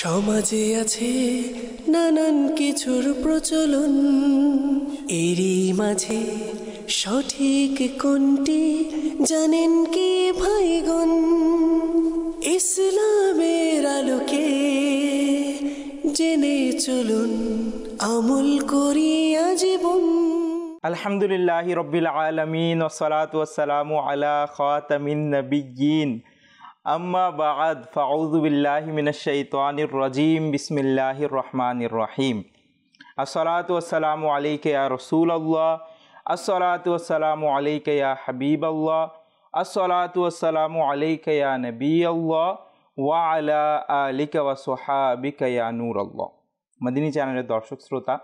সমাজে আছে নানান কিছুর প্রচলন, এরই মাঝে সঠিক কোনটি জানেন কি ভাইগণ? ইসলামের আলোকে জেনে চলুন, আমল করি আজীবন। আলহামদুলিল্লাহি রব্বিল আলামিন ওয়াসসালাতু ওয়াসসালামু আলা খাতামিন নাবিয়্যিন আম্মা বা'দ ফাউযু বিল্লাহি মিনাশ শাইতানির রাজীম বিসমিল্লাহির রহমানির রহিম। আসসালাতু ওয়াসসালামু আলাইকা ইয়া রাসূলুল্লাহ, আসসালাতু ওয়াসসালামু আলাইকা ইয়া হাবিবাল্লাহ, আসসালাতু ওয়াসসালামু আলাইকা ইয়া নবিয়াল্লাহ ওয়া আলা আলিকা ওয়া সাহাবিকা ইয়া নূরাল্লাহ। মদিনী চ্যানেলের দর্শক শ্রোতা,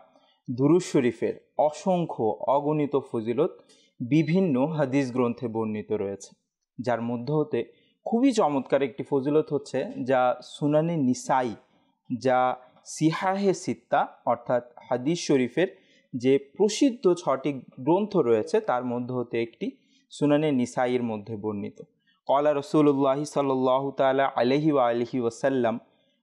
দুরূদ শরীফের অসংখ্য অগণিত ফজিলত বিভিন্ন হাদিস গ্রন্থে বর্ণিত রয়েছে, যার মধ্যে হতে খুবই চমৎকার একটি ফজিলত হচ্ছে যা সুনানে নিসাই, যা সিহাহে সিত্তা অর্থাৎ হাদিস শরীফের যে প্রসিদ্ধ 6টি গ্রন্থ রয়েছে তার মধ্যে হতে একটি সুনানে নিসাইয়ের মধ্যে বর্ণিত। ক্বালা রাসূলুল্লাহি সাল্লাল্লাহু তাআলা আলাইহি ওয়া আলিহি ওয়াসাল্লাম,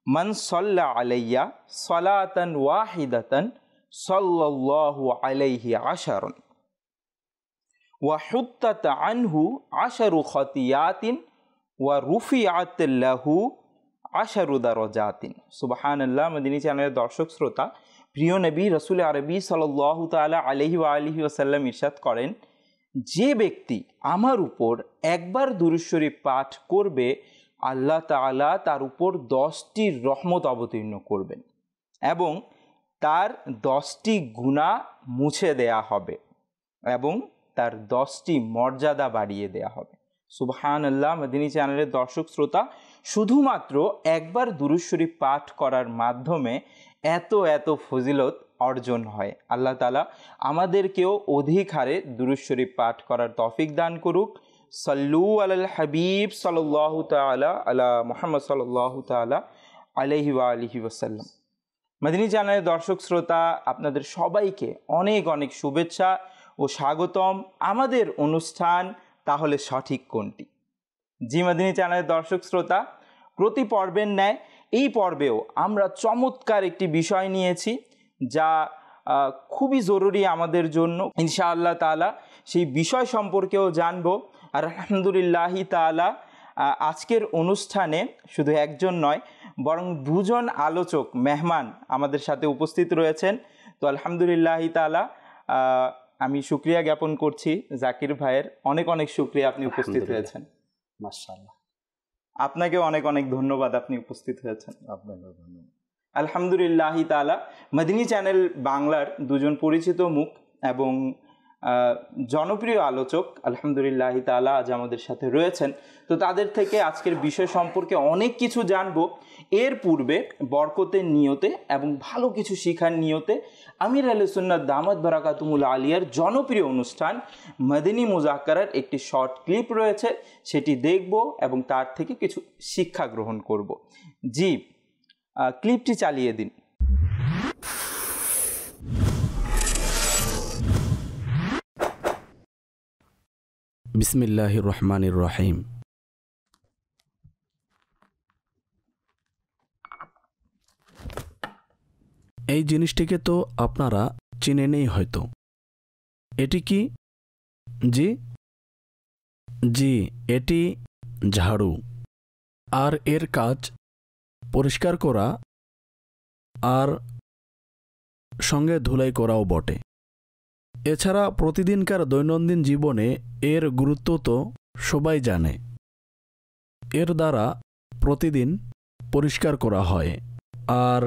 মান সাল্লা আলাইয়া সালাতান ওয়াহিদাতান সাল্লাল্লাহু আলাইহি আশারুন ওয়া হুত্তাত আনহু আশারু খাতিয়াতিন ওয়া রুফিআত লাহু আশারু দারাজাতিন। সুবহানাল্লাহ। মদিনী চ্যানেলের দর্শক শ্রোতা, প্রিয় নবী রাসূল আরবি সাল্লাল্লাহু তাআলা আলাইহি ওয়া আলিহি ওয়াসাল্লাম ইরশাদ করেন, যে ব্যক্তি আমার উপর একবার দুরূদ শরীফ পাঠ করবে, আল্লাহ তাআলা তার উপর 10টি রহমত অবতীর্ণ করবেন এবং তার 10টি গুনাহ মুছে দেয়া হবে এবং তার 10টি মর্যাদা বাড়িয়ে দেয়া হবে। সুবহানাল্লাহ। মদিনী চ্যানেলের দর্শক শ্রোতা, শুধুমাত্র একবার দুরূদ শরীফ পাঠ করার মাধ্যমে এত ফজিলত অর্জন হয়। আল্লাহ তাআলা আমাদেরকেও অধিক হারে দুরূদ শরীফ পাঠ করার তৌফিক দান করুক। সাল্লু আলাল হাবিব সাল্লাল্লাহু তাআলা আলা মুহাম্মদ সাল্লাল্লাহু তাআলা আলাইহি ওয়া আলিহি ওয়াসাল্লাম। মদিনী চ্যানেলের দর্শক শ্রোতা, আপনাদের সবাইকে অনেক অনেক শুভেচ্ছা ও স্বাগতম। আমাদের অনুষ্ঠান তাহলে সঠিক কোনটি? জি মদিনী চ্যানেলের দর্শক শ্রোতা, প্রতি পর্বের ন্যায় এই পর্বেও আমরা চমৎকার একটি বিষয় নিয়েছি যা খুবই জরুরি আমাদের জন্য। ইনশাআল্লাহ তাআলা সেই বিষয় সম্পর্কেও জানব। আর আলহামদুলিল্লাহি তাআলা আজকের অনুষ্ঠানে শুধু একজন নয়, বরং দুজন আলোচক মেহমান আমাদের সাথে উপস্থিত রয়েছেন। তো আলহামদুলিল্লাহি তাআলা আমি শুকরিয়া জ্ঞাপন করছি জাকির ভাইয়ের, অনেক অনেক শুকরিয়া আপনি উপস্থিত হয়েছেন। মাশাআল্লাহ। আপনাকে অনেক অনেক ধন্যবাদ, আপনি উপস্থিত হয়েছেন। আপনাকেও ধন্যবাদ। আলহামদুলিল্লাহি তাআলা মদিনী চ্যানেল বাংলার দুজন পরিচিত মুখ এবং জনপ্রিয় আলোচক আলহামদুলিল্লাহি তাআলা আজ আমাদের সাথে রয়েছেন। তো তাদের থেকে আজকের বিষয় সম্পর্কে অনেক কিছু জানবো। এর পূর্বে বরকতের নিয়তে এবং ভালো কিছু শিখার নিয়তে আমির আহলে সুন্নাত দামাত বারাকাতুহুল আলিয়ার জনপ্রিয় অনুষ্ঠান মদিনী মুযাক্কারার একটি শর্ট ক্লিপ রয়েছে, সেটি দেখব এবং তার থেকে কিছু শিক্ষা গ্রহণ করব। জি, ক্লিপটি চালিয়ে দিন। বিসমিল্লাহির রহমানির রহিম। এই জিনিসটিকে তো আপনারা চিনেনই হয়তো। এটি কি? জি, এটি ঝাড়ু। আর এর কাজ পরিষ্কার করা আর সঙ্গে ধুলাই করাও বটে। এছাড়া প্রতিদিনকার দৈনন্দিন জীবনে এর গুরুত্ব তো সবাই জানে। এর দ্বারা প্রতিদিন পরিষ্কার করা হয়। আর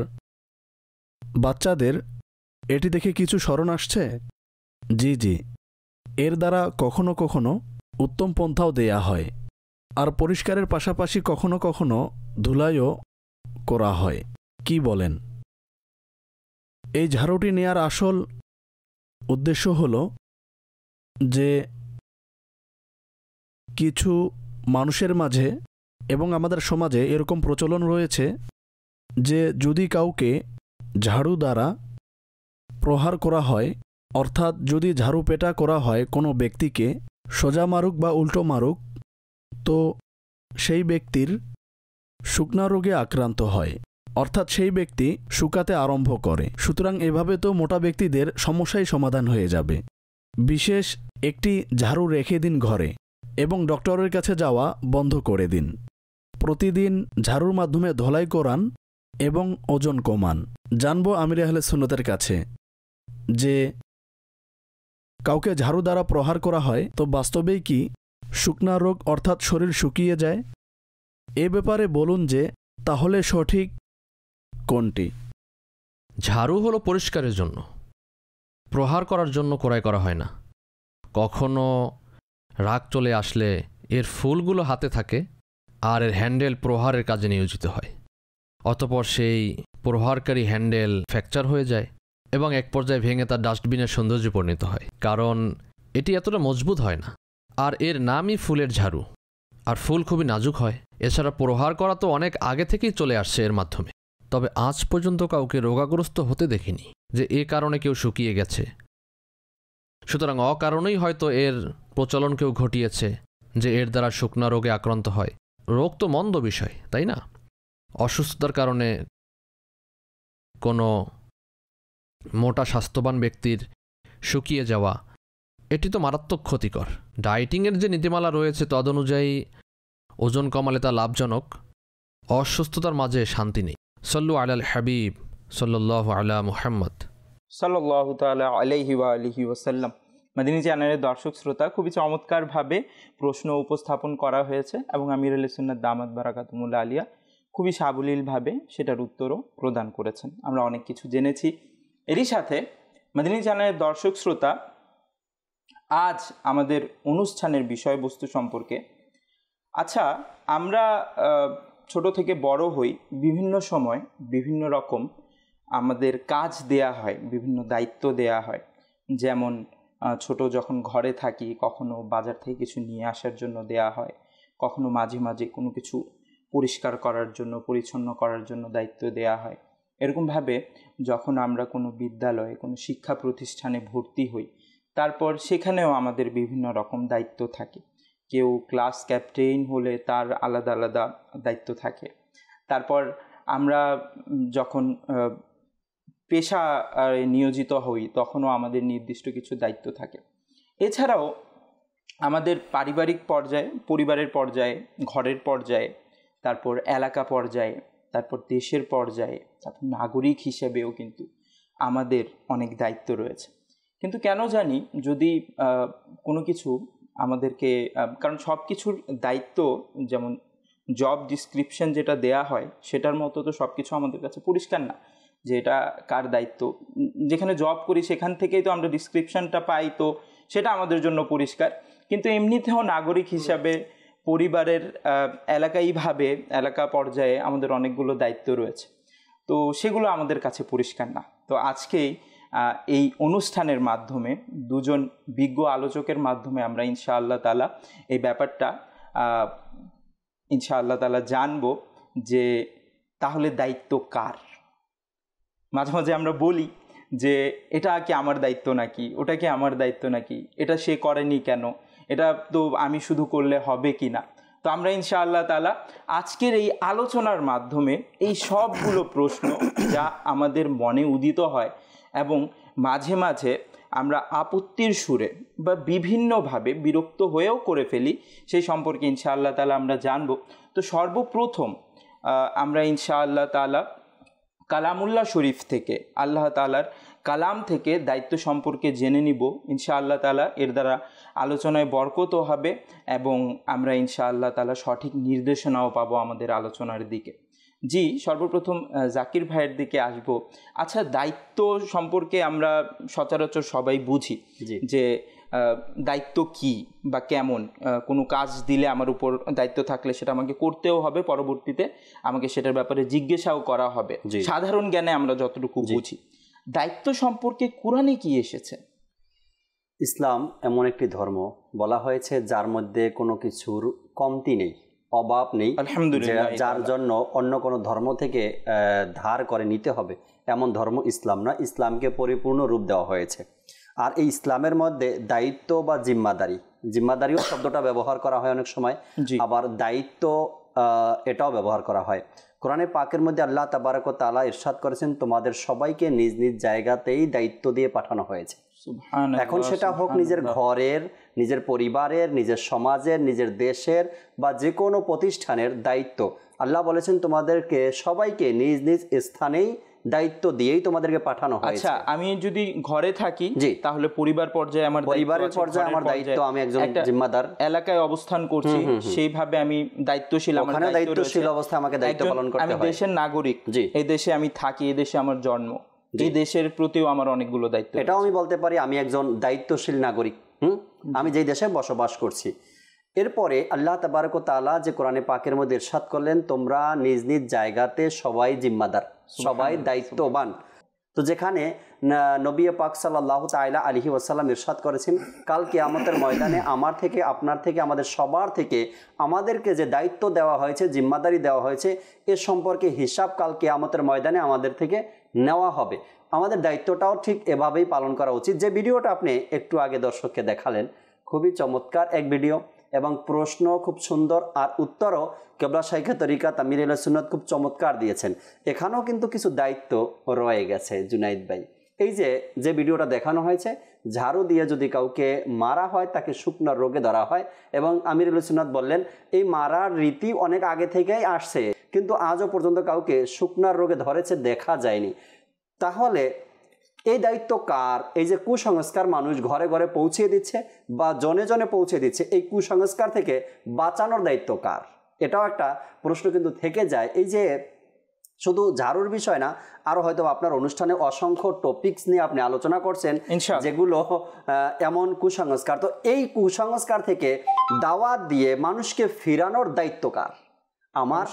বাচ্চাদের এটি দেখে কিছু স্মরণ আসছে? জি, এর দ্বারা কখনো কখনো উত্তম পন্থাও দেয়া হয়। আর পরিষ্কারের পাশাপাশি কখনো কখনো ধুলাইও করা হয়। কি বলেন? এই ঝাড়ুটি নেয়ার আসল উদ্দেশ্য হলো যে কিছু মানুষের মাঝে এবং আমাদের সমাজে এরকম প্রচলন রয়েছে যে যদি কাউকে ঝাড়ু দ্বারা প্রহার করা হয়, অর্থাৎ যদি ঝাড়ু পেটা করা হয় কোনো ব্যক্তিকে, সোজা মারুক বা উল্টো মারুক, তো সেই ব্যক্তির শুকনা রোগে আক্রান্ত হয়। অর্থাৎ সেই ব্যক্তি শুকাতে আরম্ভ করে। সুতরাং এভাবে তো মোটা ব্যক্তিদের সমস্যাই সমাধান হয়ে যাবে। বিশেষ একটি ঝাড়ু রেখে দিন ঘরে এবং ডক্টরের কাছে যাওয়া বন্ধ করে দিন। প্রতিদিন ঝাড়ুর মাধ্যমে ধোলাই করান এবং ওজন কমান। জানবো আমির আহলে সুন্নতের কাছে যে কাউকে ঝাড়ু দ্বারা প্রহার করা হয় তো বাস্তবেই কি শুকনা রোগ অর্থাৎ শরীর শুকিয়ে যায়? এ ব্যাপারে বলুন যে তাহলে সঠিক কোনটি? ঝাড়ু হলো পরিষ্কারের জন্য, প্রহার করার জন্য ক্রয় করা হয় না। কখনো রাগ চলে আসলে এর ফুলগুলো হাতে থাকে আর এর হ্যান্ডেল প্রহারের কাজে নিয়োজিত হয়। অতপর সেই প্রহারকারী হ্যান্ডেল ফ্র্যাকচার হয়ে যায় এবং এক পর্যায়ে ভেঙে তার ডাস্টবিনের সৌন্দর্যে পরিণত হয়, কারণ এটি এতটা মজবুত হয় না। আর এর নামই ফুলের ঝাড়ু, আর ফুল খুবই নাজুক হয়। এছাড়া প্রহার করা তো অনেক আগে থেকেই চলে আসছে এর মাধ্যমে, তবে আজ পর্যন্ত কাউকে রোগাগ্রস্ত হতে দেখিনি যে এ কারণে কেউ শুকিয়ে গেছে। সুতরাং অকারণেই হয়তো এর প্রচলন কেউ ঘটিয়েছে যে এর দ্বারা শুকনা রোগে আক্রান্ত হয়। রোগ তো মন্দ বিষয়, তাই না? অসুস্থতার কারণে কোনো মোটা স্বাস্থ্যবান ব্যক্তির শুকিয়ে যাওয়া এটি তো মারাত্মক ক্ষতিকর। ডায়েটিংয়ের যে নীতিমালা রয়েছে তদনুযায়ী ওজন কমালে তা লাভজনক। অসুস্থতার মাঝে শান্তি নেই। সল্লু আলাল হাবিব সাল্লাল্লাহু আলা মুহাম্মদ সাল্লাল্লাহু তাআলা আলাইহি ওয়া আলিহি ওয়াসাল্লাম। মাদিনী চ্যানেলের দর্শক শ্রোতা, খুবই চমৎকারভাবে প্রশ্ন উপস্থাপন করা হয়েছে এবং আমির আহলে সুন্নাত দামাত বারাকাতুহুল আলিয়া খুবই সাবলীলভাবে সেটার উত্তরও প্রদান করেছেন। আমরা অনেক কিছু জেনেছি। এরই সাথে মাদিনী চ্যানেলের দর্শক শ্রোতা, আজ আমাদের অনুষ্ঠানের বিষয়বস্তু সম্পর্কে, আচ্ছা আমরা ছোট থেকে বড় হই, বিভিন্ন সময় বিভিন্ন রকম আমাদের কাজ দেয়া হয়, বিভিন্ন দায়িত্ব দেয়া হয়। যেমন ছোট যখন ঘরে থাকি কখনো বাজার থেকে কিছু নিয়ে আসার জন্য দেয়া হয়, কখনো মাঝে মাঝে কোনো কিছু পরিষ্কার করার জন্য, পরিচ্ছন্ন করার জন্য দায়িত্ব দেয়া হয়। এরকমভাবে যখন আমরা কোনো বিদ্যালয়ে, কোনো শিক্ষা প্রতিষ্ঠানে ভর্তি হই, তারপর সেখানেও আমাদের বিভিন্ন রকম দায়িত্ব থাকে। কেউ ক্লাস ক্যাপ্টেন হলে তার আলাদা আলাদা দায়িত্ব থাকে। তারপর আমরা যখন পেশা নিয়োজিত হই তখনও আমাদের নির্দিষ্ট কিছু দায়িত্ব থাকে। এছাড়াও আমাদের পারিবারিক পর্যায়ে, পরিবারের পর্যায়ে, ঘরের পর্যায়ে, তারপর এলাকা পর্যায়ে, তারপর দেশের পর্যায়ে, তারপর নাগরিক হিসেবেও কিন্তু আমাদের অনেক দায়িত্ব রয়েছে। কিন্তু কেন জানি যদি কোনো কিছু আমাদেরকে, কারণ সব কিছুর দায়িত্ব যেমন জব ডিসক্রিপশন যেটা দেয়া হয় সেটার মতো তো সব কিছু আমাদের কাছে পরিষ্কার না যে এটা কার দায়িত্ব। যেখানে জব করি সেখান থেকেই তো আমরা ডিসক্রিপশনটা পাই, তো সেটা আমাদের জন্য পরিষ্কার। কিন্তু এমনিতেও নাগরিক হিসাবে পরিবারের এলাকাইভাবে, এলাকা পর্যায়ে আমাদের অনেকগুলো দায়িত্ব রয়েছে, তো সেগুলো আমাদের কাছে পরিষ্কার না। তো আজকেই এই অনুষ্ঠানের মাধ্যমে দুজন বিজ্ঞ আলোচকের মাধ্যমে আমরা ইনশাআল্লাহ তাআলা এই ব্যাপারটা ইনশাআল্লাহ তাআলা জানবো যে তাহলে দায়িত্ব কার। মাঝে মাঝে আমরা বলি যে এটা কি আমার দায়িত্ব নাকি, ওটা কি আমার দায়িত্ব নাকি, এটা সে করেনি কেন, এটা তো আমি শুধু করলে হবে কি না। তো আমরা ইনশাআল্লাহ তাআলা আজকের এই আলোচনার মাধ্যমে এই সবগুলো প্রশ্ন যা আমাদের মনে উদিত হয় এবং মাঝে মাঝে আমরা আপত্তির সুরে বা বিভিন্নভাবে বিরক্ত হয়েও করে ফেলি, সেই সম্পর্কে ইনশাআল্লাহ তাআলা আমরা জানব। তো সর্বপ্রথম আমরা ইনশাআল্লাহ তাআলা কালামুল্লাহ শরীফ থেকে, আল্লাহ তাআলার কালাম থেকে দায়িত্ব সম্পর্কে জেনে নিব ইনশাআল্লাহ তাআলা। এর দ্বারা আলোচনায় বরকতও হবে এবং আমরা ইনশাআল্লাহ তাআলা সঠিক নির্দেশনাও পাবো আমাদের আলোচনার দিকে। জি, সর্বপ্রথম জাকির ভাইয়ের দিকে আসব। আচ্ছা, দায়িত্ব সম্পর্কে আমরা সচরাচর সবাই বুঝি যে দায়িত্ব কি বা কেমন। কোনো কাজ দিলে আমার উপর দায়িত্ব থাকলে সেটা আমাকে করতেও হবে, পরবর্তীতে আমাকে সেটার ব্যাপারে জিজ্ঞাসাও করা হবে। সাধারণ জ্ঞানে আমরা যতটুকু বুঝি, দায়িত্ব সম্পর্কে কোরআনে কি এসেছে? ইসলাম এমন একটি ধর্ম বলা হয়েছে যার মধ্যে কোনো কিছুর কমতি নেই, অভাব নেই, আলহামদুলিল্লাহ, যার জন্য অন্য কোনো ধর্ম থেকে ধার করে নিতে হবে এমন ধর্ম ইসলাম না। ইসলামকে পরিপূর্ণ রূপ দেওয়া হয়েছে। আর এই ইসলামের মধ্যে দায়িত্ব বা জিম্মাদারিও শব্দটা ব্যবহার করা হয় অনেক সময়, আবার দায়িত্ব এটাও ব্যবহার করা হয়। কোরআনে পাকের মধ্যে আল্লাহ তাবারক ওয়া তাআলা ইরশাদ করেছেন তোমাদের সবাইকে নিজ নিজ জায়গাতেই দায়িত্ব দিয়ে পাঠানো হয়েছে। এখন সেটা হোক নিজের ঘরের, নিজের পরিবারের, নিজের সমাজের, নিজের দেশের বা যে কোনো প্রতিষ্ঠানের দায়িত্ব আল্লাহ বলেছেন তোমাদেরকে সবাইকে নিজ নিজ স্থানেই দায়িত্ব দিয়েই তোমাদেরকে পাঠানো হয়েছে। আচ্ছা, আমি যদি ঘরে থাকি তাহলে পরিবার পর্যায়ে আমার পরিবারের পর্যায়ে আমার দায়িত্ব, আমি একজন জিম্মাদার, এলাকায় অবস্থান করছি সেইভাবে আমি দায়িত্বশীল, আমার দায়িত্বশীল অবস্থায় আমাকে দায়িত্ব পালন করতে হয়। আমি দেশের নাগরিক, এই দেশে আমি থাকি, এই দেশে আমার জন্ম, এই দেশের প্রতিও আমার অনেকগুলো দায়িত্ব। এটাও আমি বলতে পারি আমি একজন দায়িত্বশীল নাগরিক, আমি যেই দেশে বসবাস করছি। এরপরে আল্লাহ তাবারক ওয়া তাআলা যে কোরআনে পাকের মধ্যে ইরশাদ করলেন তোমরা নিজ নিজ জায়গাতে সবাই জিম্মাদার, সবাই দায়িত্ববান। তো যেখানে নবী পাক সাল্লাল্লাহু তাআলা আলাইহি ওয়াসাল্লাম ইরশাদ করেছেন কাল কিয়ামতের ময়দানে আমার থেকে, আপনার থেকে, আমাদের সবার থেকে আমাদেরকে যে দায়িত্ব দেওয়া হয়েছে, জিম্মাদারি দেওয়া হয়েছে, এ সম্পর্কে হিসাব কাল কিয়ামতের ময়দানে আমাদের থেকে নেওয়া হবে। আমাদের দায়িত্বটাও ঠিক এভাবেই পালন করা উচিত। যে ভিডিওটা আপনি একটু আগে দর্শককে দেখালেন খুবই চমৎকার এক ভিডিও এবং প্রশ্ন খুব সুন্দর, আর উত্তরও কেবলা শাইখে তরিকাত আমির আহলে সুন্নাত খুব চমৎকার দিয়েছেন। এখানেও কিন্তু কিছু দায়িত্ব রয়ে গেছে জুনাইদ ভাই। এই যে ভিডিওটা দেখানো হয়েছে, ঝাড়ু দিয়ে যদি কাউকে মারা হয় তাকে শুকনার রোগে ধরা হয়, এবং আমির আহলে সুন্নাত বললেন এই মারার রীতি অনেক আগে থেকেই আসছে, কিন্তু আজও পর্যন্ত কাউকে শুকনার রোগে ধরেছে দেখা যায়নি। তাহলে এই দায়িত্ব কার? এই যে কুসংস্কার মানুষ ঘরে ঘরে পৌঁছে দিচ্ছে বা জনে জনে পৌঁছে দিচ্ছে, এই কুসংস্কার থেকে বাঁচানোর দায়িত্ব কার? এটাও একটা প্রশ্ন কিন্তু থেকে যায়। এই যে শুধু ঝাড়ুর বিষয় না, আরো হয়তো আপনার অনুষ্ঠানে অসংখ্য টপিকস নিয়ে আপনি আলোচনা করছেন যেগুলো এমন কুসংস্কার। তো এই কুসংস্কার থেকে দাওয়াত দিয়ে মানুষকে ফিরানোর দায়িত্ব কার? আমার?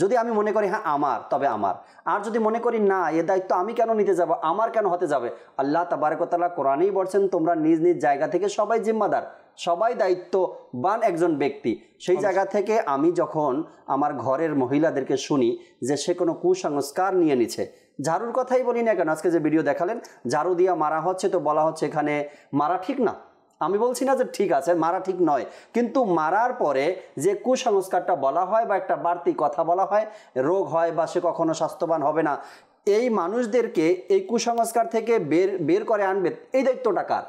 যদি আমি মনে করি হ্যাঁ আমার, তবে আমার। আর যদি মনে করি না এ দায়িত্ব আমি কেন নিতে যাব, আমার কেন হতে যাবে, আল্লাহ তাবারক ওয়া তাআলা কোরআনেই বলছেন তোমরা নিজ নিজ জায়গা থেকে সবাই জিম্মাদার, সবাই দায়িত্ববান একজন ব্যক্তি। সেই জায়গা থেকে আমি যখন আমার ঘরের মহিলাদেরকে শুনি যে সে কোনো কুসংস্কার নিয়ে নিচ্ছে, ঝাড়ুর কথাই বলি না কেন, আজকে যে ভিডিও দেখালেন ঝাড়ু দিয়ে মারা হচ্ছে, তো বলা হচ্ছে এখানে মারা ঠিক না। আমি বলছি না যে ঠিক আছে, মারা ঠিক নয়, কিন্তু মারার পরে যে কুসংস্কারটা বলা হয় বা একটা বাড়তি কথা বলা হয়, রোগ হয় বা সে কখনো স্বাস্থ্যবান হবে না, এই মানুষদেরকে এই কুসংস্কার থেকে বের করে আনবে, এই দায়িত্বটা কার?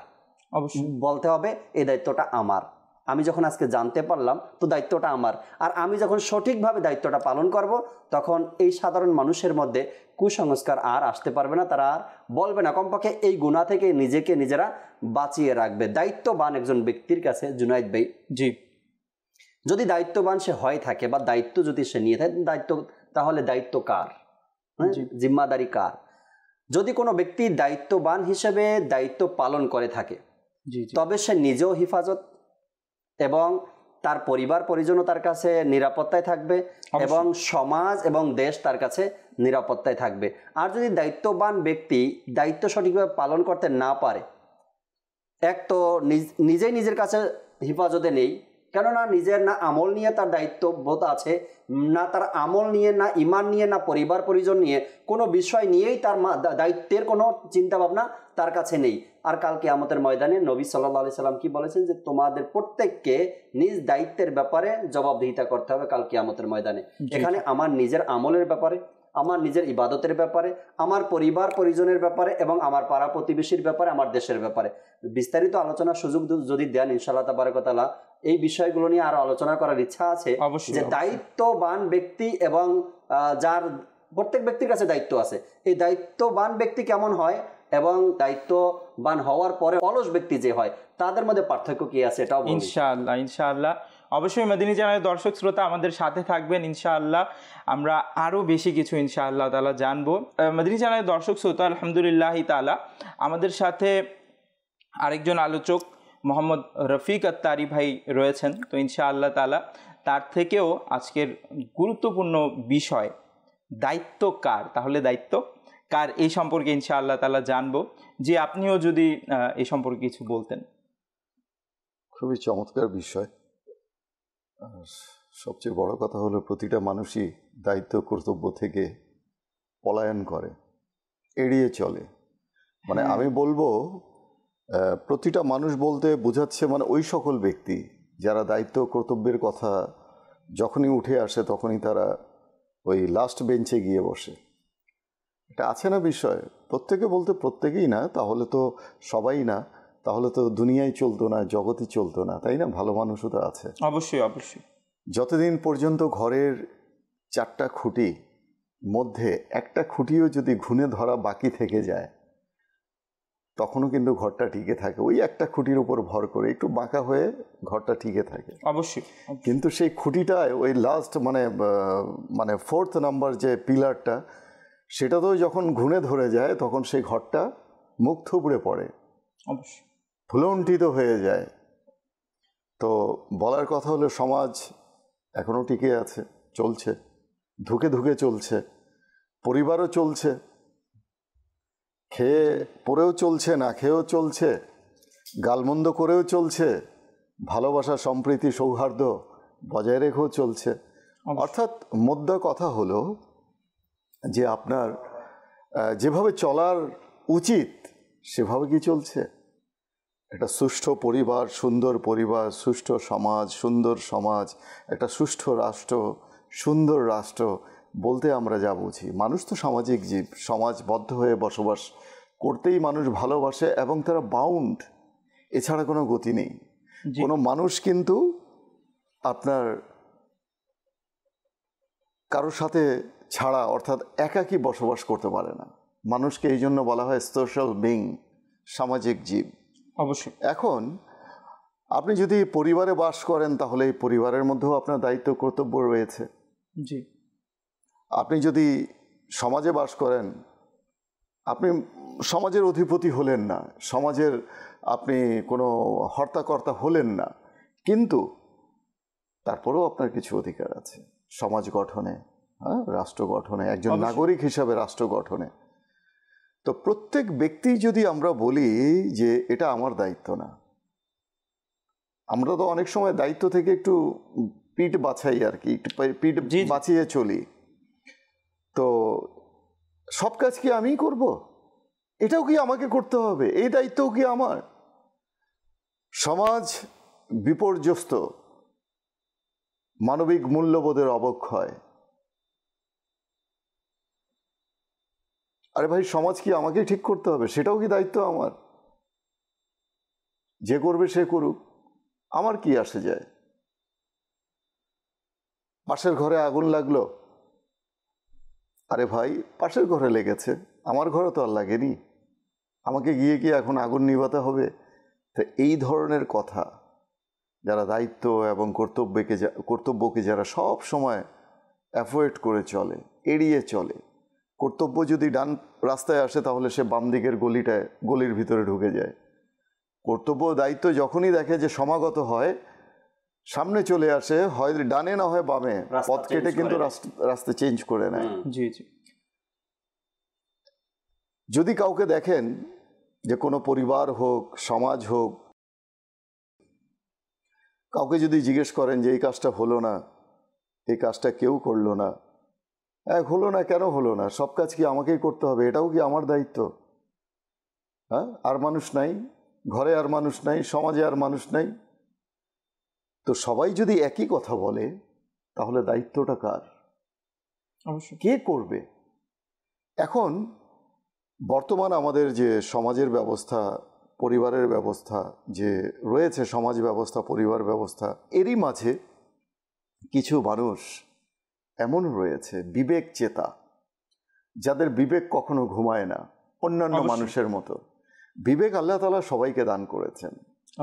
অবশ্যই বলতে হবে এই দায়িত্বটা আমার। আমি যখন আজকে জানতে পারলাম তো দায়িত্বটা আমার, আর আমি যখন সঠিকভাবে দায়িত্বটা পালন করব তখন এই সাধারণ মানুষের মধ্যে কুসংস্কার আর আসতে পারবে না, তারা আর বলবে না, কমপক্ষে এই গুনাহ থেকে নিজেকে নিজেরা বাঁচিয়ে রাখবে। দায়িত্ববান একজন ব্যক্তির কাছে জুনাইদ ভাই, জি, যদি দায়িত্ববান সে হয়ে থাকে বা দায়িত্ব যদি সে নিয়ে থাকে, তাহলে দায়িত্ব কার? জিম্মাদারি কার? যদি কোনো ব্যক্তি দায়িত্ববান হিসেবে দায়িত্ব পালন করে থাকে তবে সে নিজেও হিফাজত এবং তার পরিবার পরিজনও তার কাছে নিরাপত্তায় থাকবে এবং সমাজ এবং দেশ তার কাছে নিরাপত্তায় থাকবে। আর যদি দায়িত্ববান ব্যক্তি দায়িত্ব সঠিকভাবে পালন করতে না পারে, এক তো নিজেই নিজের কাছে হিফাজতে নেই, কেননা নিজের না আমল নিয়ে তার দায়িত্ববোধ আছে, না তার আমল নিয়ে, না ইমান নিয়ে, না পরিবার পরিজন নিয়ে, কোনো বিষয় নিয়েই তার দায়িত্বের কোনো চিন্তা ভাবনা তার কাছে নেই। আর কাল কিয়ামতের ময়দানে নবী সাল্লাল্লাহু আলাইহি সাল্লাম কি বলেছেন যে তোমাদের প্রত্যেককে নিজ দায়িত্বের ব্যাপারে জবাবদিহিতা করতে হবে কাল কিয়ামতের ময়দানে। এখানে আমার নিজের আমলের ব্যাপারে, আমার নিজের ইবাদতের ব্যাপারে, আমার পরিবার পরিজনের ব্যাপারে এবং আমার পাড়া প্রতিবেশীর ব্যাপারে, আমার দেশের ব্যাপারে বিস্তারিত আলোচনার সুযোগ যদি দেন ইনশাআল্লাহ তাবারাক ওয়া তাআলা এই বিষয়গুলো নিয়ে আরো আলোচনা করার ইচ্ছা আছে। যে দায়িত্ববান ব্যক্তি এবং যার প্রত্যেক ব্যক্তির কাছে দায়িত্ব আছে, এই দায়িত্ববান ব্যক্তি কেমন হয় এবং দায়িত্ববান হওয়ার পরে অলস ব্যক্তি যে হয়, তাদের মধ্যে পার্থক্য কি আছে এটাও ইনশাআল্লাহ অবশ্যই মদিনী চ্যানেলের দর্শক শ্রোতা আমাদের সাথে থাকবেন। ইনশাআল্লাহ আমরা আরও বেশি কিছু ইনশাআল্লাহ তাআলা জানবো। মদিনী চ্যানেলের দর্শক শ্রোতা আলহামদুলিল্লাহ তাআলা আমাদের সাথে আরেকজন আলোচক মোহাম্মদ রফিক আত্তারি ভাই রয়েছেন। তো ইনশাআল্লাহ তাআলা তার থেকেও আজকের গুরুত্বপূর্ণ বিষয় দায়িত্ব কার, তাহলে দায়িত্ব কার এই সম্পর্কে ইনশাআল্লাহ তাআলা জানবো। যে আপনিও যদি এই সম্পর্কে কিছু বলতেন। খুবই চমৎকার বিষয়। আর সবচেয়ে বড় কথা হলো প্রতিটা মানুষই দায়িত্ব কর্তব্য থেকে পলায়ন করে, এড়িয়ে চলে। মানে আমি বলবো প্রতিটা মানুষ বলতে বোঝাচ্ছে মানে ওই সকল ব্যক্তি যারা দায়িত্ব কর্তব্যের কথা যখনই উঠে আসে তখনই তারা ওই লাস্ট বেঞ্চে গিয়ে বসে। এটা আছে না বিষয়? প্রত্যেকে বলতে প্রত্যেকেই না, তাহলে তো সবাই না, তাহলে তো দুনিয়ায় চলতো না, জগতই চলতো না, তাই না? ভালো মানুষও তো আছে। অবশ্যই অবশ্যই। যতদিন পর্যন্ত ঘরের 4টা খুঁটি মধ্যে একটা খুঁটিও যদি ঘুণে ধরা বাকি থেকে যায়, তখনও কিন্তু ঘরটা টিকে থাকে। ওই একটা খুঁটির উপর ভর করে একটু বাঁকা হয়ে ঘরটা টিকে থাকে অবশ্যই। কিন্তু সেই খুঁটিটায় ওই লাস্ট মানে 4th নাম্বার যে পিলারটা, সেটা তো যখন ঘুণে ধরে যায় তখন সেই ঘরটা মুখ থুবড়ে পড়ে, অবশ্যই ভুলণ্ঠিত হয়ে যায়। তো বলার কথা হলো, সমাজ এখনও টিকে আছে, চলছে, ধুকে ধুকে চলছে, পরিবারও চলছে, খেয়ে পরেও চলছে, না খেয়েও চলছে, গালমন্দ করেও চলছে, ভালোবাসা, সম্প্রীতি, সৌহার্দ্য বজায় রেখেও চলছে। অর্থাৎ মোদ্দা কথা হলো যে আপনার যেভাবে চলার উচিত সেভাবে কি চলছে? একটা সুষ্ঠু পরিবার, সুষ্ঠু সমাজ, সুন্দর সমাজ, একটা সুষ্ঠু রাষ্ট্র, সুন্দর রাষ্ট্র বলতে আমরা যা বুঝি, মানুষ তো সামাজিক জীব, সমাজবদ্ধ হয়ে বসবাস করতেই মানুষ ভালোবাসে এবং তারা বাউন্ড, এছাড়া কোনো গতি নেই। কোনো মানুষ কিন্তু আপনার কারোর সাথে ছাড়া, অর্থাৎ একাকী বসবাস করতে পারে না। মানুষকে এই জন্য বলা হয় সোশ্যাল বিং, সামাজিক জীব। অবশ্যই। এখন আপনি যদি পরিবারে বাস করেন, তাহলে এই পরিবারের মধ্যেও আপনার দায়িত্ব কর্তব্য রয়েছে। জি। আপনি যদি সমাজে বাস করেন, আপনি সমাজের অধিপতি হলেন না, সমাজের আপনি কোনো হর্তাকর্তা হলেন না, কিন্তু তারপরেও আপনার কিছু অধিকার আছে সমাজ গঠনে, হ্যাঁ, রাষ্ট্র গঠনে, একজন নাগরিক হিসাবে রাষ্ট্র গঠনে। তো প্রত্যেক ব্যক্তি যদি আমরা বলি যে এটা আমার দায়িত্ব না, আমরা তো অনেক সময় দায়িত্ব থেকে একটু পিঠ বাছাই আর কি, একটু পিঠ বাঁচিয়ে চলি। তো সব কাজ কি আমিই করব? এটাও কি আমাকে করতে হবে? এই দায়িত্বও কি আমার? সমাজ বিপর্যস্ত, মানবিক মূল্যবোধের অবক্ষয়। আরে ভাই, সমাজ কি আমাকেই ঠিক করতে হবে? সেটাও কি দায়িত্ব আমার? যে করবে সে করুক, আমার কি আসে যায়? পাশের ঘরে আগুন লাগলো, আরে ভাই পাশের ঘরে লেগেছে, আমার ঘরে তো আর লাগেনি, আমাকে গিয়ে কি এখন আগুন নিভাতে হবে? তো এই ধরনের কথা যারা দায়িত্ব এবং কর্তব্যকে যারা সব সময় অ্যাভয়েড করে চলে, এড়িয়ে চলে, কর্তব্য যদি ডান রাস্তায় আসে তাহলে সে বাম দিকের গলির ভিতরে ঢুকে যায়। কর্তব্য দায়িত্ব যখনই দেখে যে সমাগত হয়, সামনে চলে আসে, হয় ডানে না হয় বামে, পথ কেটে কিন্তু রাস্তা চেঞ্জ করে নেয়। জি জি। যদি কাউকে দেখেন যে কোনো পরিবার হোক, সমাজ হোক, কাউকে যদি জিজ্ঞেস করেন যে এই কাজটা হলো না, এই কাজটা কেউ করলো না, হলো না, কেন হলো না? সব কাজ কি আমাকেই করতে হবে? এটাও কি আমার দায়িত্ব? হ্যাঁ, আর মানুষ নাই ঘরে, আর মানুষ নাই সমাজে, আর মানুষ নাই। তো সবাই যদি একই কথা বলে, তাহলে দায়িত্বটা কার? অবশ্যই। কে করবে? এখন বর্তমান আমাদের যে সমাজের ব্যবস্থা, পরিবারের ব্যবস্থা যে রয়েছে, সমাজ ব্যবস্থা, পরিবার ব্যবস্থা, এরই মাঝে কিছু মানুষ এমন রয়েছে বিবেক চেতা, যাদের বিবেক কখনো ঘুমায় না, অন্যান্য মানুষের মতো। বিবেক আল্লাহ তাআলা সবাইকে দান করেছেন,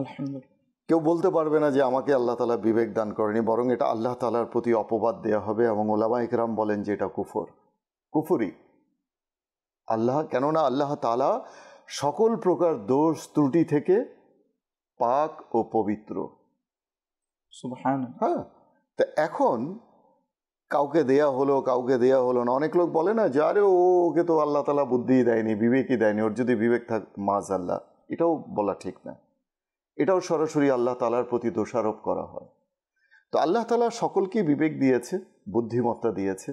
আলহামদুলিল্লাহ। কেউ বলতে পারবে না যে আমাকে আল্লাহ তাআলা বিবেক দান করেনি, বরং এটা আল্লাহ তাআলার প্রতি অপবাদ দেয়া হবে। এবং ওলামা ইকরাম বলেন যে এটা কুফরি। কেননা আল্লাহ তাআলা সকল প্রকার দোষ ত্রুটি থেকে পাক ও পবিত্র। সুবহানাল্লাহ। হ্যাঁ, তা এখন কাউকে দেয়া হলো না। অনেক লোক বলে না যে আরে ওকে তো আল্লাহ তাআলা বুদ্ধি দেয়নি, বিবেকই দেয়নি, ওর যদি বিবেক থাক মাযআল্লাহ। এটাও বলা ঠিক না, এটাও সরাসরি আল্লাহ তাআলার প্রতি দোষারোপ করা হয়। তো আল্লাহ তাআলা সকলকে বিবেক দিয়েছে, বুদ্ধিমত্তা দিয়েছে।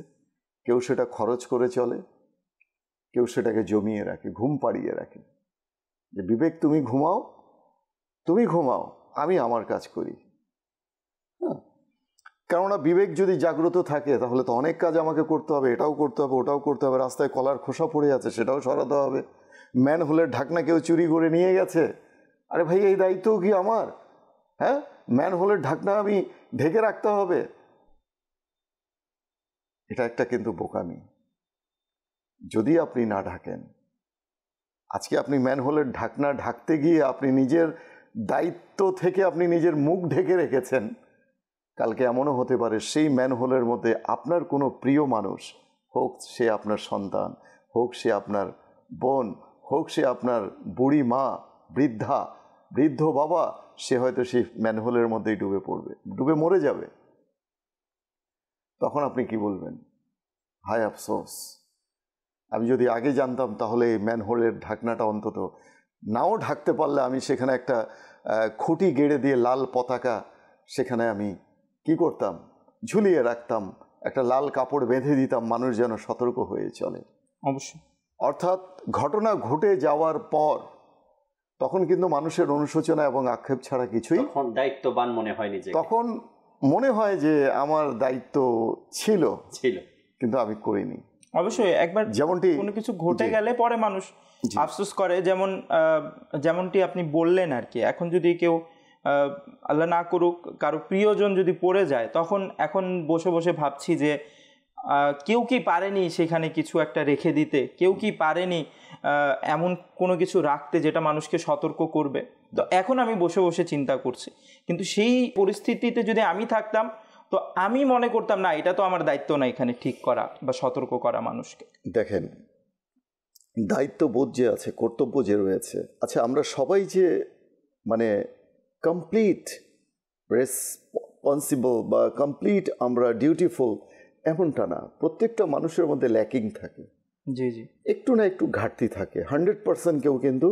কেউ সেটা খরচ করে চলে, কেউ সেটাকে জমিয়ে রাখে, ঘুম পাড়িয়ে রাখে, যে বিবেক তুমি ঘুমাও, আমি আমার কাজ করি। হ্যাঁ, কেননা বিবেক যদি জাগ্রত থাকে তাহলে তো অনেক কাজ আমাকে করতে হবে, এটাও করতে হবে, ওটাও করতে হবে। রাস্তায় কলার খোসা পড়ে আছে, সেটাও সরাতে হবে। ম্যান হোলের ঢাকনা কেউ চুরি করে নিয়ে গেছে, আরে ভাই এই দায়িত্বও কি আমার? হ্যাঁ, ম্যান হোলের ঢাকনা আমি ঢেকে রাখতে হবে, এটা একটা কিন্তু বোকামি। যদি আপনি না ঢাকেন, আজকে আপনি ম্যান হোলের ঢাকনা ঢাকতে গিয়ে আপনি নিজের দায়িত্ব থেকে আপনি নিজের মুখ ঢেকে রেখেছেন, কালকে এমনও হতে পারে সেই ম্যানহোলের মধ্যে আপনার কোনো প্রিয় মানুষ, হোক সে আপনার সন্তান, হোক সে আপনার বোন, হোক সে আপনার বুড়ি মা, বৃদ্ধ বাবা, সে হয়তো সেই ম্যানহোলের মধ্যেই ডুবে পড়বে, ডুবে মরে যাবে। তখন আপনি কি বলবেন? হায় আফসোস, আমি যদি আগে জানতাম তাহলে এই ম্যানহোলের ঢাকনাটা অন্তত নাও ঢাকতে পারলে আমি সেখানে একটা খুঁটি গেড়ে দিয়ে লাল পতাকা সেখানে আমি কি করতাম, ঝুলিয়ে রাখতাম, একটা লাল কাপড় বেঁধে দিতাম, মানুষ যেন সতর্ক হয়ে চলে। অবশ্যই। অর্থাৎ ঘটনা ঘটে যাওয়ার পর তখন কিন্তু মানুষের অনুশোচনা এবং আক্ষেপ ছাড়া কিছুই, দায়িত্ববান মনে হয় নিজে, তখন মনে হয় যে আমার দায়িত্ব ছিল কিন্তু আমি করিনি। অবশ্যই, একবার যেমনটি কোনো কিছু ঘটে গেলে পরে মানুষ আফসোস করে, যেমনটি আপনি বললেন আর কি। এখন যদি কেউ আল্লাহ না করুক কারো প্রিয়জন যদি পড়ে যায়, তখন এখন বসে বসে ভাবছি যে কেউ কি পারেনি সেখানে কিছু একটা রেখে দিতে, কেউ কি পারেনি এমন কোনো কিছু রাখতে যেটা মানুষকে সতর্ক করবে। তো এখন আমি বসে বসে চিন্তা করছি, কিন্তু সেই পরিস্থিতিতে যদি আমি থাকতাম তো আমি মনে করতাম না, এটা তো আমার দায়িত্ব না এখানে ঠিক করা বা সতর্ক করা মানুষকে। দেখেন, দায়িত্ববোধ যে আছে, কর্তব্য যে রয়েছে, আচ্ছা আমরা সবাই যে মানে কমপ্লিট রেসপন্সিবল বা কমপ্লিট আমরা ডিউটিফুল এমনটা না। প্রত্যেকটা মানুষের মধ্যে ল্যাকিং থাকে, জি জি, একটু না একটু ঘাটতি থাকে। 100% কেউ কিন্তু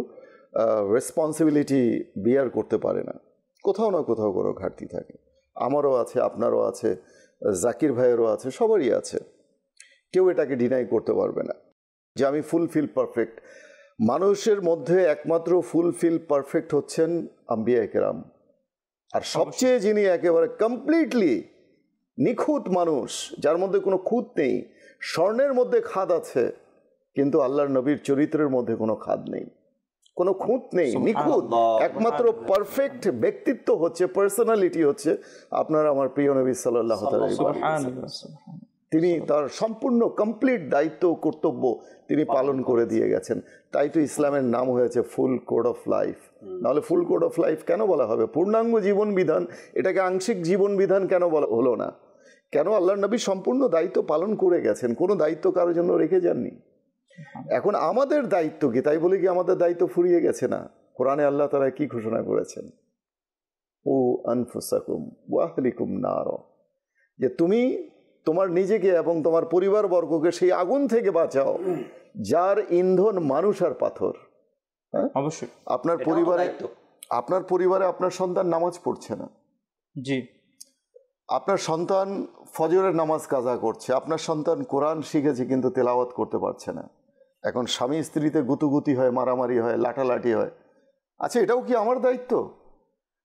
রেসপন্সিবিলিটি বিয়ার করতে পারে না, কোথাও না কোথাও কোনো ঘাটতি থাকে। আমারও আছে, আপনারও আছে, জাকির ভাইয়েরও আছে, সবারই আছে। কেউ এটাকে ডিনাই করতে পারবে না যে আমি ফুলফিল পারফেক্ট। মানুষের মধ্যে একমাত্র ফুলফিল পারফেক্ট হচ্ছেন আম্বিয়া কেরাম, আর সবচেয়ে যিনি একেবারে কমপ্লিটলি নিখুঁত মানুষ, যার মধ্যে কোনো খুঁত নেই, স্বর্ণের মধ্যে খাদ আছে কিন্তু আল্লাহর নবীর চরিত্রের মধ্যে কোনো খাদ নেই, কোনো খুঁত নেই, নিখুঁত, একমাত্র পারফেক্ট ব্যক্তিত্ব হচ্ছে, পার্সোনালিটি হচ্ছে আপনার আমার প্রিয় নবী সাল্লাল্লাহু আলাইহি ওয়াসাল্লাম। তিনি তার সম্পূর্ণ কমপ্লিট দায়িত্ব কর্তব্য তিনি পালন করে দিয়ে গেছেন। তাই তো ইসলামের নাম হয়েছে ফুল কোড অফ লাইফ। নাহলে ফুল কোড অফ লাইফ কেন বলা হবে? পূর্ণাঙ্গ জীবন বিধান, এটাকে আংশিক জীবন বিধান কেন বলা হলো না? কেন? আল্লাহর নবী সম্পূর্ণ দায়িত্ব পালন করে গেছেন, কোনো দায়িত্ব কারোর জন্য রেখে যাননি। এখন আমাদের দায়িত্ব কি? তাই বলে কি আমাদের দায়িত্ব ফুরিয়ে গেছে? না। কোরআনে আল্লাহ তাআলা কি ঘোষণা করেছেন? ও আনফুসাকুম ওয়া আহলিকুম নার, যে তুমি তোমার নিজেকে এবং তোমার পরিবারবর্গকে সেই আগুন থেকে বাঁচাও যার ইন্ধন মানুষ আর পাথর। হ্যাঁ, অবশ্যই। আপনার পরিবারে আপনার সন্তান নামাজ পড়ছে না, জি, আপনার সন্তান ফজরের নামাজ কাজা করছে, আপনার সন্তান কোরআন শিখেছে কিন্তু তেলাওয়াত করতে পারছে না। এখন স্বামী স্ত্রীতে গুতুগুতি হয়, মারামারি হয়, লাঠালাঠি হয়। আচ্ছা, এটাও কি আমার দায়িত্ব?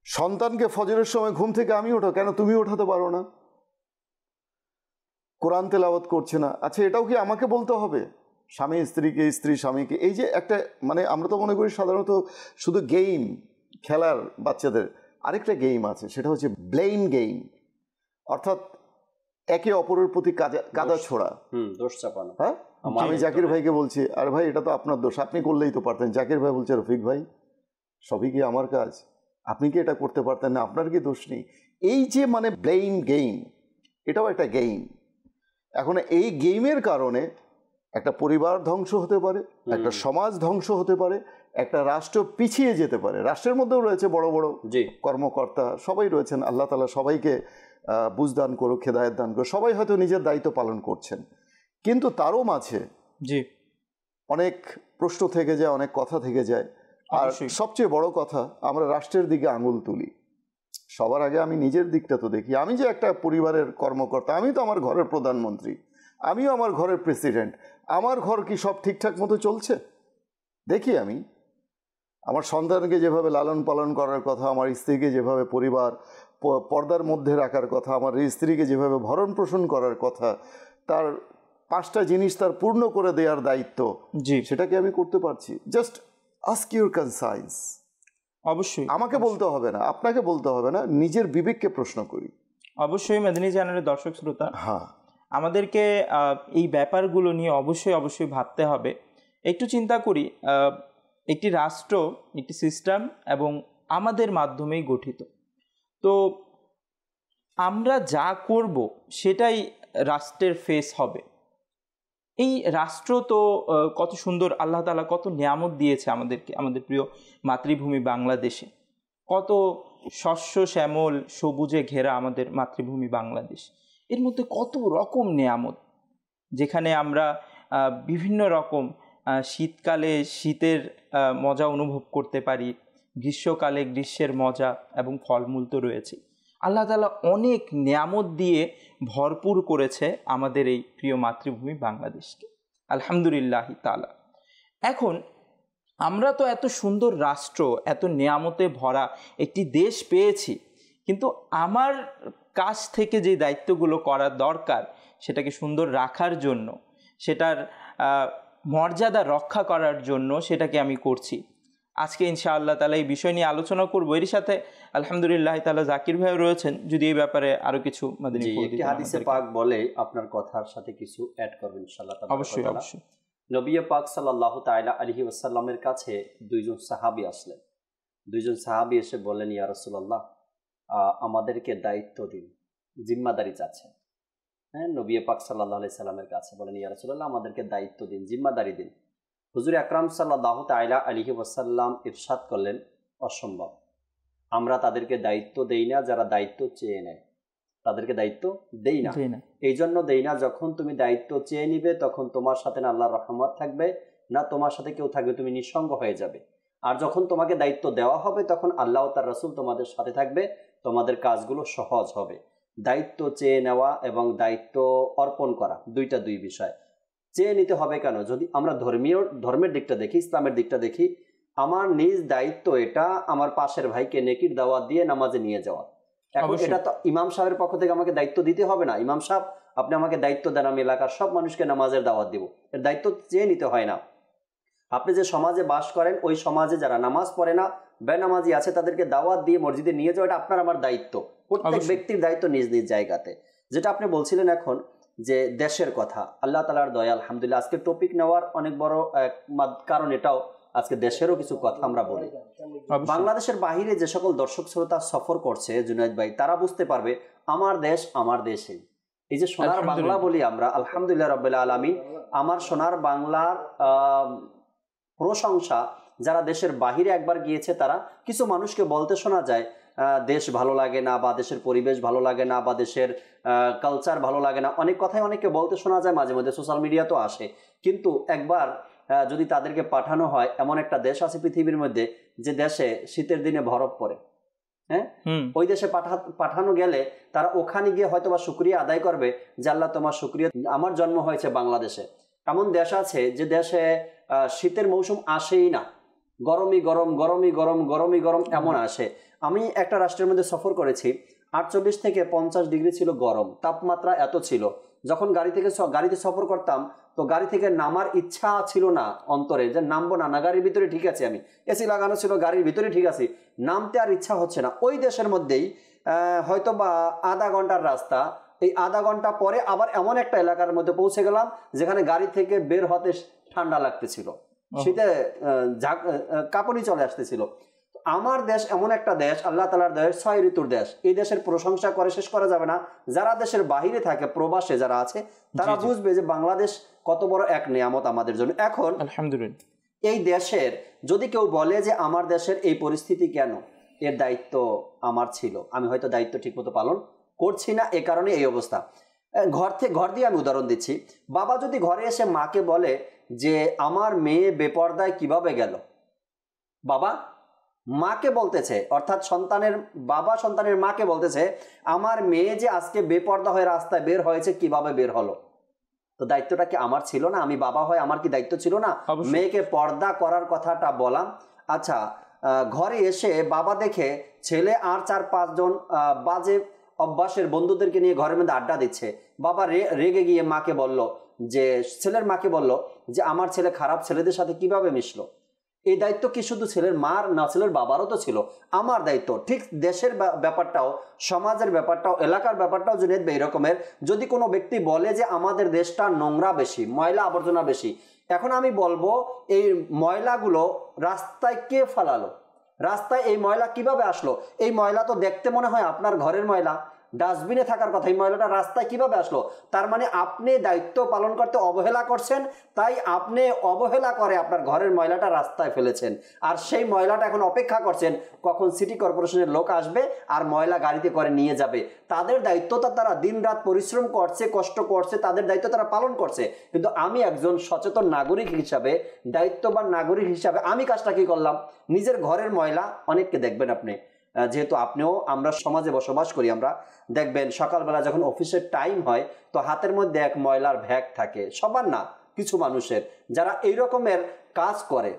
সন্তানকে ফজরের সময় ঘুম থেকে আমি ওঠো, কেন তুমি ওঠাতে পারো না? কোরআন তেলাওয়াত করছে না, আচ্ছা এটাও কি আমাকে বলতে হবে? স্বামী স্ত্রীকে, স্ত্রী স্বামীকে, এই যে একটা মানে আমরা তো মনে করি সাধারণত শুধু গেম খেলার, বাচ্চাদের আরেকটা গেম আছে, সেটা হচ্ছে ব্লেম গেম, অর্থাৎ একে অপরের প্রতি কাদা ছোড়া, দোষ চাপানো। হ্যাঁ, আমি জাকির ভাইকে বলছি, আর ভাই এটা তো আপনার দোষ, আপনি করলেই তো পারতেন। জাকির ভাই বলছে, রফিক ভাই সবই কি আমার কাজ? আপনি কি এটা করতে পারতেন না? আপনার কি দোষ নেই? এই যে মানে ব্লেম গেম, এটাও একটা গেম। এখন এই গেমের কারণে একটা পরিবার ধ্বংস হতে পারে, একটা সমাজ ধ্বংস হতে পারে, একটা রাষ্ট্র পিছিয়ে যেতে পারে। রাষ্ট্রের মধ্যেও রয়েছে বড় বড় কর্মকর্তা, সবাই রয়েছেন, আল্লাহ তাআলা সবাইকে বুঝদান করুক, হেদায়েত দান করুক, সবাই হয়তো নিজের দায়িত্ব পালন করছেন, কিন্তু তারও মাঝে অনেক প্রশ্ন থেকে যায়, অনেক কথা থেকে যায়। আর সবচেয়ে বড় কথা, আমরা রাষ্ট্রের দিকে আঙুল তুলি। সবার আগে আমি নিজের দিকটা তো দেখি। আমি যে একটা পরিবারের কর্মকর্তা, আমি তো আমার ঘরের প্রধানমন্ত্রী, আমিও আমার ঘরের প্রেসিডেন্ট। আমার ঘর কি সব ঠিকঠাক মতো চলছে? দেখি আমি আমার সন্তানকে যেভাবে লালন পালন করার কথা, আমার স্ত্রীকে যেভাবে পরিবার পর্দার মধ্যে রাখার কথা, আমার স্ত্রীকে যেভাবে ভরণ পোষণ করার কথা, তার 5টা জিনিস তার পূর্ণ করে দেওয়ার দায়িত্ব, জি, সেটাকে আমি করতে পারছি? Just ask your conscience. অবশ্যই আমাকে বলতে হবে না, আপনাকে বলতে হবে না, নিজের বিবেককে প্রশ্ন করি। অবশ্যই মাদানী চ্যানেলের দর্শক শ্রোতা, হ্যাঁ, আমাদেরকে এই ব্যাপারগুলো নিয়ে অবশ্যই ভাবতে হবে। একটু চিন্তা করি, একটি রাষ্ট্র, একটি সিস্টেম এবং আমাদের মাধ্যমেই গঠিত। তো আমরা যা করব সেটাই রাষ্ট্রের ফেস হবে। এই রাষ্ট্র তো কত সুন্দর, আল্লাহ তাআলা কত নিয়ামত দিয়েছে আমাদেরকে, আমাদের প্রিয় মাতৃভূমি বাংলাদেশে। কত শস্য শ্যামল সবুজে ঘেরা আমাদের মাতৃভূমি বাংলাদেশ। এর মধ্যে কত রকম নিয়ামত, যেখানে আমরা বিভিন্ন রকম শীতকালে শীতের মজা অনুভব করতে পারি, গ্রীষ্মকালে গ্রীষ্মের মজা, এবং ফলমূল তো রয়েছে। আল্লাহ তাআলা অনেক নিয়ামত দিয়ে ভরপুর করেছে আমাদের এই প্রিয় মাতৃভূমি বাংলাদেশকে, আলহামদুলিল্লাহ তাআলা। এখন আমরা তো এত সুন্দর রাষ্ট্র, এত নিয়ামতে ভরা একটি দেশ পেয়েছি, কিন্তু আমার কাছ থেকে যে দায়িত্বগুলো করা দরকার সেটাকে সুন্দর রাখার জন্য, সেটার মর্যাদা রক্ষা করার জন্য সেটাকে আমি করছি। আজকে ইনশাআল্লাহ তাআলা এই বিষয় নিয়ে আলোচনা করব। এর সাথে আলহামদুলিল্লাহ তাআলা জাকির ভাই রয়েছেন, যদি এই ব্যাপারে আরো কিছু মাদানী একটি হাদিসে পাক বলে আপনার কথার সাথে কিছু অ্যাড করবেন ইনশাআল্লাহ। অবশ্যই। নবী পাক সাল্লাল্লাহু তাআলা আলাইহি ওয়াসাল্লামের কাছে দুইজন সাহাবী আসলেন। দুইজন সাহাবী এসে বললেন, ইয়া রাসূলুল্লাহ, আমাদেরকে দায়িত্ব দিন, জিম্মাদারি চাচ্ছেন। হ্যাঁ, নবী পাক সাল্লাল্লাহু আলাইহি সাল্লামের কাছে বলেন, ইয়া রাসূলুল্লাহ, আমাদেরকে দায়িত্ব দিন, জিম্মাদারি দিন। হুজুর আকরাম সাল্লাল্লাহু তাআলা আলাইহি ওয়াসাল্লাম ইরশাদ করলেন, অসম্ভব, আমরা তাদেরকে দায়িত্ব দেই না যারা দায়িত্ব চেয়ে নেয়, তাদেরকে দায়িত্ব দেই না। এই জন্য দেই না, যখন তুমি দায়িত্ব চেয়ে নিবে তখন তোমার সাথে না আল্লাহর রহমত থাকবে, না তোমার সাথে কেউ থাকবে, তুমি নিঃসঙ্গ হয়ে যাবে। আর যখন তোমাকে দায়িত্ব দেওয়া হবে তখন আল্লাহ তার রাসূল তোমাদের সাথে থাকবে, তোমাদের কাজগুলো সহজ হবে। দায়িত্ব চেয়ে নেওয়া এবং দায়িত্ব অর্পণ করা দুইটা দুই বিষয়। চেয়ে নিতে হবে কেন? যদি আমরা ধর্মের দিকটা দেখি, ইসলামের দিকটা দেখি, আমার নিজ দায়িত্ব এটা আমার পাশের ভাইকে নেকির দাওয়াত দিয়ে নামাজে নিয়ে যাওয়া। এখন এটা তো ইমাম সাহেবের পক্ষ থেকে আমাকে দায়িত্ব দিতে হবে না। ইমাম সাহেব, আপনি আমাকে দায়িত্ব দেন, আমি এলাকার সব মানুষকে নামাজের দাওয়াত দিব, এর দায়িত্ব চেয়ে নিতে হয় না। আপনি যে সমাজে বাস করেন, ওই সমাজে যারা নামাজ পড়ে না, বেনামাজি আছে, তাদেরকে দাওয়াত দিয়ে মসজিদে নিয়ে যাওয়া, এটা আপনার আমার দায়িত্ব। প্রত্যেক ব্যক্তির দায়িত্ব নিজ নিজ জায়গাতে। যেটা আপনি বলছিলেন এখন যে দেশের কথা, আল্লাহ তাআলার দয়া, আলহামদুলিল্লাহ। আজকে টপিক নেওয়ার অনেক বড় কারণ এটাও, আজকে দেশেরও কিছু কথা আমরা বলি। বাংলাদেশের বাহিরে যে সকল দর্শক শ্রোতা সফর করছে জুনায়েদ ভাই, তারা বুঝতে পারবে আমার দেশ আমার দেশে। এই যে সোনার বাংলা বলি আমরা, আলহামদুলিল্লাহ রাব্বিল আলামিন, আমার সোনার বাংলার প্রশংসা যারা দেশের বাহিরে একবার গিয়েছে, তারা কিছু মানুষকে বলতে শোনা যায় দেশ ভালো লাগে না, বা দেশের পরিবেশ ভালো লাগে না, বা দেশের কালচার ভালো লাগে না। অনেক কথাই অনেককে বলতে শোনা যায়, মাঝে মধ্যে সোশ্যাল মিডিয়া তো আসে। কিন্তু একবার যদি তাদেরকে পাঠানো হয়, এমন একটা দেশ আছে পৃথিবীর মধ্যে যে দেশে শীতের দিনে বরফ পড়ে, হ্যাঁ, ওই দেশে পাঠানো গেলে তারা ওখানে গিয়ে হয়তো বা শুকরিয়া আদায় করবে যে আল্লাহ তোমার শুকরিয়া, আমার জন্ম হয়েছে বাংলাদেশে। এমন দেশ আছে যে দেশে শীতের মৌসুম আসেই না, গরমই গরম গরমই গরম গরমই গরম এমন আসে। আমি একটা রাষ্ট্রের মধ্যে সফর করেছি, 48 থেকে 50 ডিগ্রি ছিল গরম, তাপমাত্রা এত ছিল। যখন গাড়িতে সফর করতাম, তো গাড়ি থেকে নামার ইচ্ছা ছিল না অন্তরে, যে নামবো না, গাড়ির ভিতরে ঠিক আছে, আমি এসি লাগানো ছিল, গাড়ির ভিতরে ঠিক আছে, নামতে আর ইচ্ছা হচ্ছে না। ওই দেশের মধ্যেই হয়তো বা আধা ঘন্টার রাস্তা, এই আধা ঘন্টা পরে আবার এমন একটা এলাকার মধ্যে পৌঁছে গেলাম যেখানে গাড়ি থেকে বের হতে ঠান্ডা লাগতেছিল, শীতে কাঁপুনি চলে আসতেছিল। আমার দেশ এমন একটা দেশ, আল্লাহ তাআলার দেশ, 6 ঋতুর দেশ। এই দেশের প্রশংসা করে শেষ করা যাবে না। যারা দেশের বাহিরে থাকে, প্রবাসে যারা আছে, তারা বুঝবে যে বাংলাদেশ কত বড় এক নিয়ামত আমাদের জন্য। এখন আলহামদুলিল্লাহ এই দেশের যদি কেউ বলে যে আমার দেশের এই পরিস্থিতি কেন, এর দায়িত্ব আমার ছিল, আমি হয়তো দায়িত্ব ঠিকমতো পালন করছি না, এ কারণে এই অবস্থা। ঘর দিয়ে আমি উদাহরণ দিচ্ছি। বাবা যদি ঘরে এসে মাকে বলে যে আমার মেয়ে বেপর্দায় কিভাবে গেল, বাবা মাকে বলতেছে, অর্থাৎ বাবা সন্তানের মাকে বলতেছে আমার মেয়ে যে আজকে বেপর্দা হয়ে রাস্তায় বের হয়েছে, কিভাবে বের হলো। তো দায়িত্বটা কি আমার ছিল না? আমি বাবা হয়, আমার কি দায়িত্ব ছিল না মেয়েকে পর্দা করার কথাটা বলা? আচ্ছা, ঘরে এসে বাবা দেখে ছেলে আর 4-5 জন বাজে অভ্যাসের বন্ধুদেরকে নিয়ে ঘরের মধ্যে আড্ডা দিচ্ছে। বাবা রেগে গিয়ে মাকে বলল, যে ছেলের মাকে বলল যে আমার ছেলে খারাপ ছেলেদের সাথে কিভাবে মিশলো। এই দায়িত্ব কি শুধু ছেলের মার না, ছেলের বাবারও তো ছিল, আমার দায়িত্ব। ঠিক দেশের ব্যাপারটাও, সমাজের ব্যাপারটাও, এলাকার ব্যাপারটাও জুনেদ ভাই এরকমের। যদি কোনো ব্যক্তি বলে যে আমাদের দেশটা নোংরা বেশি, ময়লা আবর্জনা বেশি, এখন আমি বলবো এই ময়লাগুলো রাস্তায় কে ফেলালো, রাস্তায় এই ময়লা কিভাবে আসলো? এই ময়লা তো দেখতে মনে হয় আপনার ঘরের ময়লা, ডাস্টবিনে থাকার কথা, এই ময়লাটা রাস্তায় কিভাবে আসলো? তার মানে আপনি দায়িত্ব পালন করতে অবহেলা করছেন, তাই আপনি অবহেলা করে আপনার ঘরের ময়লাটা রাস্তায় ফেলেছেন। আর সেই ময়লাটা এখন অপেক্ষা করছেন কখন সিটি কর্পোরেশনের লোক আসবে আর ময়লা গাড়িতে করে নিয়ে যাবে। তাদের দায়িত্বটা তারা দিনরাত পরিশ্রম করছে, কষ্ট করছে, তাদের দায়িত্ব তারা পালন করছে। কিন্তু আমি একজন সচেতন নাগরিক হিসাবে, দায়িত্ববান নাগরিক হিসাবে আমি কাজটা কি করলাম? নিজের ঘরের ময়লা, অনেককে দেখবেন আপনি, যেহেতু আপনিও, আমরা সমাজে বসবাস করি, আমরা দেখবেন সকালবেলা যখন অফিসের টাইম হয় তো হাতের মধ্যে এক ময়লার ব্যাগ থাকে, সবার না, কিছু মানুষের, যারা এই রকমের কাজ করে।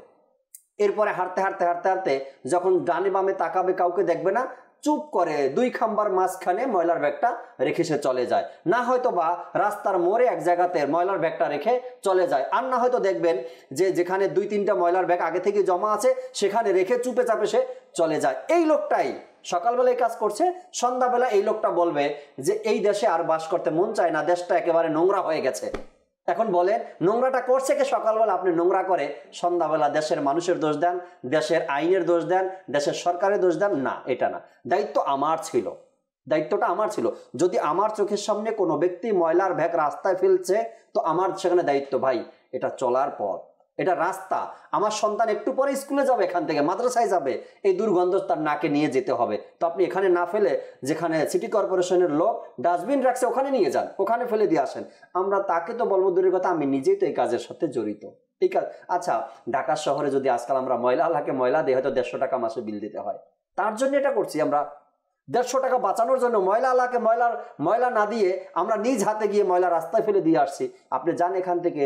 এরপরে হাঁটতে হাঁটতে হাঁটতে হাঁটতে যখন ডানে বামে তাকাবে কাউকে দেখবে না, চুপ করে 2 খাম্বার মাঝখানে ময়লার ব্যাগটা রেখে সে চলে যায়। না হয়তো বা রাস্তার মোড়ে এক জায়গাতে ময়লার ব্যাগটা রেখে চলে যায়। আর না হয়তো দেখবেন যে যেখানে 2-3টা ময়লার ব্যাগ আগে থেকে জমা আছে সেখানে রেখে চুপে চাপে সে চলে যায়। এই লোকটাই সকালবেলায় কাজ করছে, সন্ধ্যাবেলা এই লোকটা বলবে যে এই দেশে আর বাস করতে মন চায় না, দেশটা একেবারে নোংরা হয়ে গেছে। এখন বলেন নোংরাটা করছে কে? সকালবেলা আপনি নোংরা করে সন্ধ্যাবেলা দেশের মানুষের দোষ দেন, দেশের আইনের দোষ দেন, দেশের সরকারের দোষ দেন। না, এটা না, দায়িত্ব আমার ছিল, দায়িত্বটা আমার ছিল। যদি আমার চোখের সামনে কোনো ব্যক্তি ময়লার ব্যাগ রাস্তায় ফেলছে তো আমার সেখানে দায়িত্ব, ভাই এটা চলার পথ, এটা রাস্তা, আমার সন্তান একটু পরে স্কুলে যাবে, এখান থেকে মাদ্রাসায় যাবে, এই দুর্গন্ধ তার নাকে নিয়ে যেতে হবে। তো আপনি এখানে না ফেলে যেখানে সিটি কর্পোরেশনের লোক ডাস্টবিন রাখছে ওখানে নিয়ে যান, ওখানে ফেলে দিয়ে আসেন। আমরা তাকে তো বলবো দূরের কথা, আমি নিজেই তো এই কাজের সাথে জড়িত, এই কাজ। আচ্ছা, ঢাকা শহরে যদি আজকাল আমরা ময়লা আলাকে ময়লা দিয়ে হয়তো 150 টাকা মাসে বিল দিতে হয়, তার জন্য এটা করছি আমরা। 150 টাকা বাঁচানোর জন্য ময়লা আলাকে ময়লা না দিয়ে আমরা নিজ হাতে গিয়ে ময়লা রাস্তায় ফেলে দিয়ে আসছি। আপনি যান এখান থেকে,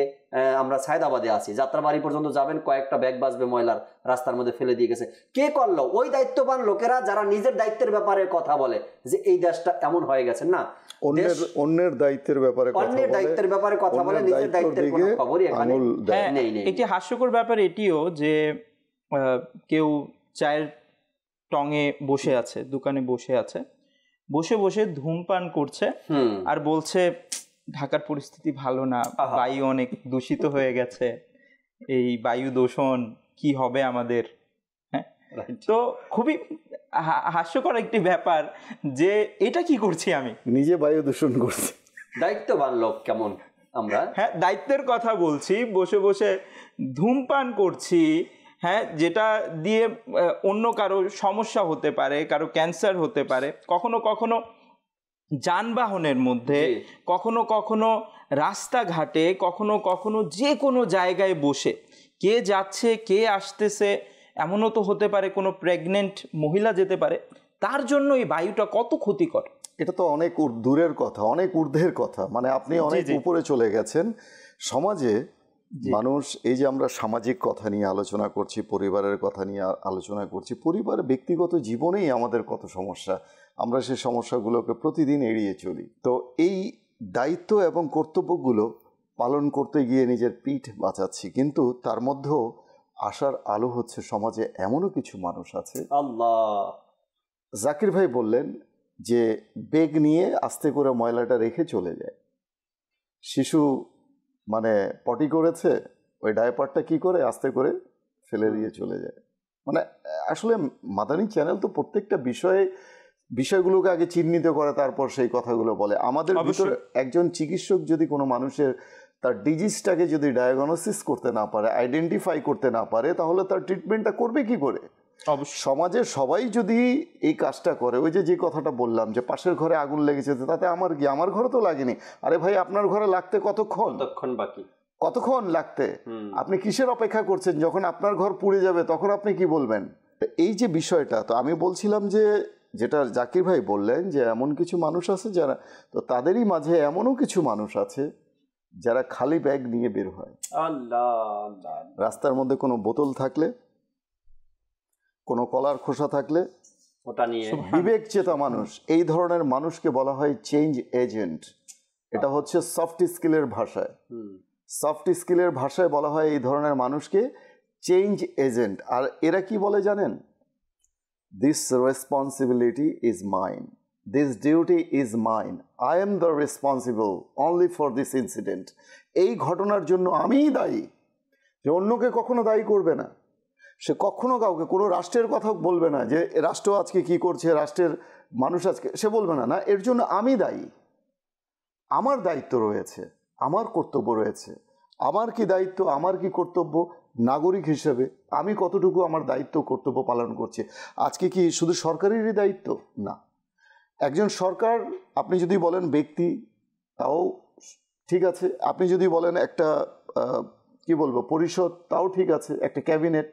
আমরা সায়দাবাদে আছি, যাত্রাবাড়ি পর্যন্ত যাবেন, কয়েকটা ব্যাগ বাজবে ময়লার রাস্তার মধ্যে ফেলে দিয়ে গেছে। কে করলো? ওই দায়িত্ববান লোকেরা যারা নিজের দায়িত্বের ব্যাপারে কথা বলে যে এই দেশটা এমন হয়ে গেছে। না, অন্যের দায়িত্বের ব্যাপারে কথা বলে, নিজের দায়িত্বের কোনো খবরই এখানে নেই। একটি হাস্যকর ব্যাপার এটিও যে কেউ চায়ের টঙে বসে আছে, দোকানে বসে আছে, বসে বসে ধূমপান করছে আর বলছে ঢাকার পরিস্থিতি ভালো না, বায়ু অনেক দূষিত হয়ে গেছে, এই বায়ু দূষণ কি হবে আমাদের। হ্যাঁ, তো খুবই হাস্যকর একটি ব্যাপার যে এটা কি করছি, আমি নিজে বায়ু দূষণ করছি। দায়িত্ববান লোক কেমন আমরা? হ্যাঁ, দায়িত্বের কথা বলছি, বসে বসে ধূমপান করছি, হ্যাঁ, যেটা দিয়ে অন্য কারো সমস্যা হতে পারে, কারো ক্যান্সার হতে পারে, কখনো কখনো যানবাহনের মধ্যে, কখনো কখনো রাস্তাঘাটে, কখনো কখনো যে কোনো জায়গায় বসে, কে যাচ্ছে কে আসতেছে, এমনও তো হতে পারে কোনো প্রেগনেন্ট মহিলা যেতে পারে, তার জন্য এই বায়ুটা কত ক্ষতিকর। এটা তো অনেক দূরের কথা, অনেক ঊর্ধ্বের কথা, মানে আপনি অনেক উপরে চলে গেছেন। সমাজে মানুষ, এই যে আমরা সামাজিক কথা নিয়ে আলোচনা করছি, পরিবারের কথা নিয়ে আলোচনা করছি, পরিবারের ব্যক্তিগত জীবনেই আমাদের কত সমস্যা, আমরা সেই সমস্যাগুলোকে প্রতিদিন এড়িয়ে চলি। তো এই দায়িত্ব এবং কর্তব্যগুলো পালন করতে গিয়ে নিজের পিঠ বাঁচাচ্ছি, কিন্তু তার মধ্যেও আশার আলো হচ্ছে সমাজে এমনও কিছু মানুষ আছে। আল্লাহ, জাকির ভাই বললেন যে ব্যাগ নিয়ে আস্তে করে ময়লাটা রেখে চলে যায়। শিশু মানে পটি করেছে, ওই ডায়পারটা কি করে আস্তে করে ফেলে দিয়ে চলে যায়। মানে আসলে মাদানী চ্যানেল তো প্রত্যেকটা বিষয়গুলোকে আগে চিহ্নিত করে তারপর সেই কথাগুলো বলে। আমাদের ভিতরে একজন চিকিৎসক যদি কোনো মানুষের তার ডিজিজটাকে যদি ডায়াগনোসিস করতে না পারে, আইডেন্টিফাই করতে না পারে, তাহলে তার ট্রিটমেন্টটা করবে কি করে? সমাজে সবাই যদি এই কাজটা করে, ওই যে কথাটা বললাম যে পাশের ঘরে আগুন লেগেছে তাতে আমার কি, আমার ঘরে তো লাগেনি, আরে ভাই আপনার ঘরে লাগতে কতক্ষণ লাগতে, আপনি কিসের অপেক্ষা করছেন? যখন আপনার ঘর পুড়ে যাবে তখন আপনি কি বলবেন? এই যে বিষয়টা, তো আমি বলছিলাম যে যেটা জাকির ভাই বললেন যে এমন কিছু মানুষ আছে যারা, তো তাদেরই মাঝে এমনও কিছু মানুষ আছে যারা খালি ব্যাগ নিয়ে বের হয়। রাস্তার মধ্যে কোনো বোতল থাকলে কোনো কলার খোসা থাকলে ওটা নিয়ে বিবেক চেতা মানুষ, এই ধরনের মানুষকে বলা হয় চেঞ্জ এজেন্ট। এটা হচ্ছে সফট স্কিলের ভাষায়, সফট স্কিলের ভাষায় বলা হয় এই ধরনের মানুষকে চেঞ্জ এজেন্ট। আর এরা কি বলে জানেন? This responsibility is mine, this duty is mine, I am the responsible only for this incident. এই ঘটনার জন্য আমিই দায়ী। যে অন্যকে কখনো দায়ী করবে না, সে কখনো কাউকে কোনো রাষ্ট্রের কথা বলবে না যে রাষ্ট্র আজকে কি করছে, রাষ্ট্রের মানুষ আজকে, সে বলবে না, না এর জন্য আমি দায়ী, আমার দায়িত্ব রয়েছে, আমার কর্তব্য রয়েছে। আমার কি দায়িত্ব, আমার কি কর্তব্য নাগরিক হিসেবে, আমি কতটুকু আমার দায়িত্ব কর্তব্য পালন করছি। আজকে কি শুধু সরকারেরই দায়িত্ব? না, একজন সরকার আপনি যদি বলেন ব্যক্তি তাও ঠিক আছে, আপনি যদি বলেন একটা কি বলবো পরিষদ তাও ঠিক আছে, একটা ক্যাবিনেট।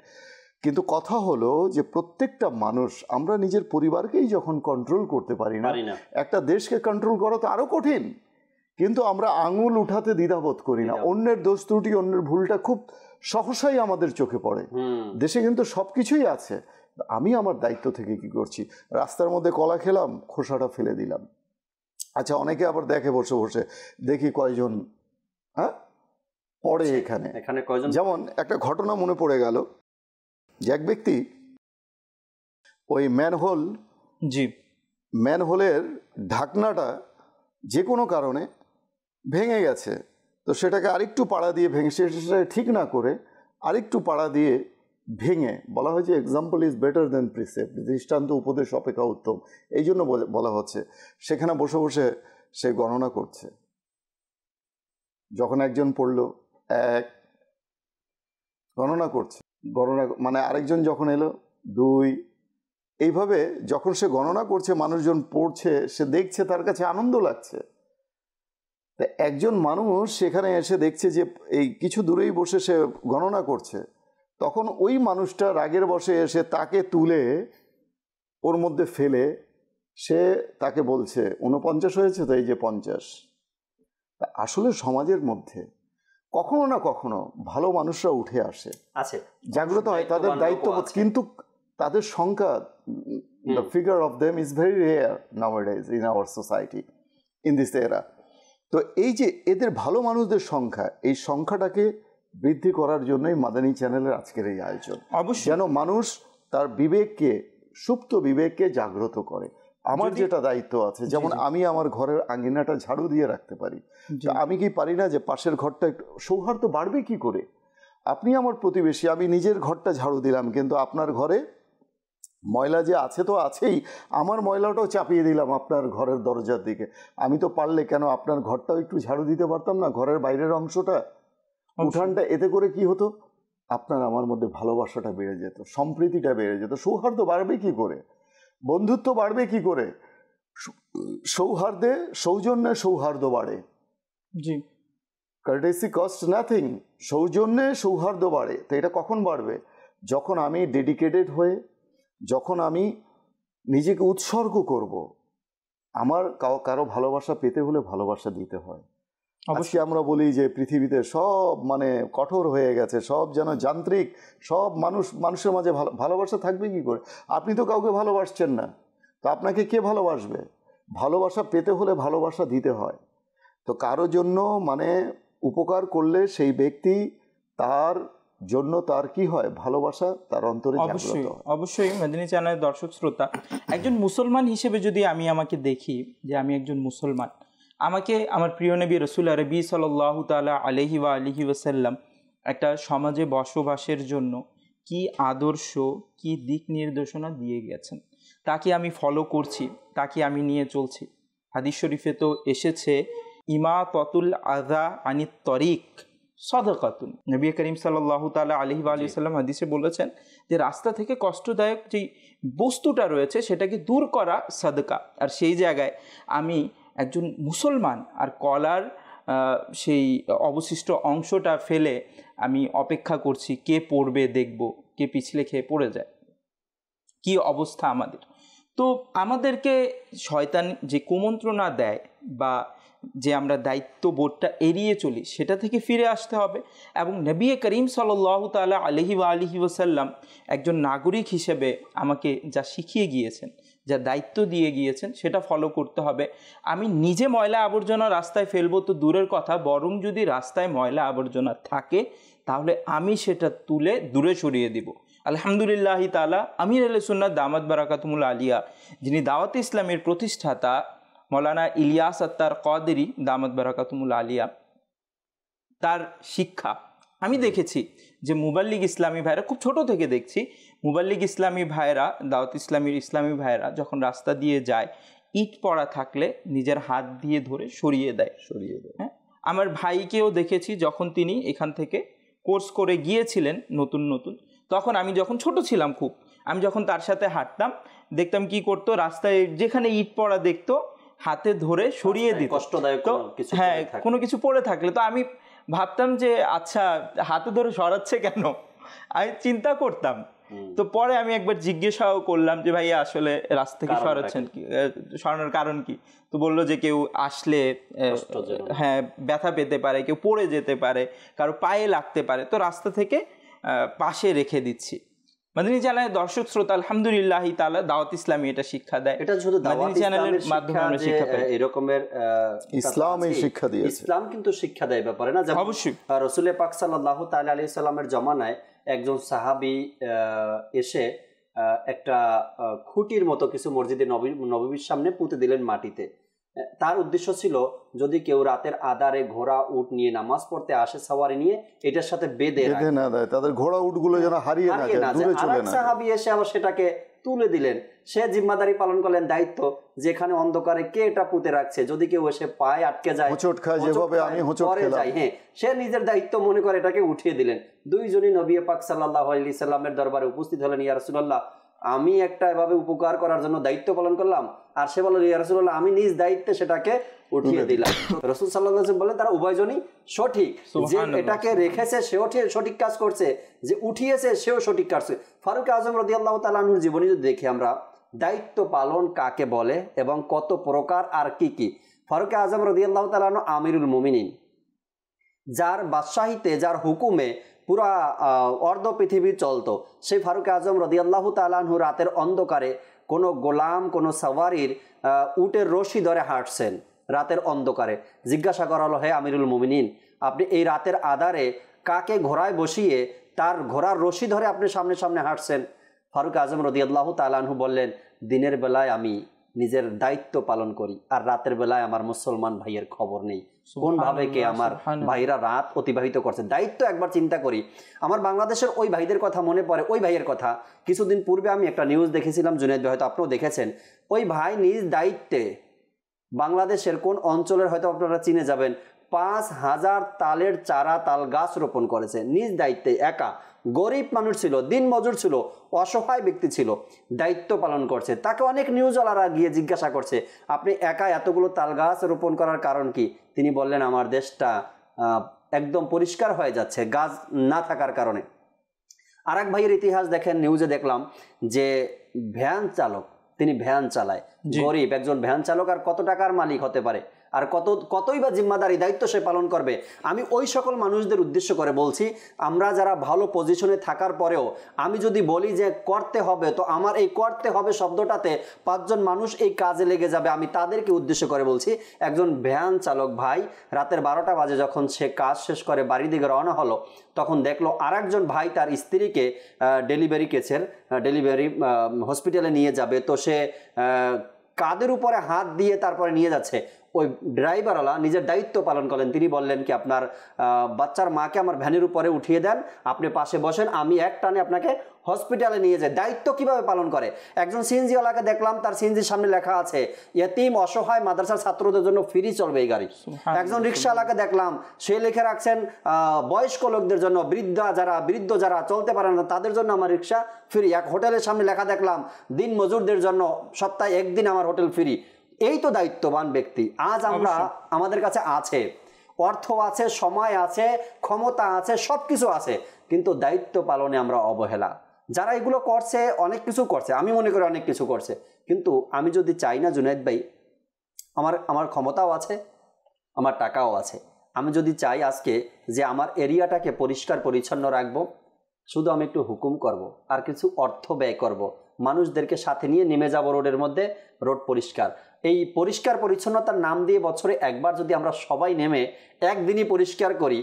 কিন্তু কথা হলো যে প্রত্যেকটা মানুষ, আমরা নিজের পরিবারকেই যখন কন্ট্রোল করতে পারি না, একটা দেশকে কন্ট্রোল করা তো আরো কঠিন। কিন্তু আমরা আঙুল উঠাতে দ্বিধাবোধ করি না, অন্যের দোষ ত্রুটি, অন্যের ভুলটা খুব সহসাই আমাদের চোখে পড়ে। দেশে কিন্তু সবকিছুই আছে, আমি আমার দায়িত্ব থেকে কি করছি। রাস্তার মধ্যে কলা খেলাম, খোসাটা ফেলে দিলাম। আচ্ছা, অনেকে আবার দেখে বসে বসে, দেখি কয়জন পড়ে এখানে। যেমন একটা ঘটনা মনে পড়ে গেল যে এক ব্যক্তি ওই ম্যানহোলের ঢাকনাটা যে কোনো কারণে ভেঙে গেছে, তো সেটাকে আরেকটু পাড়া দিয়ে ভেঙে, সেটা ঠিক না করে আরেকটু পাড়া দিয়ে ভেঙে, বলা হয়েছে example is better then precept, দৃষ্টান্ত উপদেশ অপেক্ষা উত্তম, এই জন্য বলা হচ্ছে। সেখানে বসে বসে সে গণনা করছে। যখন একজন পড়লো, এক গণনা করছে, গণনা মানে আরেকজন যখন এলো, দুই, এইভাবে যখন সে গণনা করছে, মানুষজন পড়ছে, সে দেখছে, তার কাছে আনন্দ লাগছে। তা একজন মানুষ সেখানে এসে দেখছে যে এই কিছু দূরেই বসে সে গণনা করছে, তখন ওই মানুষটা রাগের বশে এসে তাকে তুলে ওর মধ্যে ফেলে সে তাকে বলছে 49 হয়েছে, তো এই যে 50। আসলে সমাজের মধ্যে কখনো না কখনো ভালো মানুষরা উঠে আসে, জাগ্রত হয়, তাদের দায়িত্ববোধ, কিন্তু তাদের সংখ্যা, the figure of them is very rare nowadays in our society in this era. তো এই যে এদের ভালো মানুষদের সংখ্যা, এই সংখ্যাটাকে বৃদ্ধি করার জন্যই মাদানী চ্যানেলের আজকের এই আয়োজন, যেন মানুষ তার বিবেককে, সুপ্ত বিবেককে জাগ্রত করে। আমার যেটা দায়িত্ব আছে, যেমন আমি আমার ঘরের আঙ্গিনাটা ঝাড়ু দিয়ে রাখতে পারি, আমি কি পারি না যে পাশের ঘরটা একটু, সৌহার্দ্য বাড়বে কি করে? আপনি আমার প্রতিবেশী, আমি নিজের ঘরটা ঝাড়ু দিলাম, কিন্তু আপনার ঘরে ময়লা যে আছে তো আছেই, আমার ময়লাটাও চাপিয়ে দিলাম আপনার ঘরের দরজার দিকে। আমি তো পারলে কেন আপনার ঘরটাও একটু ঝাড়ু দিতে পারতাম না, ঘরের বাইরের অংশটা, উঠানটা। এতে করে কি হতো? আপনার আমার মধ্যে ভালোবাসাটা বেড়ে যেত, সম্প্রীতিটা বেড়ে যেত। সৌহার্দ্য বাড়বে কি করে? বন্ধুত্ব বাড়বে কি করে? সৌহার্দ্যে, সৌজন্যে সৌহার্দ্য বাড়ে। জি, কার্টেসি কস্ট নাথিং। সৌজন্যে সৌহার্দ্য বাড়ে। তো এটা কখন বাড়বে? যখন আমি ডেডিকেটেড হয়ে, যখন আমি নিজেকে উৎসর্গ করব। আমার কারো ভালোবাসা পেতে হলে ভালোবাসা দিতে হয়। আজকে আমরা বলি যে পৃথিবীতে সব মানে কঠোর হয়ে গেছে, সব যেন যান্ত্রিক, সব মানুষের মাঝে ভালোবাসা থাকবে কি করে? আপনি তো কাউকে ভালোবাসছেন না, তো আপনাকে কে ভালোবাসবে? ভালোবাসা পেতে হলে ভালোবাসা দিতে হয়। তো কারো জন্য মানে উপকার করলে সেই ব্যক্তি, তার জন্য তার কি হয়? ভালোবাসা তার অন্তরে জাগ্রত হয়। অবশ্যই মাদানী চ্যানেলের দর্শক শ্রোতা, একজন মুসলমান হিসেবে যদি আমি আমাকে দেখি যে আমি একজন মুসলমান, আমাকে আমার প্রিয় নবী রসুল আরবি সাল্লাল্লাহু তাআলা আলাইহি ওয়া আলিহি ওয়াসাল্লাম একটা সমাজে বসবাসের জন্য কি আদর্শ, কি দিক নির্দেশনা দিয়ে গেছেন, তাকে আমি ফলো করছি, তাকে আমি নিয়ে চলছি। হাদিস শরীফে তো এসেছে, ইমাতাতুল আযা আনিত তরিক সাদাকাতুন। নবী করিম সাল্লাল্লাহু তাআলা আলাইহি ওয়া আলিহি ওয়াসাল্লাম হাদিসে বলেছেন যে রাস্তা থেকে কষ্টদায়ক যে বস্তুটা রয়েছে সেটাকে দূর করা সাদকা। আর সেই জায়গায় আমি একজন মুসলমান আর কলার সেই অবশিষ্ট অংশটা ফেলে আমি অপেক্ষা করছি কে পড়বে, দেখব কে পিছলে খেয়ে পড়ে যায়, কি অবস্থা আমাদের। তো আমাদেরকে শয়তান যে কুমন্ত্রণা দেয় বা যে আমরা দায়িত্ববোধটা এড়িয়ে চলি সেটা থেকে ফিরে আসতে হবে। এবং নবী করিম সাল্লাল্লাহু তাআলা আলাইহি ওয়া আলিহি ওয়াসাল্লাম একজন নাগরিক হিসেবে আমাকে যা শিখিয়ে গিয়েছেন, যা দায়িত্ব দিয়ে গিয়েছেন সেটা ফলো করতে হবে। আমি নিজে ময়লা আবর্জনা রাস্তায় ফেলবো তো দূরের কথা, বরং যদি রাস্তায় ময়লা আবর্জনা থাকে তাহলে আমি সেটা তুলে দূরে সরিয়ে দিব। আলহামদুলিল্লাহ তাআলা আমির আহলে সুন্নাত দামাত বারাকাতুমুল আলিয়া, যিনি দাওয়াত ইসলামের প্রতিষ্ঠাতা মৌলানা ইলিয়াস আত্তার কাদেরী দামাত বারাকাতুমুল আলিয়া, তার শিক্ষা আমি দেখেছি যে মুবাল্লিগ ইসলামী ভাইরা, খুব ছোট থেকে দেখছি মুবাল্লিগ ইসলামী ভাইরা, দাওয়াত ইসলামী ভাইরা যখন রাস্তা দিয়ে যায় ইট পড়া থাকলে নিজের হাত দিয়ে ধরে সরিয়ে দেয়। হ্যাঁ, আমার ভাইকেও দেখেছি যখন তিনি এখান থেকে কোর্স করে গিয়েছিলেন নতুন তখন আমি যখন ছোট ছিলাম খুব, আমি যখন তার সাথে হাঁটতাম দেখতাম কি করতো, রাস্তায় যেখানে ইট পড়া দেখতো হাতে ধরে সরিয়ে দিত। কষ্টদায়ক হ্যাঁ, কোনো কিছু পড়ে থাকলে তো আমি ভাবতাম যে আচ্ছা হাতে ধরে সরাচ্ছে কেন, আমি চিন্তা করতাম। তো পরে আমি একবার জিজ্ঞাসাও করলাম যে ভাইয়া আসলে রাস্তা থেকে সরাচ্ছেন কি, সরানোর কারণ কি? তো বললো যে কেউ আসলে হ্যাঁ ব্যথা পেতে পারে, কেউ পড়ে যেতে পারে, কারো পায়ে লাগতে পারে, তো রাস্তা থেকে পাশে রেখে দিচ্ছি। মাদানী চ্যানেলের দর্শক শ্রোতা আলহামদুলিল্লাহ তাআলা দাওয়াত ইসলামী এটা শিক্ষা দেয়। এটা শুধু দাওয়াত চ্যানেলের মাধ্যমে আমরা শিক্ষা পাই, এরকমের ইসলামই শিক্ষা দিয়েছে। ইসলাম কিন্তু শিক্ষা দেয় ব্যাপারে না। অবশ্যই রাসূল পাক সাল্লাল্লাহু তাআলা আলাইহি সাল্লামের জামানায় একজন সাহাবী এসে একটা খুঁটির মতো কিছু মসজিদে নববীর সামনে পুঁতে দিলেন মাটিতে। তার উদ্দেশ্য ছিল যদি কেউ রাতের আধারে ঘোড়া উট নিয়ে নামাজ পড়তে আসে সাওয়ারি নিয়ে, এটার সাথে বেঁধে না দেয়, তাদের ঘোড়া উটগুলো যেন হারিয়ে না যায়, দূরে চলে না। সাহাবী এসে আবার সেটাকে তুলে দিলেন, সে জিম্মাদারি পালন করলেন, দায়িত্ব যেখানে অন্ধকারে কে এটা পুঁতে রাখছে, যদি কেউ এসে পায়ে আটকে যায়, হোঁচট খায় যেভাবে আমি হোঁচট খেলাম, হ্যাঁ সে নিজের দায়িত্ব মনে করে এটাকে উঠিয়ে দিলেন। দুইজনই নবী পাক সাল্লাল্লাহু আলাইহি সাল্লামের দরবারে উপস্থিত হলেন, ইয়া রাসূলুল্লাহ আমি একটা এভাবে উপকার করার জন্য দায়িত্ব পালন করলাম, আর সে বলল ইয়া রাসূলুল্লাহ আমি নিজ দায়িত্বে সেটাকে উঠিয়ে দিলাম। রাসূল সাল্লাল্লাহু আলাইহি ওয়াসাল্লাম বলেন তারা উভয়জনই সঠিক, যে এটাকে রেখেছে সেও সঠিক কাজ করছে, যে উঠিয়েছে সেও সঠিক কাজ করছে। ফারুক আজম রাদিয়াল্লাহু তাআলা আনহুর জীবনী যদি দেখি আমরা, দায়িত্ব পালন কাকে বলে এবং কত প্রকার আর কি কি। ফারুক আজম রাদিয়াল্লাহু তাআলা আনহু আমিরুল মুমিনিন, যার বাদশাহিতে যার হুকুমে পুরা অর্ধ পৃথিবী চলতো, সেই ফারুক আজম রাদিয়াল্লাহু তাআলা আনহু রাতের অন্ধকারে কোনো গোলাম কোনো সাওয়ারির উটের রশি ধরে হাঁটছেন রাতের অন্ধকারে। জিজ্ঞাসা করা হলো, হে আমিরুল মুমিনিন আপনি এই রাতের আধারে কাকে ঘোড়ায় বসিয়ে তার ঘোড়ার রশি ধরে আপনি সামনে সামনে হাঁটছেন? ফারুক আজম রাদিয়াল্লাহু তাআলা আনহু বললেন, দিনের বেলায় আমি নিজের দায়িত্ব পালন করি, আর রাতের বেলায় আমার মুসলমান ভাইয়ের খবর নেই, কোন ভাবে কে আমার ভাইরা রাত অতিবাহিত করছে। দায়িত্ব একবার চিন্তা করি, আমার বাংলাদেশের ওই ভাইদের কথা মনে পড়ে, ওই ভাইয়ের কথা। কিছুদিন পূর্বে আমি একটা নিউজ দেখেছিলাম, জুনায়েদ ভাই হয়তো আপনিও দেখেছেন, ওই ভাই নিজ দায়িত্বে বাংলাদেশের কোন অঞ্চলের হয়তো আপনারা চিনে যাবেন, 5,000 তালের চারা তাল গাছ রোপণ করেছে নিজ দায়িত্বে, একা। গরিব মানুষ ছিল, দিন মজুর ছিল, অসহায় ব্যক্তি ছিল, দায়িত্ব পালন করছে। তাকে অনেক নিউজওয়ালারা গিয়ে জিজ্ঞাসা করছে, আপনি একা এতগুলো তাল গাছ রোপণ করার কারণ কি? তিনি বললেন, আমার দেশটা একদম পরিষ্কার হয়ে যাচ্ছে গাছ না থাকার কারণে। আর এক ভাইয়ের ইতিহাস দেখেন, নিউজে দেখলাম যে ভ্যান চালক, তিনি ভ্যান চালায়, গরিব একজন ভ্যান চালক, আর কত টাকার মালিক হতে পারে, আর কতই বা জিম্মাদারি দায়িত্ব সে পালন করবে। আমি ওই সকল মানুষদের উদ্দেশ্য করে বলছি, আমরা যারা ভালো পজিশনে থাকার পরেও আমি যদি বলি যে করতে হবে, তো আমার এই করতে হবে শব্দটাতে 5 জন মানুষ এই কাজে লেগে যাবে। আমি তাদেরকে উদ্দেশ্য করে বলছি, একজন ভ্যান চালক ভাই রাতের 12টা বাজে যখন সে কাজ শেষ করে বাড়ির দিকে রওনা হলো, তখন দেখলো আরেকজন ভাই তার স্ত্রীকে ডেলিভারি হসপিটালে নিয়ে যাবে, তো সে কাঁধের উপরে হাত দিয়ে তারপরে নিয়ে যাচ্ছে। ওই ড্রাইভারওয়ালা নিজের দায়িত্ব পালন করলেন, তিনি বললেন কি আপনার বাচ্চার মাকে আমার ভ্যানের উপরে উঠিয়ে দেন, আপনি পাশে বসেন, আমি এক টানে আপনাকে হসপিটালে নিয়ে যাই। দায়িত্ব কিভাবে পালন করে। একজন সিএনজিওয়ালাকে দেখলাম, তার সিএনজির সামনে লেখা আছে ইয়েতিম অসহায় মাদ্রাসার ছাত্রদের জন্য ফ্রি চলবে এই গাড়ি। একজন রিক্সাওয়ালাকে দেখলাম, সে লিখে রাখছেন বয়স্ক লোকদের জন্য, বৃদ্ধ যারা চলতে পারে না তাদের জন্য আমার রিক্সা ফ্রি। এক হোটেলের সামনে লেখা দেখলাম দিন মজুরদের জন্য সপ্তাহে 1 দিন আমার হোটেল ফ্রি। এই তো দায়িত্ববান ব্যক্তি। আজ আমরা আমাদের কাছে আছে, অর্থ আছে, সময় আছে, ক্ষমতা আছে, সবকিছু আছে, কিন্তু দায়িত্ব পালনে আমরা অবহেলা। যারা এগুলো করছে অনেক কিছু করছে, আমি মনে করি অনেক কিছু করছে, কিন্তু আমি যদি চাই না জুনায়েদ ভাই, আমার ক্ষমতাও আছে, আমার টাকাও আছে। আমি যদি চাই আজকে যে আমার এরিয়াটাকে পরিষ্কার পরিচ্ছন্ন রাখবো, শুধু আমি একটু হুকুম করব আর কিছু অর্থ ব্যয় করব, মানুষদেরকে সাথে নিয়ে নেমে যাব রোডের মধ্যে, রোড পরিষ্কার। এই পরিষ্কার পরিচ্ছন্নতার নাম দিয়ে বছরে একবার যদি আমরা সবাই নেমে একদিনই পরিষ্কার করি,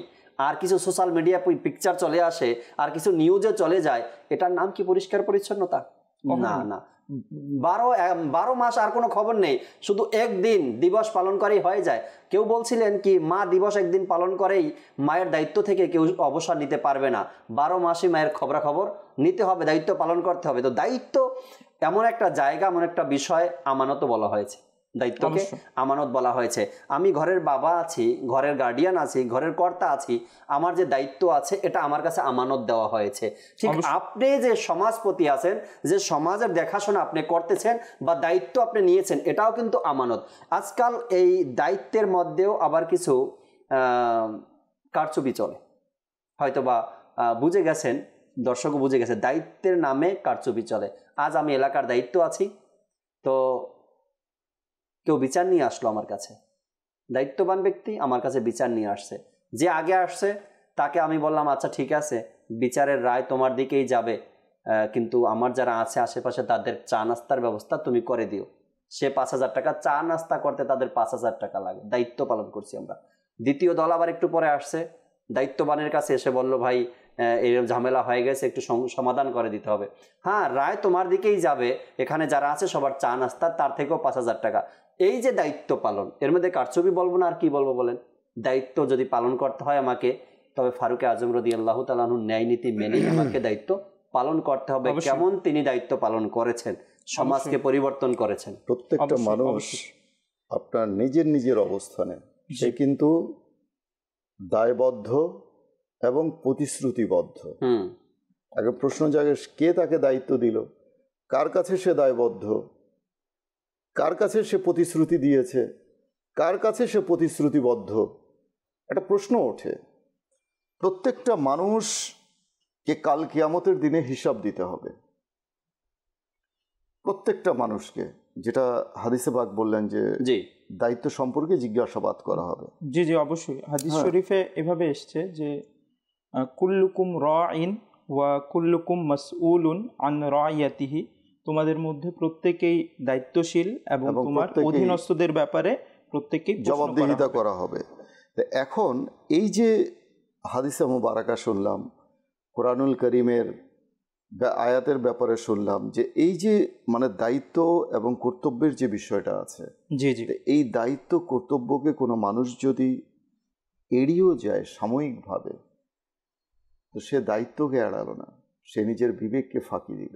আর কিছু সোশ্যাল মিডিয়া পিকচার চলে আসে, আর কিছু নিউজে চলে যায়, এটার নাম কি পরিষ্কার পরিচ্ছন্নতা? না না, 12 মাস আর কোনো খবর নেই, শুধু একদিন দিবস পালন করেই হয়ে যায়। কেউ বলছিলেন কি মা দিবস একদিন পালন করেই মায়ের দায়িত্ব থেকে কেউ অবসর নিতে পারবে না, 12 মাসই মায়ের খবরাখবর নিতে হবে, দায়িত্ব পালন করতে হবে। তো দায়িত্ব এমন একটা জায়গা, এমন একটা বিষয়, আমানতও বলা হয়েছে, দায়িত্বকে আমানত বলা হয়েছে। আমি ঘরের বাবা আছি, ঘরের গার্ডিয়ান আছি, ঘরের কর্তা আছি, আমার যে দায়িত্ব আছে এটা আমার কাছে আমানত দেওয়া হয়েছে। ঠিক আপনি যে সমাজপতি আছেন, যে সমাজের দেখাশোনা আপনি করতেছেন বা দায়িত্ব আপনি নিয়েছেন, এটাও কিন্তু আমানত। আজকাল এই দায়িত্বের মধ্যেও আবার কিছু কারচুপি চলে, হয়তো বা বুঝে গেছেন, দর্শকও বুঝে গেছে, দায়িত্বের নামে কারচুপি চলে। আজ আমি এলাকার দায়িত্ব আছি, তো কেউ বিচার নিয়ে আসলো আমার কাছে, দায়িত্ববান ব্যক্তি আমার কাছে বিচার নিয়ে আসছে, যে আগে আসছে তাকে আমি বললাম আচ্ছা ঠিক আছে, বিচারের রায় তোমার দিকেই যাবে, কিন্তু আমার যারা আছে আশেপাশে তাদের চা নাস্তার ব্যবস্থা তুমি করে দিও। সে 5,000 টাকা, চা নাস্তা করতে তাদের 5,000 টাকা লাগে, দায়িত্ব পালন করছি আমরা। দ্বিতীয় দল আবার একটু পরে আসছে, দায়িত্ববানের কাছে এসে বলল ভাই এরকম ঝামেলা হয়ে গেছে, একটু সমাধান করে দিতে হবে। হ্যাঁ, রায় তোমার দিকেই যাবে, এখানে যারা আছে সবার চা নাস্তা, তার থেকেও 5,000 টাকা। এই যে দায়িত্ব পালন, এর মধ্যে কারচুপি বলবো না আর কি বলবো বলেন? দায়িত্ব যদি পালন করতে হয় আমাকে, তবে ফারুক আজম রাদিয়াল্লাহু তাআলা আনহুর ন্যায় নীতি মেনে আমাকে দায়িত্ব পালন করতে হবে। কেমন তিনি দায়িত্ব পালন করেছেন, সমাজকে পরিবর্তন করেছেন। প্রত্যেকটা মানুষ আপনার নিজের নিজের অবস্থানে সে কিন্তু দায়বদ্ধ এবং প্রতিশ্রুতিবদ্ধ। আগে প্রশ্ন জাগে কে তাকে দায়িত্ব দিল, কার কাছে সে দায়বদ্ধ, কার কাছে সে প্রতিশ্রুতি দিয়েছে, কার কাছে সে প্রতিশ্রুতিবদ্ধ, একটা প্রশ্ন ওঠে। প্রত্যেকটা মানুষকে কাল কিয়ামতের দিনে হিসাব দিতে হবে, প্রত্যেকটা মানুষকে, যেটা হাদিসে পাক বললেন যে দায়িত্ব সম্পর্কে জিজ্ঞাসাবাদ করা হবে। জি জি অবশ্যই, হাদিস শরীফে এভাবে এসছে যে কুল্লুকুম রাইন ওয়া কুল্লুকুম মাসউলুন আন রাইয়াতিহি, তোমাদের মধ্যে প্রত্যেকেই দায়িত্বশীল এবং তোমার অধীনস্থদের ব্যাপারে প্রত্যেককেই জবাবদিহিতা করা হবে। এখন এই যে হাদিসে মুবারাকা শুনলাম, কোরআনুল করিমের আয়াতের ব্যাপারে শুনলাম, যে এই যে মানে দায়িত্ব এবং কর্তব্যের যে বিষয়টা আছে, জি জি, এই দায়িত্ব কর্তব্যকে কোনো মানুষ যদি এড়িয়েও যায় সাময়িকভাবে, তো সে দায়িত্বকে এড়ালো না, সে নিজের বিবেককে ফাঁকি দিল,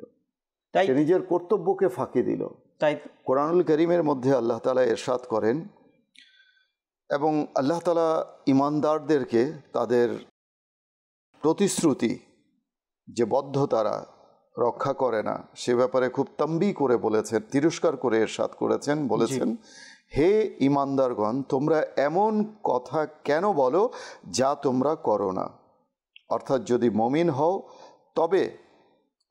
সে নিজের কর্তব্যকে ফাঁকি দিল। তাই কোরআনুল করিমের মধ্যে আল্লাহ তাআলা ইরশাদ করেন, এবং আল্লাহ তাআলা ঈমানদারদেরকে তাদের প্রতিশ্রুতি যে বদ্ধ তারা রক্ষা করে না সে ব্যাপারে খুব তাম্বি করে বলেছেন, তিরস্কার করে ইরশাদ করেছেন, বলেছেন হে ঈমানদারগণ, তোমরা এমন কথা কেন বলো যা তোমরা করো না। অর্থাৎ যদি মুমিন হও তবে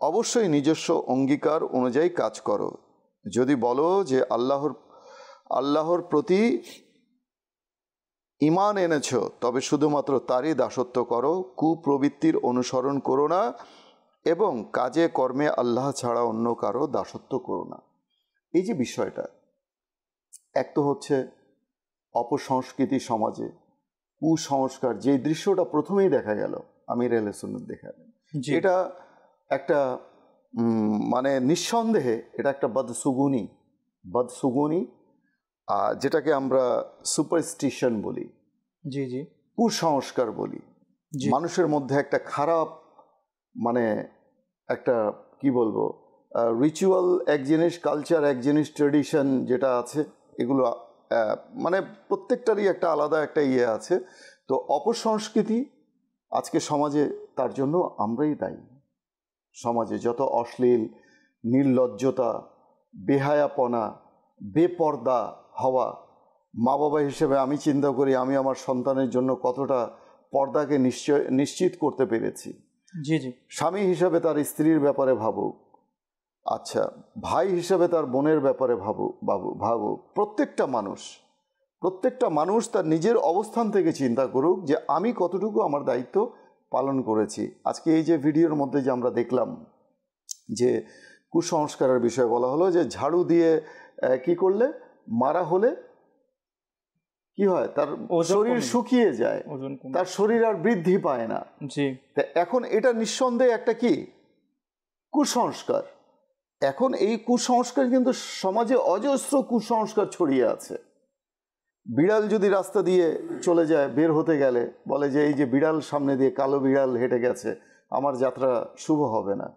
অবশ্যই নিজস্ব অঙ্গীকার অনুযায়ী কাজ করো। যদি বলো যে আল্লাহর প্রতি ঈমান এনেছো, তবে শুধুমাত্র তারই দাসত্ব করো, কুপ্রবৃত্তির অনুসরণ করো না এবং কাজে কর্মে আল্লাহ ছাড়া অন্য কারো দাসত্ব করো না। এই যে বিষয়টা, এক তো হচ্ছে অপসংস্কৃতি সমাজে, কুসংস্কার, যে দৃশ্যটা প্রথমেই দেখা গেল আমির আহলে সুন্নাত দেখালেন, এটা একটা মানে নিঃসন্দেহে এটা একটা বদসুগুনি, যেটাকে আমরা সুপারস্টিশন বলি, জি জি, কুসংস্কার বলি। মানুষের মধ্যে একটা খারাপ মানে একটা কি বলবো, রিচুয়াল এক জিনিস, কালচার এক জিনিস, ট্রেডিশন যেটা আছে, এগুলো মানে প্রত্যেকটারই একটা আলাদা একটা ইয়ে আছে। তো অপসংস্কৃতি আজকে সমাজে, তার জন্য আমরাই দায়ী। সমাজে যত অশ্লীল, নির্লজ্জতা, বেহায়াপনা, বেপর্দা হওয়া, মা বাবা হিসেবে আমি চিন্তা করি আমি আমার সন্তানের জন্য কতটা পর্দাকে নিশ্চিত করতে পেরেছি। জি জি, স্বামী হিসাবে তার স্ত্রীর ব্যাপারে ভাবুক, আচ্ছা ভাই হিসাবে তার বোনের ব্যাপারে ভাবুক। প্রত্যেকটা মানুষ প্রত্যেকটা মানুষ তার নিজের অবস্থান থেকে চিন্তা করুক যে আমি কতটুকু আমার দায়িত্ব পালন করেছি। আজকে এই যে ভিডিওর মধ্যে যে আমরা দেখলাম যে কুসংস্কারের বিষয়ে বলা হলো যে ঝাড়ু দিয়ে কি করলে, মারা হলে কি হয়, তার শরীর শুকিয়ে যায়, তার শরীর আর বৃদ্ধি পায় না। এখন এটা নিঃসন্দেহে একটা কি কুসংস্কার। এখন এই কুসংস্কার কিন্তু সমাজে অজস্র কুসংস্কার ছড়িয়ে আছে। বিড়াল যদি রাস্তা দিয়ে চলে যায়, বের হতে গেলে বলে যে এই যে বিড়াল সামনে দিয়ে, কালো বিড়াল হেঁটে গেছে, আমার যাত্রা শুভ হবে না,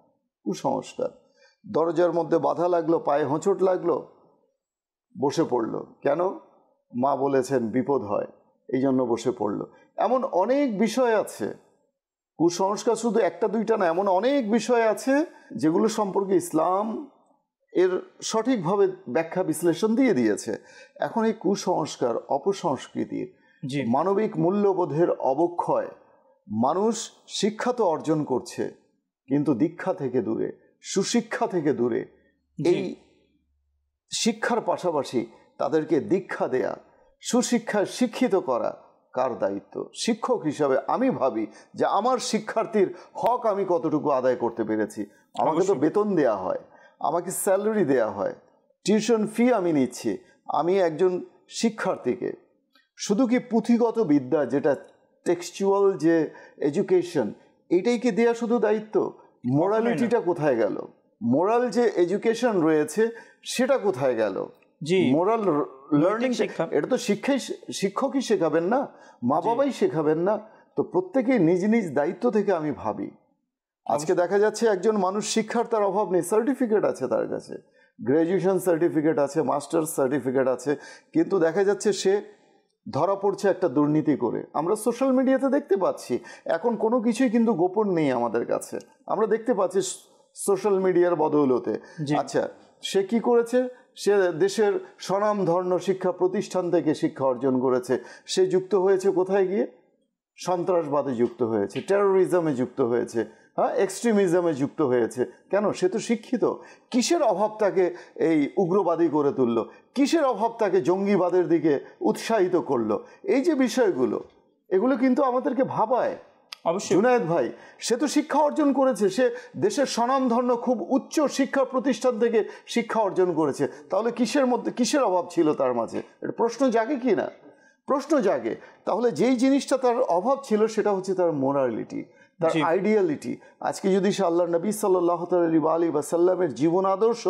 কুসংস্কার। দরজার মধ্যে বাধা লাগলো, পায়ে হোঁচট লাগলো, বসে পড়লো, কেন, মা বলেছেন বিপদ হয়, এই জন্য বসে পড়লো। এমন অনেক বিষয় আছে, কুসংস্কার শুধু একটা দুইটা না, এমন অনেক বিষয় আছে যেগুলো সম্পর্কে ইসলাম এর সঠিকভাবে ব্যাখ্যা বিশ্লেষণ দিয়ে দিয়েছে। এখন এই কুসংস্কার, অপসংস্কৃতির, মানবিক মূল্যবোধের অবক্ষয়, মানুষ শিক্ষা তো অর্জন করছে কিন্তু দীক্ষা থেকে দূরে, সুশিক্ষা থেকে দূরে। এই শিক্ষার পাশাপাশি তাদেরকে দীক্ষা দেয়া, সুশিক্ষায় শিক্ষিত করা কার দায়িত্ব? শিক্ষক হিসাবে আমি ভাবি যে আমার শিক্ষার্থীর হক আমি কতটুকু আদায় করতে পেরেছি। আমাকে তো বেতন দেয়া হয়, আমাকে স্যালারি দেয়া হয়, টিউশন ফি আমি নিচ্ছি। আমি একজন শিক্ষার্থীকে শুধু কি পুঁথিগত বিদ্যা, যেটা টেক্সচুয়াল যে এডুকেশন, এটাই কি দেয়া শুধু দায়িত্ব? মোরালিটিটা কোথায় গেল? মোরাল যে এডুকেশন রয়েছে সেটা কোথায় গেল? মোরাল লার্নিং, এটা তো শিক্ষকই শেখাবেন না, মা বাবাই শেখাবেন না। তো প্রত্যেকেই নিজ নিজ দায়িত্ব থেকে আমি ভাবি। আজকে দেখা যাচ্ছে একজন মানুষ শিক্ষার তার অভাব নেই, সার্টিফিকেট আছে তার কাছে, গ্র্যাজুয়েশন সার্টিফিকেট আছে, মাস্টার্স সার্টিফিকেট আছে, কিন্তু দেখা যাচ্ছে সে ধরা পড়ছে একটা দুর্নীতি করে। আমরা সোশ্যাল মিডিয়াতে দেখতে পাচ্ছি, এখন কোনো কিছুই কিন্তু গোপন নেই আমাদের কাছে, আমরা দেখতে পাচ্ছি সোশ্যাল মিডিয়ার বদৌলতে। আচ্ছা, সে কি করেছে? সে দেশের স্বনামধন্য শিক্ষা প্রতিষ্ঠান থেকে শিক্ষা অর্জন করেছে। সে যুক্ত হয়েছে কোথায় গিয়ে? সন্ত্রাসবাদে যুক্ত হয়েছে, টেরোরিজমে যুক্ত হয়েছে, হ্যাঁ, এক্সট্রিমিজমে যুক্ত হয়েছে। কেন? সে তো শিক্ষিত। কিসের অভাব তাকে এই উগ্রবাদী করে তুললো? কিসের অভাব তাকে জঙ্গিবাদের দিকে উৎসাহিত করলো? এই যে বিষয়গুলো, এগুলো কিন্তু আমাদেরকে ভাবায়। অবশ্যই জুনায়েদ ভাই, সে তো শিক্ষা অর্জন করেছে, সে দেশের স্বনামধন্য খুব উচ্চ শিক্ষা প্রতিষ্ঠান থেকে শিক্ষা অর্জন করেছে। তাহলে কিসের অভাব ছিল তার মাঝে? এটা প্রশ্ন জাগে কি না? প্রশ্ন জাগে। তাহলে যেই জিনিসটা তার অভাব ছিল সেটা হচ্ছে তার মোরালিটি, তার আইডিয়ালিটি। আজকে যদি সে আল্লাহ নবী সাল্লাল্লাহু আলাইহি ওয়াসাল্লামের জীবন আদর্শ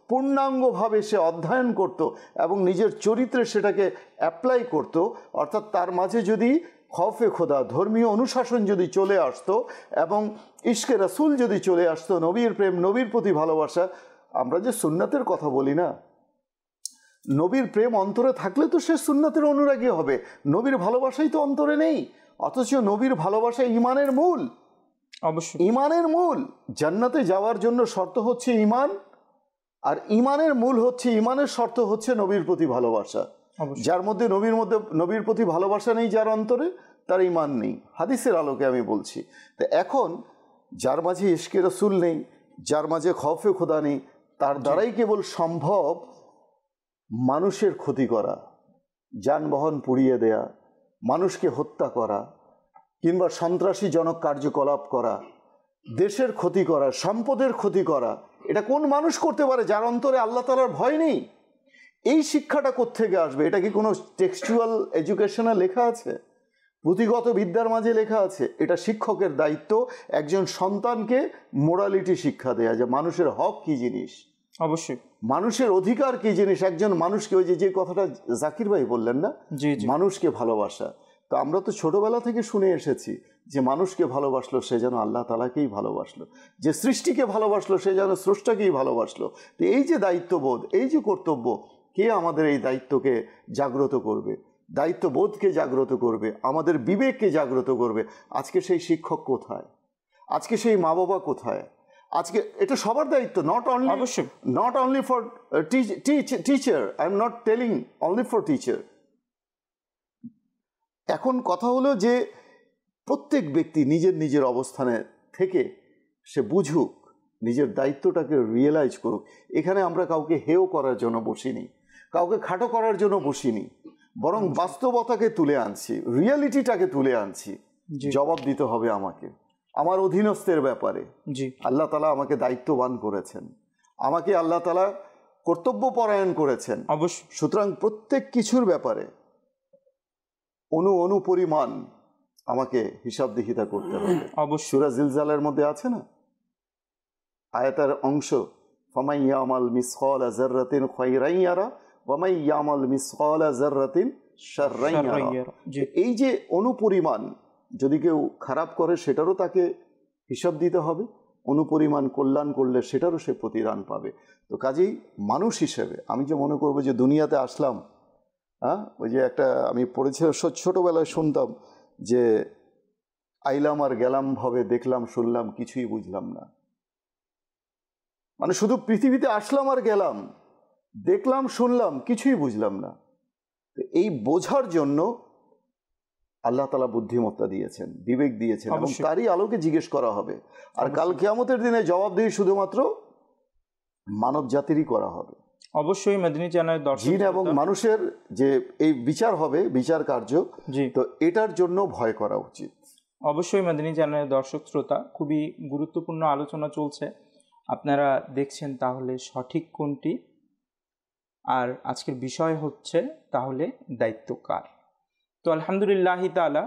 পূর্ণাঙ্গভাবে সে অধ্যয়ন করত এবং নিজের চরিত্রে সেটাকে অ্যাপ্লাই করত, অর্থাৎ তার মাঝে যদি খৌফে খোদা, ধর্মীয় অনুশাসন যদি চলে আসতো এবং ইশকে রাসূল যদি চলে আসতো, নবীর প্রেম, নবীর প্রতি ভালোবাসা। আমরা যে সুন্নাতের কথা বলি না, নবীর প্রেম অন্তরে থাকলে তো সে সুন্নাতের অনুরাগী হবে। নবীর ভালোবাসাই তো অন্তরে নেই, অথচ নবীর ভালোবাসা ঈমানের মূল। অবশ্যই ঈমানের মূল। জান্নাতে যাওয়ার জন্য শর্ত হচ্ছে ঈমান, আর ঈমানের মূল হচ্ছে, ঈমানের শর্ত হচ্ছে নবীর প্রতি ভালোবাসা। যার মধ্যে নবীর প্রতি ভালোবাসা নেই, যার অন্তরে, তার ঈমান নেই। হাদিসের আলোকে আমি বলছি। তো এখন যার মাঝে ইশকে রাসূল নেই, যার মাঝে খৌফে খোদা নেই, তার দ্বারাই কেবল সম্ভব মানুষের ক্ষতি করা, যানবাহন পুড়িয়ে দেয়া, মানুষকে হত্যা করা, কিংবা সন্ত্রাসীজনক কার্যকলাপ করা, দেশের ক্ষতি করা, সম্পদের ক্ষতি করা। এটা কোন মানুষ করতে পারে যার অন্তরে আল্লাহ তাআলার ভয় নেই? এই শিক্ষাটা কোত্থেকে আসবে? এটা কি কোনো টেক্সচুয়াল এডুকেশনে লেখা আছে? পুঁথিগত বিদ্যার মাঝে লেখা আছে? এটা শিক্ষকের দায়িত্ব একজন সন্তানকে মোরালিটি শিক্ষা দেয়া, যে মানুষের হক কি জিনিস, অবশ্যই মানুষের অধিকার কি জিনিস। একজন মানুষকে, ওই যে কথাটা জাকির ভাই বললেন না, মানুষকে ভালোবাসা। তো আমরা তো ছোটবেলা থেকে শুনে এসেছি যে মানুষকে ভালোবাসলো সে যেন আল্লাহ তাআলাকেই ভালোবাসলো, যে সৃষ্টিকে ভালোবাসলো সে যেন স্রষ্টাকেই ভালোবাসলো। তো এই যে দায়িত্ববোধ, এই যে কর্তব্য, কে আমাদের এই দায়িত্বকে জাগ্রত করবে? দায়িত্ববোধকে জাগ্রত করবে, আমাদের বিবেককে জাগ্রত করবে। আজকে সেই শিক্ষক কোথায়? আজকে সেই মা বাবা কোথায়? আজকে এটা সবার দায়িত্ব, not only for teacher. I am not telling only for teacher. এখন কথা হলো যে প্রত্যেক ব্যক্তি নিজের অবস্থানে থেকে সে বুঝুক, নিজের দায়িত্বটাকে রিয়েলাইজ করুক। এখানে আমরা কাউকে হেয় করার জন্য বসিনি, কাউকে খাটো করার জন্য বসিনি, বরং বাস্তবতাকে তুলে আনছি, রিয়েলিটিটাকে তুলে আনছি। জবাব দিতে হবে আমাকে আমার অধীনস্থের ব্যাপারে। আল্লাহ তাআলা আমাকে দায়িত্ববান করেছেন, আমাকে আল্লাহ তাআলা কর্তব্যপরায়ণ করেছেন। সুতরাং প্রত্যেক কিছুর ব্যাপারে অনু পরিমাণ আমাকে হিসাব দিহিতা করতে হবে। সূরা জিলজালের মধ্যে আছে না আয়াতের অংশ, ফামান ইয়ামাল মিসকালা যাররাতিন খায়রান ইয়ারা ওয়া মান ইয়ামাল মিসকালা যাররাতিন শাররান ইয়ারা। এই যে অনুপরিমাণ যদি কেউ খারাপ করে সেটারও তাকে হিসাব দিতে হবে, অনুপরিমাণ কল্যাণ করলে সেটারও সে প্রতিদান পাবে। তো কাজেই মানুষ হিসেবে আমি যে মনে করবো যে দুনিয়াতে আসলাম, ওই যে একটা আমি পড়েছিলাম ছোটোবেলায় শুনতাম যে আইলাম আর গেলাম ভাবে, দেখলাম শুনলাম কিছুই বুঝলাম না। মানে শুধু পৃথিবীতে আসলাম আর গেলাম, দেখলাম শুনলাম কিছুই বুঝলাম না। এই বোঝার জন্য আল্লাহ তাআলা বুদ্ধিমত্তা দিয়েছেন, বিবেক দিয়েছেন, এবং তারই আলোকে জিজ্ঞেস করা হবে। আর কাল কিয়ামতের দিনে জবাবদিহি শুধুমাত্র মানব জাতিরই করা হবে। অবশ্যই মদিনী চ্যানেলের দর্শক জিন এবং মানুষের যে এই বিচার হবে, বিচার কার্য, তো এটার জন্য ভয় করা উচিত। অবশ্যই মদিনী চ্যানেলের দর্শক শ্রোতা, খুবই গুরুত্বপূর্ণ আলোচনা চলছে, আপনারা দেখছেন তাহলে সঠিক কোনটি। আর আজকের বিষয় হচ্ছে তাহলে দায়িত্ব কার। তো আলহামদুলিল্লাহ তাআলা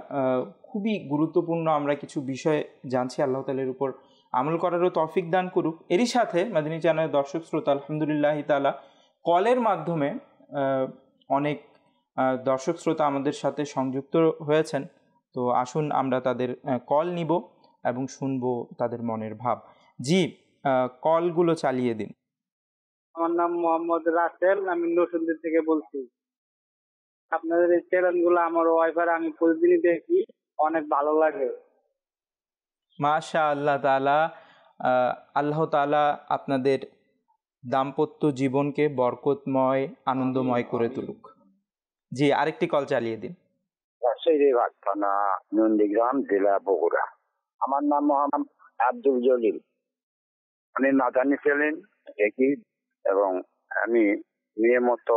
খুবই গুরুত্বপূর্ণ আমরা কিছু বিষয় জানছি। আল্লাহ তাআলার উপর আমল করারও তৌফিক দান করুক। এরই সাথে মদিনী চ্যানেলের দর্শক শ্রোতা, আলহামদুলিল্লাহ তাআলা কলের মাধ্যমে অনেক দর্শক শ্রোতা আমাদের সাথে সংযুক্ত হয়েছেন। তো আসুন আমরা তাদের কল নিব এবং শুনবো তাদের মনের ভাব। জি, কলগুলো চালিয়ে দিন। আমার নাম মোহাম্মদ রাসেল, আমি নরসিংদী থেকে বলছি। আপনাদের এই চ্যানেলগুলো আমার ওয়াইফাই আমি প্রতিদিনই দেখি, অনেক ভালো লাগে। মাশাআল্লাহ তাআলা, আল্লাহ তাআলা আপনাদের দাম্পত্য জীবনকে বরকতময়, আনন্দময় করে তুলুক। জি, আরেকটি কল চালিয়ে দিন। থানা নন্দীগ্রাম, জেলা বগুড়া। আমার নাম মোহাম্মদ আব্দুল জলিল। আমি মাদানী ছিলেন দেখি এবং আমি নিয়মিত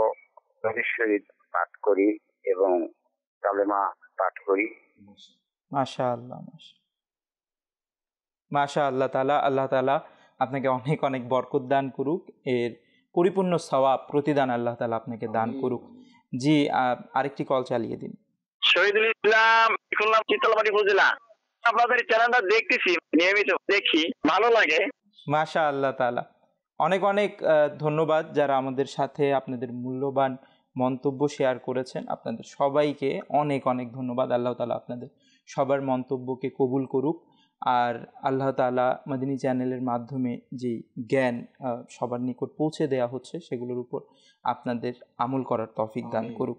শরীফ পাঠ করি এবং কালেমা পাঠ করি। মাশাআল্লাহ, মাশাআল্লাহ তাআলা, আল্লাহ তাআলা আপনাকে অনেক অনেক বরকত দান করুক, এর পরিপূর্ণ সওয়াব প্রতিদান আল্লাহ তাআলা আপনাকে দান করুক। জি, আরেকটি কল চালিয়ে দিন। শহীদুল ইসলাম, খুলনা চিতলমারি উপজেলা। আপনাদের চ্যানেলটা দেখতেছি, নিয়মিত দেখি, ভালো লাগে। মাশাআল্লাহ তাআলা, অনেক অনেক ধন্যবাদ যারা আমাদের সাথে আপনাদের মূল্যবান মন্তব্য শেয়ার করেছেন। আপনাদের সবাইকে অনেক অনেক ধন্যবাদ। আল্লাহ তাআলা আপনাদের সবার মন্তব্যকে কবুল করুক। আর আল্লাহ তাআলা মদিনী চ্যানেলের মাধ্যমে যে জ্ঞান সবার নিকট পৌঁছে দেওয়া হচ্ছে সেগুলোর উপর আপনাদের আমল করার তৌফিক দান করুক।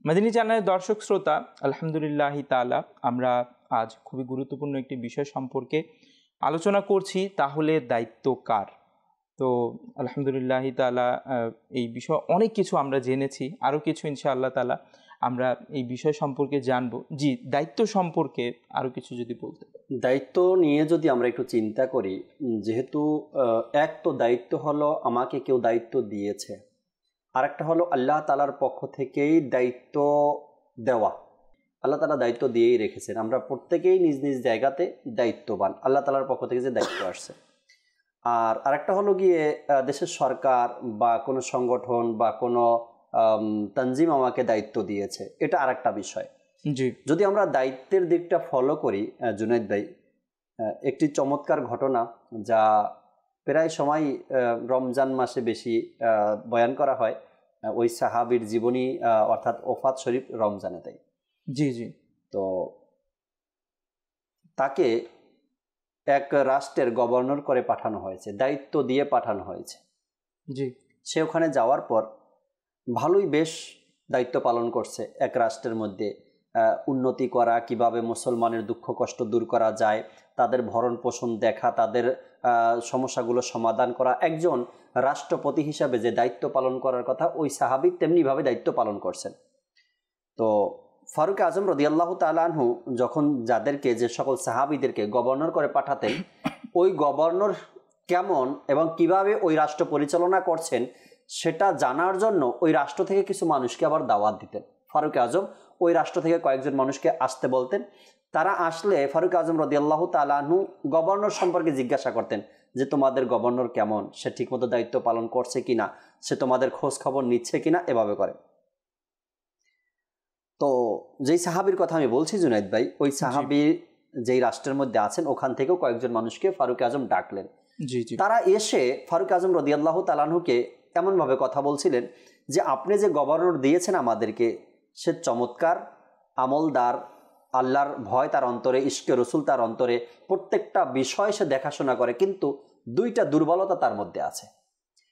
মদিনী চ্যানেলের দর্শক শ্রোতা, আলহামদুলিল্লাহ তাআলা আমরা আজ খুবই গুরুত্বপূর্ণ একটি বিষয় সম্পর্কে আলোচনা করছি, তাহলে দায়িত্ব কার। তো আলহামদুলিল্লাহ তাআলা এই বিষয়ে অনেক কিছু আমরা জেনেছি, আরও কিছু ইনশাআল্লাহ তাআলা আমরা এই বিষয় সম্পর্কে জানবো। জি, দায়িত্ব সম্পর্কে আরও কিছু যদি বলতে। দায়িত্ব নিয়ে যদি আমরা একটু চিন্তা করি, যেহেতু এক তো দায়িত্ব হলো আমাকে কেউ দায়িত্ব দিয়েছে, আরেকটা হলো আল্লাহ তাআলার পক্ষ থেকেই দায়িত্ব দেওয়া। আল্লাহ তাআলা দায়িত্ব দিয়েই রেখেছেন, আমরা প্রত্যেকেই নিজ নিজ জায়গাতে দায়িত্ববান, আল্লাহ তাআলার পক্ষ থেকে যে দায়িত্ব আসছে। আর আরেকটা হলো গিয়ে দেশের সরকার বা কোনো সংগঠন বা কোনো তানজিম আমাকে দায়িত্ব দিয়েছে, এটা আরেকটা বিষয়। জি, যদি আমরা দায়িত্বের দিকটা ফলো করি, জুনাইদ ভাই, একটি চমৎকার ঘটনা যা প্রায় সময় রমজান মাসে বেশি বয়ান করা হয়, ওই সাহাবীর জীবনী অর্থাৎ ওফাত শরীফ রমজানে দেয়। জি জি। তো তাকে এক রাষ্ট্রের গভর্নর করে পাঠানো হয়েছে, দায়িত্ব দিয়ে পাঠানো হয়েছে। জি। সে ওখানে যাওয়ার পর ভালোই বেশ দায়িত্ব পালন করছে, এক রাষ্ট্রের মধ্যে উন্নতি করা, কিভাবে মুসলমানের দুঃখ কষ্ট দূর করা যায়, তাদের ভরণ পোষণ দেখা, তাদের সমস্যাগুলো সমাধান করা। একজন রাষ্ট্রপতি হিসাবে যে দায়িত্ব পালন করার কথা, ওই সাহাবী তেমনিভাবে দায়িত্ব পালন করছেন। তো ফারুক আজম রাদিয়াল্লাহু তাআলা আনহু যখন যাদেরকে, যে সকল সাহাবীদেরকে গভর্নর করে পাঠাতেন, ওই গভর্নর কেমন এবং কিভাবে ওই রাষ্ট্র পরিচালনা করছেন সেটা জানার জন্য ওই রাষ্ট্র থেকে কিছু মানুষকে আবার দাওয়াত দিতেন। ফারুক আজম ওই রাষ্ট্র থেকে কয়েকজন মানুষকে আসতে বলতেন। তারা আসলে ফারুক আজম রাদিয়াল্লাহু তাআলা আনহু গভর্নর সম্পর্কে জিজ্ঞাসা করতেন যে তোমাদের গভর্নর কেমন, সে ঠিকমতো দায়িত্ব পালন করছে কিনা, সে তোমাদের খোঁজ খবর নিচ্ছে কিনা, এভাবে করে। তো যেই সাহাবীর কথা আমি বলছি জুনাইদ ভাই, ওই সাহাবী যেই রাষ্ট্রের মধ্যে আছেন ওখান থেকেও কয়েকজন মানুষকে ফারুক আজম ডাকলেন। তারা এসে ফারুক আজম রাদিয়াল্লাহু তাআলা আনহুকে এমনভাবে কথা বলছিলেন যে আপনি যে গভর্নর দিয়েছেন আমাদেরকে, সে চমৎকার আমলদার, আল্লাহর ভয় তার অন্তরে, ইশকে রসুল তার অন্তরে, প্রত্যেকটা বিষয় সে দেখাশোনা করে, কিন্তু দুইটা দুর্বলতা তার মধ্যে আছে।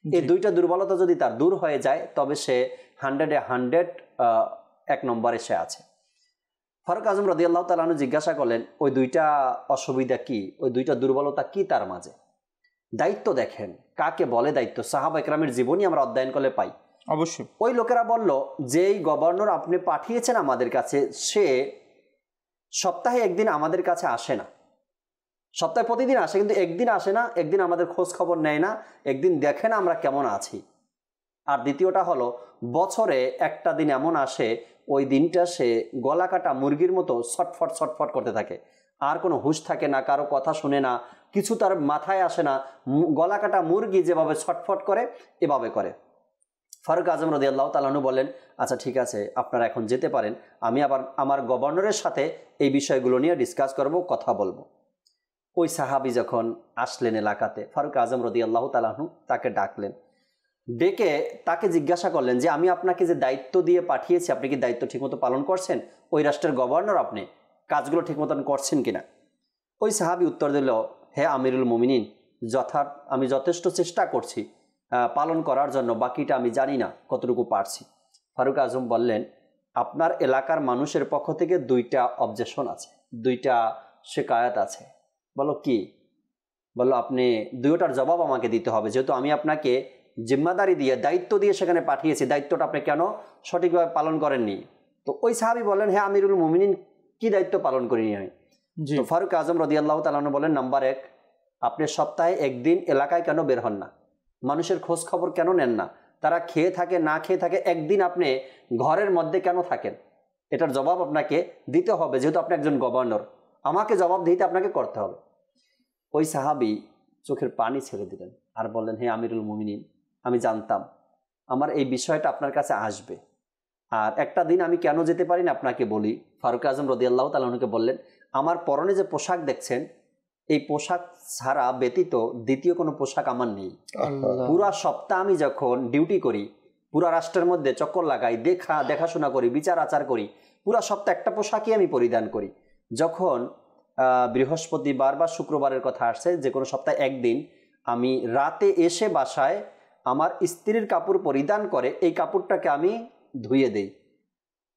এই দুইটা দুর্বলতা যদি তার দূর হয়ে যায় তবে সে 100-এ 100 এক নম্বরে সে আছে। ফারুক আজম রাদিয়াল্লাহু তাআলা আনহু জিজ্ঞাসা করলেন ওই দুইটা অসুবিধা কি, ওই দুইটা দুর্বলতা কি তার মাঝে? দায়িত্ব দেখেন কাকে বলে দায়িত্ব, সাহাবা ইকরামের জীবনী আমরা অধ্যয়ন করলে পাই। অবশ্যই ওই লোকেরা বলল যেই গভর্নর আপনি পাঠিয়েছেন আমাদের কাছে, সে সপ্তাহে একদিন আমাদের কাছে আসে না, সপ্তাহে প্রতিদিন আসে কিন্তু একদিন আসে না, একদিন আমাদের খোঁজ খবর নেয় না, একদিন দেখে না আমরা কেমন আছি। আর দ্বিতীয়টা হলো বছরে একটা দিন এমন আসে, ওই দিনটা সে গলা কাটা মুরগির মতো ছটফট ছটফট করতে থাকে, আর কোনো হুঁশ থাকে না, কারো কথা শুনে না, কিছু তার মাথায় আসে না, গলা কাটা মুরগি যেভাবে ছটফট করে এভাবে করে। ফারুক আজম রাদিয়াল্লাহু তাআলা আনহু বললেন আচ্ছা ঠিক আছে, আপনারা এখন যেতে পারেন, আমি আবার আমার গভর্নরের সাথে এই বিষয়গুলো নিয়ে ডিসকাস করব, কথা বলবো। ওই সাহাবী যখন আসলেন এলাকাতে, ফারুক আজম রাদিয়াল্লাহু তাআলা আনহু তাকে ডাকলেন, ডেকে তাকে জিজ্ঞাসা করলেন যে আমি আপনাকে যে দায়িত্ব দিয়ে পাঠিয়েছি, আপনি কি দায়িত্ব ঠিকমতো পালন করছেন? ওই রাষ্ট্রের গভর্নর আপনি, কাজগুলো ঠিকমতো করছেন কিনা? ওই সাহাবী উত্তর দিল, হে আমিরুল মুমিনিন, আমি যথেষ্ট চেষ্টা করছি পালন করার জন্য, বাকিটা আমি জানি না কতটুকু পারছি। ফারুক আজম বললেন আপনার এলাকার মানুষের পক্ষ থেকে 2টা অবজেকশন আছে, 2টা শিকায়াত আছে। বলো কি? বললো আপনি 2টার জবাব আমাকে দিতে হবে, যেহেতু আমি আপনাকে জিম্মাদারি দিয়ে দায়িত্ব দিয়ে সেখানে পাঠিয়েছি, দায়িত্বটা আপনি কেন সঠিকভাবে পালন করেননি? তো ওই সাহাবী বললেন হ্যাঁ আমিরুল মুমিনিন, কি দায়িত্ব পালন করিনি আমি? তো ফারুক আজম রাদিয়াল্লাহু তাআলা আনহু বলেন নাম্বার 1, আপনি সপ্তাহে একদিন এলাকায় কেন বের হন না, মানুষের খোঁজ খবর কেন নেন না, তারা খেয়ে থাকে না খেয়ে থাকে, একদিন আপনি ঘরের মধ্যে কেন থাকেন? এটার জবাব আপনাকে দিতে হবে, যেহেতু আপনি একজন গভর্নর, আমাকে জবাব দিতে আপনাকে করতে হবে। ওই সাহাবী চোখের পানি ছেড়ে দিলেন আর বললেন হে আমিরুল মুমিনিন, আমি জানতাম আমার এই বিষয়টা আপনার কাছে আসবে, আর একটা দিন আমি কেন যেতে পারি না আপনাকে বলি। ফারুক আজম রাদিয়াল্লাহু তাআলা আনহুকে বললেন আমার পরনে যে পোশাক দেখছেন, এই পোশাক ছাড়া ব্যতীত দ্বিতীয় কোনো পোশাক আমার নেই। পুরা সপ্তাহ আমি যখন ডিউটি করি, পুরা রাষ্ট্রের মধ্যে চক্কর লাগাই, দেখাশোনা করি, বিচার আচার করি, পুরা সপ্তাহ একটা পোশাকই আমি পরিধান করি। যখন বৃহস্পতিবার বা শুক্রবারের কথা আসছে, যে কোনো সপ্তাহে একদিন আমি রাতে এসে বাসায় আমার স্ত্রীর কাপড় পরিধান করে এই কাপড়টাকে আমি ধুয়ে দেই।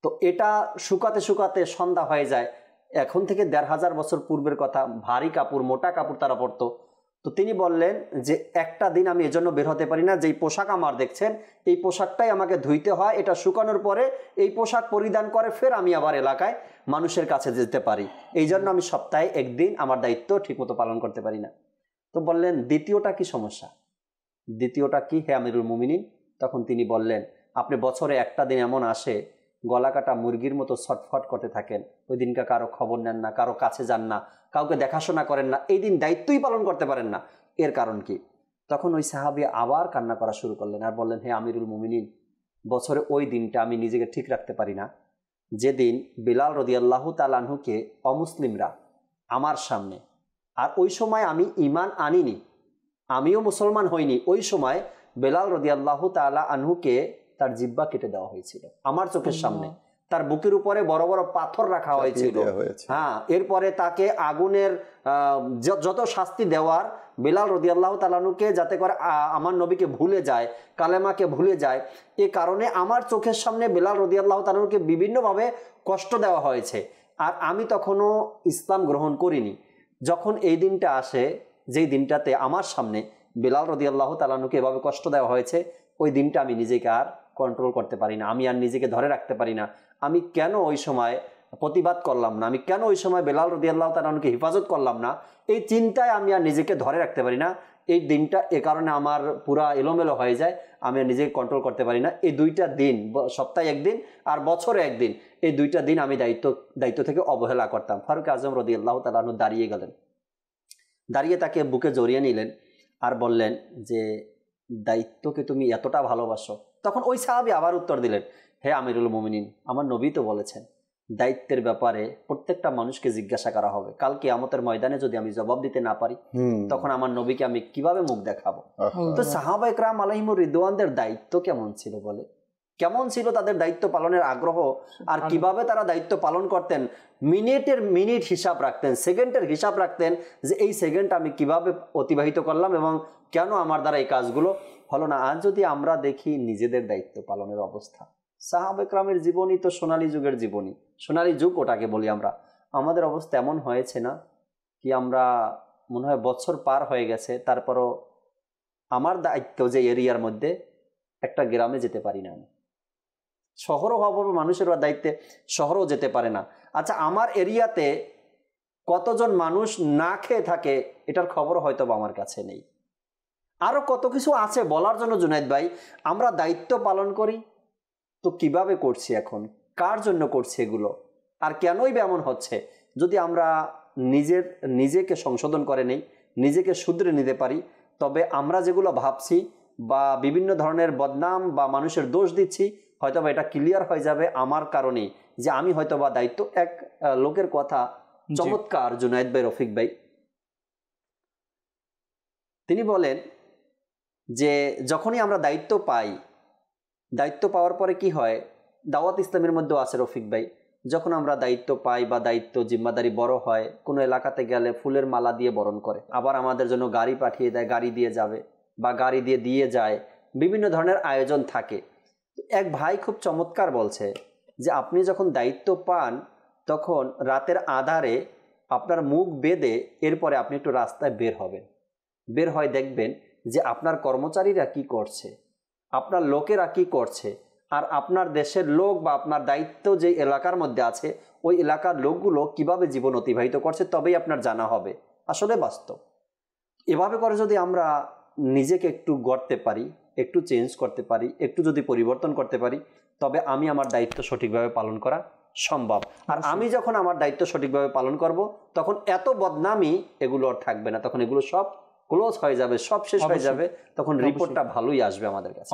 তো এটা শুকাতে শুকাতে সন্ধ্যা হয়ে যায়। এখন থেকে ১৫০০ বছর পূর্বের কথা, ভারী কাপড়, মোটা কাপড় তারা পরতো। তো তিনি বললেন যে একটা দিন আমি এজন্য বের হতে পারি না, যেই পোশাক আমার দেখছেন এই পোশাকটাই আমাকে ধুইতে হয়, এটা শুকানোর পরে এই পোশাক পরিধান করে ফের আমি আবার এলাকায় মানুষের কাছে যেতে পারি, এই জন্য আমি সপ্তাহে একদিন আমার দায়িত্ব ঠিকমতো পালন করতে পারি না। তো বললেন দ্বিতীয়টা কি সমস্যা, দ্বিতীয়টা কি হে আমিরুল মুমিনিন? তখন তিনি বললেন আপনি বছরে একটা দিন এমন আসে, গলা কাটা মুরগির মতো ছটফট করতে থাকেন, ওই দিনকা কারো খবর নেন না, কারো কাছে যান না, কাউকে দেখাশোনা করেন না, এই দিন দায়িত্বই পালন করতে পারেন না, এর কারণ কি? তখন ওই সাহাবী আবার কান্না করা শুরু করলেন আর বললেন হে আমিরুল মুমিনিন, বছরে ওই দিনটা আমি নিজেকে ঠিক রাখতে পারি না, যেদিন বিলাল রাদিয়াল্লাহু তাআলা আনহুকে অমুসলিমরা আমার সামনে, আর ওই সময় আমি ঈমান আনিনি, আমিও মুসলমান হইনি, ওই সময় বিলাল রাদিয়াল্লাহু তাআলা আনহুকে তার জিহ্বা কেটে দেওয়া হয়েছিল আমার চোখের সামনে, তার বুকের উপরে বড় বড় পাথর রাখা হয়েছিল। হ্যাঁ, এরপরে তাকে আগুনের যত শাস্তি দেওয়ার, বিলাল রাদিয়াল্লাহু তাআলা আনহুকে যাতে করে আমার নবীকে ভুলে যায়, কালেমাকে ভুলে যায়, এ কারণে আমার চোখের সামনে বিলাল রাদিয়াল্লাহু তাআলা আনহুকে বিভিন্নভাবে কষ্ট দেওয়া হয়েছে, আর আমি তখনও ইসলাম গ্রহণ করিনি। যখন এই দিনটা আসে, যেই দিনটাতে আমার সামনে বিলাল রাদিয়াল্লাহু তাআলা আনহুকে এভাবে কষ্ট দেওয়া হয়েছে, ওই দিনটা আমি নিজেকে আর কন্ট্রোল করতে পারি না, আমি আর নিজেকে ধরে রাখতে পারি না। আমি কেন ওই সময় প্রতিবাদ করলাম না, আমি কেন ওই সময় বেলাল রাদিয়াল্লাহু তাআলা আনহুকে হেফাজত করলাম না, এই চিন্তায় আমি আর নিজেকে ধরে রাখতে পারি না। এই দিনটা এ কারণে আমার পুরা এলোমেলো হয়ে যায়, আমি আর নিজেকে কন্ট্রোল করতে পারি না। এই 2টা দিন, সপ্তাহে 1 দিন আর বছরে 1 দিন, এই 2টা দিন আমি দায়িত্ব থেকে অবহেলা করতাম। ফারুক আজম রাদিয়াল্লাহু তাআলা আনহু দাঁড়িয়ে গেলেন, দাঁড়িয়ে তাকে বুকে জড়িয়ে নিলেন আর বললেন যে দায়িত্বকে তুমি এতটা ভালোবাসো? তখন ওই সাহাবী আবার উত্তর দিলেন, হে আমিরুল মুমিনিন, আমার নবী তো বলেছেন দায়িত্বের ব্যাপারে প্রত্যেকটা মানুষকে জিজ্ঞাসা করা হবে। কাল কিয়ামতের ময়দানে যদি আমি জবাব দিতে না পারি, তখন আমার নবীকে আমি কিভাবে মুখ দেখাবো? তো সাহাবায়ে কেরাম আলাইহিমুর রিদওয়ানদের দায়িত্ব কেমন ছিল বলে, কেমন ছিল তাদের দায়িত্ব পালনের আগ্রহ, আর কিভাবে তারা দায়িত্ব পালন করতেন? মিনিটের মিনিট হিসাব রাখতেন, সেকেন্ডের হিসাব রাখতেন, যে এই সেকেন্ড আমি কিভাবে অতিবাহিত করলাম এবং কেন আমার দ্বারা এই কাজগুলো হলো না। আজ যদি আমরা দেখি নিজেদের দায়িত্ব পালনের অবস্থা, সাহাবায়ে কেরামের জীবনী তো সোনালী যুগের জীবনী, সোনালী যুগ ওটাকে বলি আমরা। আমাদের অবস্থা এমন হয়েছে না কি আমরা মনে হয় বছর পার হয়ে গেছে, তারপরও আমার দায়িত্ব যে এরিয়ার মধ্যে একটা গ্রামে যেতে পারি না, শহরও হওয়ার মানুষের দায়িত্বে শহরও যেতে পারে না। আচ্ছা, আমার এরিয়াতে কতজন মানুষ না খেয়ে থাকে এটার খবর হয়তো আমার কাছে নেই। আরো কত কিছু আছে বলার জন্য জুনায়েদ ভাই। আমরা দায়িত্ব পালন করি তো কিভাবে করছি, এখন কার জন্য করছি এগুলো, আর কেনই বা এমন হচ্ছে? যদি আমরা নিজেকে সংশোধন করে নেই, নিজেকে শুধরে নিতে পারি, তবে আমরা যেগুলো ভাবছি বা বিভিন্ন ধরনের বদনাম বা মানুষের দোষ দিচ্ছি, হয়তো বা এটা ক্লিয়ার হয়ে যাবে আমার কারণেই, যে আমি হয়তো বা দায়িত্ব। এক লোকের কথা চমৎকার, জুনায়েদ ভাই, রফিক ভাই, তিনি বলেন যে যখনই আমরা দায়িত্ব পাই, দায়িত্ব পাওয়ার পরে কি হয়, দাওয়াত ইসলামের মধ্যেও আছে রফিক ভাই, যখন আমরা দায়িত্ব পাই বা দায়িত্ব জিম্মাদারি বড় হয়, কোনো এলাকাতে গেলে ফুলের মালা দিয়ে বরণ করে, আবার আমাদের জন্য গাড়ি পাঠিয়ে দেয়, গাড়ি দিয়ে যাবে বা গাড়ি দিয়ে যায়, বিভিন্ন ধরনের আয়োজন থাকে। এক ভাই খুব চমৎকার বলছে যে আপনি যখন দায়িত্ব পান তখন রাতের আধারে আপনার মুখ বেঁধে এরপরে আপনি একটু রাস্তায় বের হবেন, বের হয় দেখবেন যে আপনার কর্মচারীরা কি করছে, আপনার লোকেরা কি করছে, আর আপনার দেশের লোক বা আপনার দায়িত্ব যে এলাকার মধ্যে আছে ওই এলাকার লোকগুলো কিভাবে জীবন অতিবাহিত করছে, তবেই আপনার জানা হবে আসলে বাস্তব। এভাবে করে যদি আমরা নিজেকে একটু গড়তে পারি, একটু চেঞ্জ করতে পারি, একটু যদি পরিবর্তন করতে পারি, তবে আমি আমার দায়িত্ব সঠিকভাবে পালন করা সম্ভব। আর আমি যখন আমার দায়িত্ব সঠিকভাবে পালন করব, তখন এত বদনামি এগুলো আর থাকবে না, তখন এগুলো সব ক্লোজ হয়ে যাবে, সব শেষ হয়ে যাবে, তখন রিপোর্টটা ভালোই আসবে আমাদের কাছে।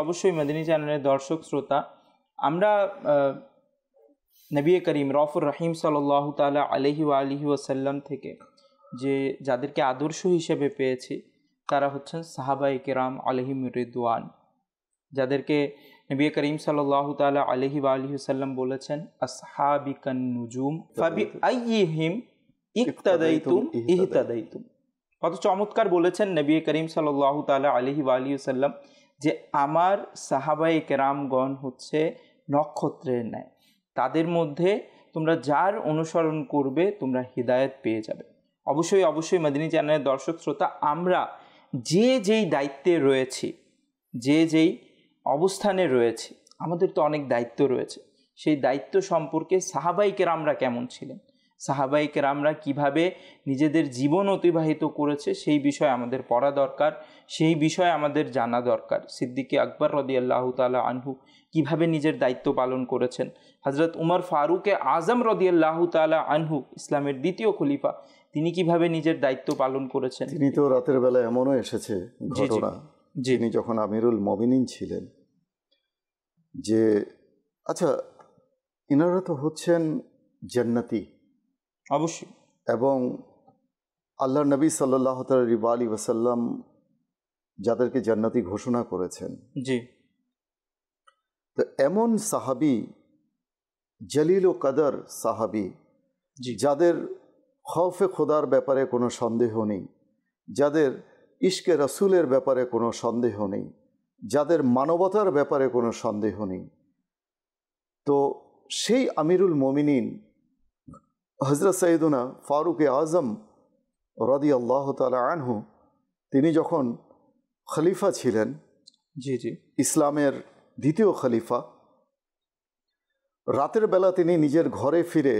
অবশ্যই মাদানী চ্যানেলের দর্শক শ্রোতা, আমরা নবী করিম রউফুর রহিম সাল্লাল্লাহু তাআলা আলাইহি ওয়া আলিহি ওয়াসাল্লাম থেকে যে যাদেরকে আদর্শ হিসেবে পেয়েছি তারা হচ্ছেন সাহাবায়ে কেরাম আলাইহিমুর রিদওয়ান, যাদেরকে নবী করিম সাল্লাল্লাহু তাআলা আলাইহি ওয়া আলিহি ওয়াসাল্লাম বলেছেন আসহাবিকান নুজুম ফাবি আইয়িহিম ইক্তাদাইতুম ইহতাদাইতুম। কত চমৎকার বলেছেন নবী করিম সাল্লাল্লাহু তাআলা আলাইহি ওয়া আলিহি ওয়াসাল্লাম যে আমার সাহাবায়ে কেরামগণ হচ্ছে নক্ষত্রের ন্যায়, তাদের মধ্যে তোমরা যার অনুসরণ করবে তোমরা হিদায়াত পেয়ে যাবে। অবশ্যই মাদানী চ্যানেলের দর্শক শ্রোতা, আমরা যেই দায়িত্বে রয়েছি, যেই অবস্থানে রয়েছি, আমাদের তো অনেক দায়িত্ব রয়েছে। সেই দায়িত্ব সম্পর্কে সাহাবায়ে কেরামরা কেমন ছিলেন, সাহাবায়ে কেরামরা কিভাবে নিজেদের জীবন অতিবাহিত করেছে, সেই বিষয়ে আমাদের পড়া দরকার, সেই বিষয়ে আমাদের জানা দরকার। সিদ্দিক আকবর রাদিয়াল্লাহু তাআলা আনহু কিভাবে নিজের দায়িত্ব পালন করেছেন, হযরত উমর ফারুক আজম রাদিয়াল্লাহু তাআলা আনহু ইসলামের দ্বিতীয় খলিফা, তিনি কিভাবে নিজের দায়িত্ব পালন করেছেন। তিনি তো রাতের বেলা এমনও এসেছে ঘটনা, যিনি যখন আমিরুল মুমিনিন ছিলেন, যে আচ্ছা ইনারা তো হচ্ছেন জান্নাতি, অবশ্যই, এবং আল্লাহ নবী সাল্লাল্লাহু আলাইহি ওয়াসাল্লাম যাদেরকে জান্নাতি ঘোষণা করেছেন, জি, তো এমন সাহাবী, জলিল ও কদর সাহাবী, যাদের খৌফে খোদার ব্যাপারে কোনো সন্দেহ নেই, যাদের ইশকে রাসূলের ব্যাপারে কোনো সন্দেহ নেই, যাদের মানবতার ব্যাপারে কোনো সন্দেহ নেই, তো সেই আমিরুল মুমিনিন হযরত সৈয়দুনা ফারুক আজম রাদিয়াল্লাহু তাআলা আনহু, তিনি যখন খলিফা ছিলেন, জি, ইসলামের দ্বিতীয় খলিফা, রাতের বেলা তিনি নিজের ঘরে ফিরে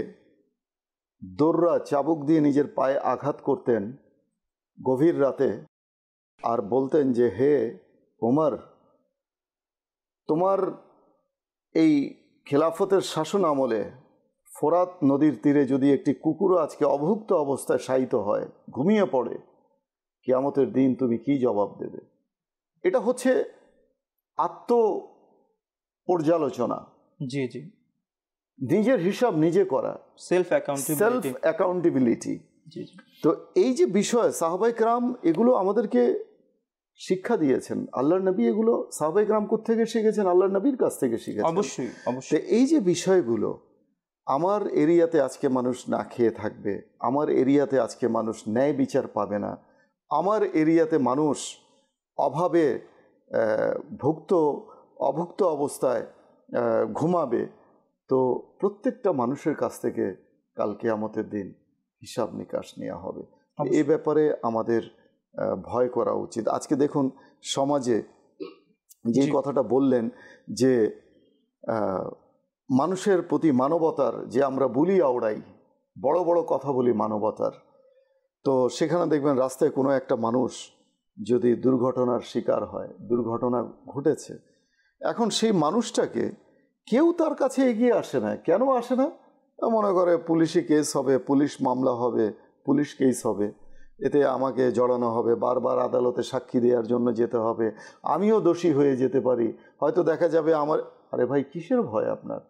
দৌড়া চাবুক দিয়ে নিজের পায়ে আঘাত করতেন গভীর রাতে, আর বলতেন যে, হে ওমর, তোমার এই খেলাফতের শাসন আমলে ফোরাত নদীর তীরে যদি একটি কুকুরও আজকে অভুক্ত অবস্থায় শায়িত হয়, ঘুমিয়ে পড়ে, কিয়ামতের দিন তুমি কি জবাব দেবে? এটা হচ্ছে আত্মপর্যালোচনা, জি জি, নিজের হিসাব নিজে করা, সেলফ অ্যাকাউন্টেবিলিটি। জি জি, তো এই যে বিষয় সাহাবায়ে কেরাম এগুলো আমাদেরকে শিক্ষা দিয়েছেন। আল্লাহর নবী এগুলো সাহাবায়ে কেরাম কোত্থেকে শিখেছেন? আল্লাহর নবীর কাছ থেকে শিখেছেন। অবশ্যই তো অবশ্যই। এই যে বিষয়গুলো, আমার এরিয়াতে আজকে মানুষ না খেয়ে থাকবে, আমার এরিয়াতে আজকে মানুষ ন্যায় বিচার পাবে না, আমার এরিয়াতে মানুষ অভাবে অভুক্ত অবস্থায় ঘুমাবে, তো প্রত্যেকটা মানুষের কাছ থেকে কাল কিয়ামতের দিন হিসাব নিকাশ নেওয়া হবে। এই ব্যাপারে আমাদের ভয় করা উচিত। আজকে দেখুন সমাজে যে কথাটা বললেন যে মানুষের প্রতি মানবতার যে আমরা বলি আওড়াই, বড় বড় কথা বলি মানবতার, তো সেখানে দেখবেন রাস্তায় কোনো একটা মানুষ যদি দুর্ঘটনার শিকার হয়, দুর্ঘটনা ঘটেছে, এখন সেই মানুষটাকে কেউ তার কাছে এগিয়ে আসে না। কেন আসে না? মনে করে পুলিশি কেস হবে, পুলিশ মামলা হবে, পুলিশ কেস হবে, এতে আমাকে জড়ানো হবে, বারবার আদালতে সাক্ষী দেওয়ার জন্য যেতে হবে, আমিও দোষী হয়ে যেতে পারি, হয়তো দেখা যাবে আমার। আরে ভাই, কিসের ভয় আপনার?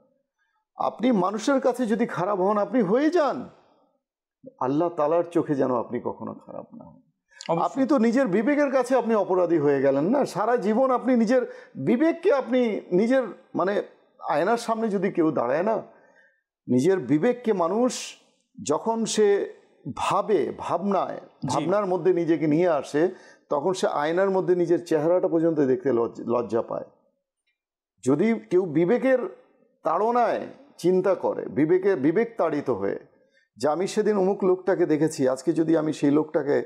আপনি মানুষের কাছে যদি খারাপ হন, আপনি হয়ে যান, আল্লাহ তাআলার চোখে যেন আপনি কখনো খারাপ না হন। আপনি তো নিজের বিবেকের কাছে আপনি অপরাধী হয়ে গেলেন না। সারা জীবন আপনি নিজের বিবেককে, আপনি নিজের মানে আয়নার সামনে যদি কেউ দাঁড়ায় না, নিজের বিবেককে মানুষ যখন সে ভাবনার মধ্যে নিজেকে নিয়ে আসে, তখন সে আয়নার মধ্যে নিজের চেহারাটা পর্যন্ত দেখতে লজ্জা পায়। যদি কেউ বিবেকের তাড়নায় চিন্তা করে, বিবেক তাড়িত হয়ে যে আমি সেদিন অমুক লোকটাকে দেখেছি, আজকে যদি আমি সেই লোকটাকে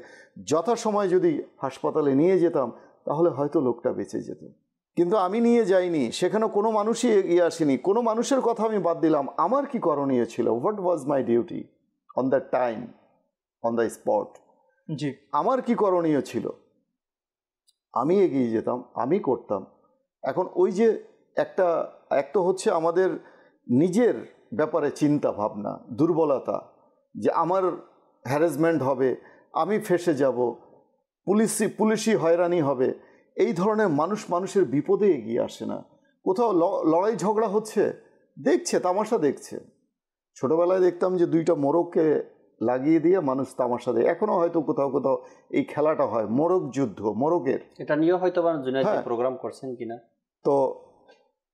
যথাসময়ে যদি হাসপাতালে নিয়ে যেতাম, তাহলে হয়তো লোকটা বেঁচে যেত। কিন্তু আমি নিয়ে যাইনি, সেখানে কোনো মানুষই এগিয়ে আসেনি, কোনো মানুষের কথা আমি বাদ দিলাম। আমার কি করণীয় ছিল? What was my duty on the time, on the spot? জি, আমার কি করণীয় ছিল? আমি এগিয়ে যেতাম, আমি করতাম। এখন ওই যে একটা হচ্ছে আমাদের নিজের ব্যাপারে চিন্তা ভাবনা, দুর্বলতা, যে আমার হ্যারাসমেন্ট হবে, আমি ফেঁসে যাব, পুলিশি হয়রানি হবে, এই ধরনের মানুষের বিপদে এগিয়ে আসে না। কোথাও লড়াই ঝগড়া হচ্ছে, দেখছে, তামাশা দেখছে। ছোটবেলায় দেখতাম যে দুইটা মোরগকে লাগিয়ে দিয়ে মানুষ তামাশা দেয়, এখনো হয়তো কোথাও কোথাও এই খেলাটা হয়, মোরগ যুদ্ধ, মোরগের। এটা নিয়ে হয়তো প্রোগ্রাম করছেন কিনা। তো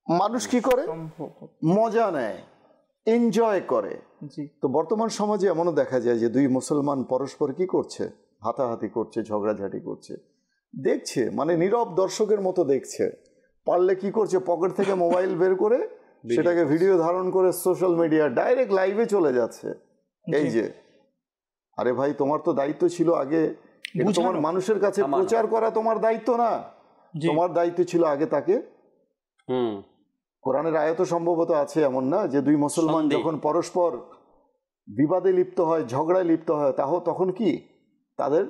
মানুষ কি করে? মজা নেয়, এনজয় করে। তো বর্তমান সমাজে এমনও দেখা যায় যে দুই মুসলমান পরস্পর কি করছে? হাতাহাতি করছে, ঝগড়াঝাটি করছে, দেখছে, মানে নীরব দর্শকের মতো দেখছে। পারলে কি করছে? পকেট থেকে মোবাইল বের করে সেটাকে ভিডিও ধারণ করে সোশ্যাল মিডিয়া ডাইরেক্ট লাইভে চলে যাচ্ছে। এই যে, আরে ভাই, তোমার তো দায়িত্ব ছিল আগে তোমার মানুষের কাছে প্রচার করা, তোমার দায়িত্ব না। তোমার দায়িত্ব ছিল আগে তাকে, কোরআনের আয়াত সম্ভবত আছে এমন না, যে দুই মুসলমান যখন পরস্পর বিবাদে লিপ্ত হয়, ঝগড়ায় লিপ্ত হয়, তখন কি তাদের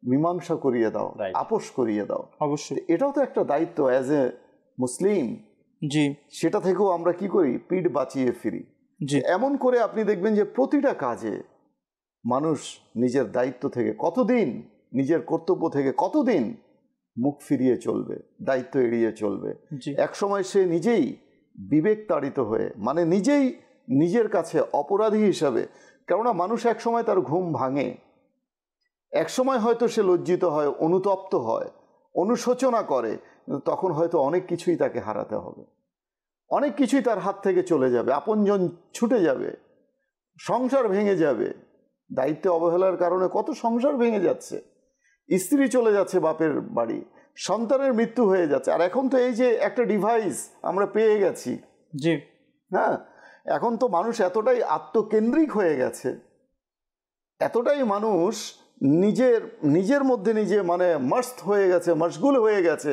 মীমাংসা করিয়ে দাও, আপোষ করিয়ে দাও। অবশ্যই এটাও তো একটা দায়িত্ব অ্যাজ এ মুসলিম। জি, সেটা থেকেও আমরা কি করি? পিঠ বাঁচিয়ে ফিরি। এমন করে আপনি দেখবেন যে প্রতিটা কাজে মানুষ নিজের দায়িত্ব থেকে কতদিন, নিজের কর্তব্য থেকে কতদিন মুখ ফিরিয়ে চলবে, দায়িত্ব এড়িয়ে চলবে। একসময় সে নিজেই বিবেক তাড়িত হয়ে, মানে নিজেই নিজের কাছে অপরাধী হিসাবে, কেননা মানুষ একসময় তার ঘুম ভাঙে, একসময় হয়তো সে লজ্জিত হয়, অনুতপ্ত হয়, অনুশোচনা করে, তখন হয়তো অনেক কিছুই তাকে হারাতে হবে, অনেক কিছুই তার হাত থেকে চলে যাবে, আপনজন ছুটে যাবে, সংসার ভেঙে যাবে। দায়িত্বে অবহেলার কারণে কত সংসার ভেঙে যাচ্ছে, স্ত্রী চলে যাচ্ছে বাপের বাড়ি, সন্তানের মৃত্যু হয়ে যাচ্ছে। আর এখন তো এই যে একটা ডিভাইস আমরা পেয়ে গেছি, জি হ্যাঁ, এখন তো মানুষ এতটাই আত্মকেন্দ্রিক হয়ে গেছে, এতটাই মানুষ নিজের মধ্যে নিজে মানে মস্ত হয়ে গেছে, মশগুল হয়ে গেছে